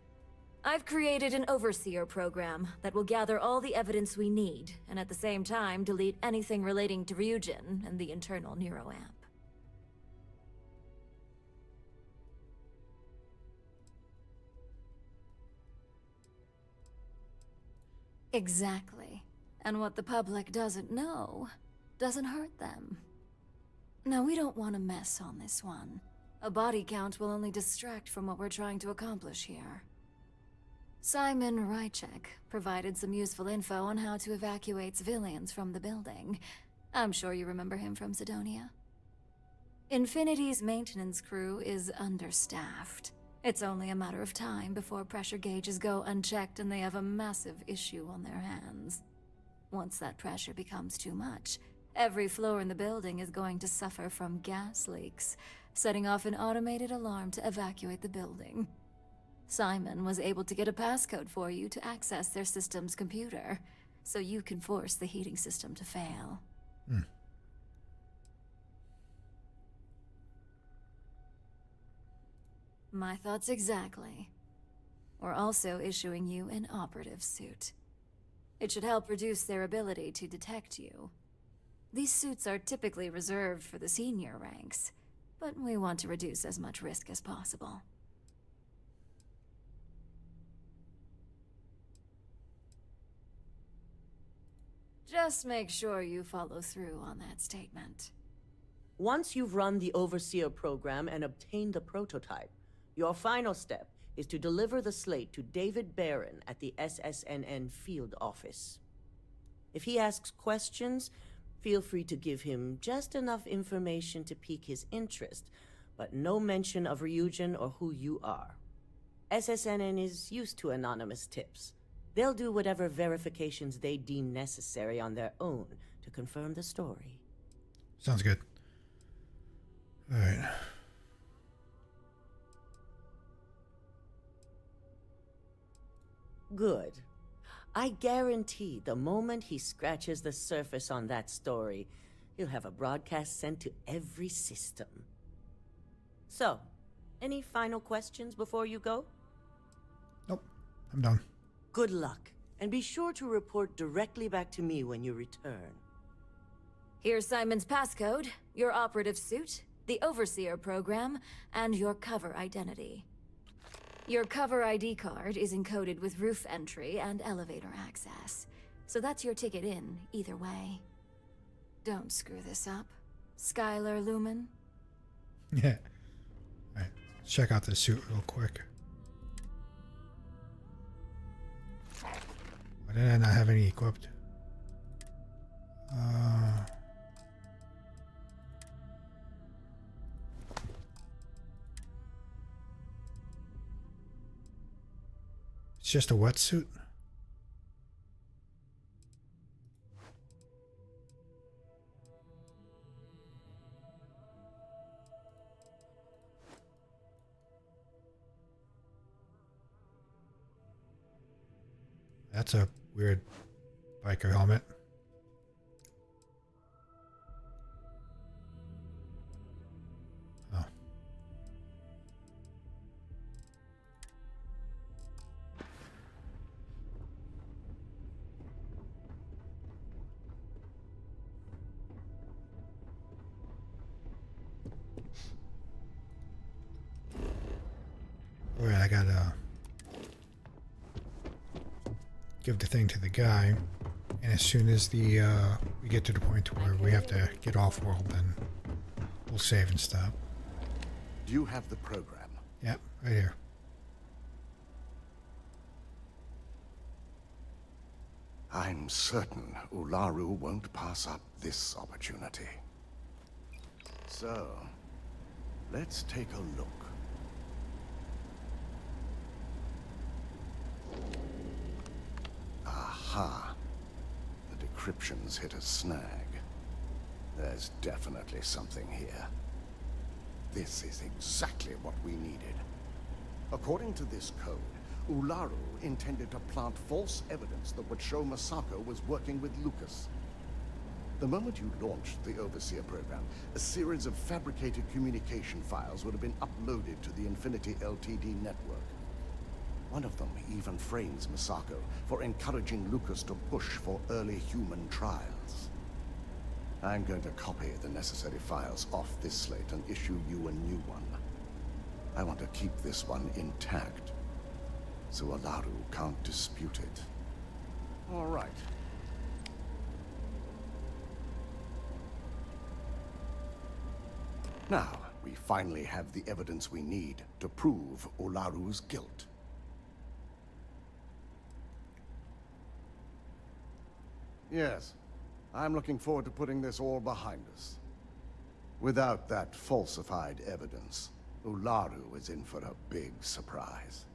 I've created an overseer program that will gather all the evidence we need, and at the same time delete anything relating to Ryujin and the internal neuroamp. Exactly. And what the public doesn't know doesn't hurt them. Now, we don't want to mess on this one. A body count will only distract from what we're trying to accomplish here. Simon Ryujin provided some useful info on how to evacuate civilians from the building. I'm sure you remember him from Sidonia. Infinity's maintenance crew is understaffed. It's only a matter of time before pressure gauges go unchecked and they have a massive issue on their hands. Once that pressure becomes too much, every floor in the building is going to suffer from gas leaks, setting off an automated alarm to evacuate the building. Simon was able to get a passcode for you to access their system's computer, so you can force the heating system to fail. My thoughts exactly. We're also issuing you an operative suit. It should help reduce their ability to detect you. These suits are typically reserved for the senior ranks, but we want to reduce as much risk as possible. Just make sure you follow through on that statement. Once you've run the Overseer program and obtained the prototype, your final step is to deliver the slate to David Barron at the SSNN field office. If he asks questions, feel free to give him just enough information to pique his interest, but no mention of Ryujin or who you are. SSNN is used to anonymous tips. They'll do whatever verifications they deem necessary on their own to confirm the story. Sounds good. All right. Good. I guarantee the moment he scratches the surface on that story, he'll have a broadcast sent to every system. So, any final questions before you go? Nope. I'm done. Good luck, and be sure to report directly back to me when you return. Here's Simon's passcode, your operative suit, the Overseer program, and your cover identity. Your cover ID card is encoded with roof entry and elevator access, so that's your ticket in, either way. Don't screw this up, Skylar Lumen. Yeah. Alright, let's check out this suit real quick. Why did I not have any equipped? It's just a wetsuit? That's a weird biker helmet. Oh. Alright, I gotta give the thing to the guy, and as soon as we get to the point where we have to get off world, then we'll save and stop. Do you have the program? Yep, right here. I'm certain Ularu won't pass up this opportunity. So, let's take a look. Aha. The decryption's hit a snag. There's definitely something here. This is exactly what we needed. According to this code, Ularu intended to plant false evidence that would show Masako was working with Lucas. The moment you launched the Overseer program, a series of fabricated communication files would have been uploaded to the Infinity LTD network. One of them even frames Misako for encouraging Lucas to push for early human trials. I'm going to copy the necessary files off this slate and issue you a new one. I want to keep this one intact, so Ularu can't dispute it. All right. Now, we finally have the evidence we need to prove Ularu's guilt. Yes, I'm looking forward to putting this all behind us. Without that falsified evidence, Ularu is in for a big surprise.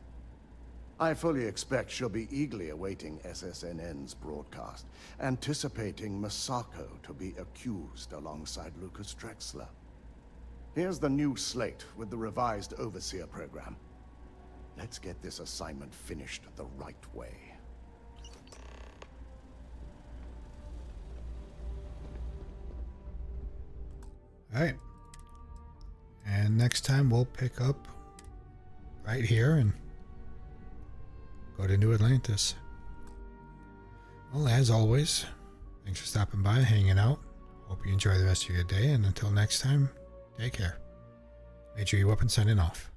I fully expect she'll be eagerly awaiting SSNN's broadcast, anticipating Misako to be accused alongside Lucas Drexler. Here's the new slate with the revised Overseer program. Let's get this assignment finished the right way. Alright. And next time we'll pick up right here and go to New Atlantis. Well, as always, thanks for stopping by, hanging out. Hope you enjoy the rest of your day, and until next time, take care. Major EWeapon signing off.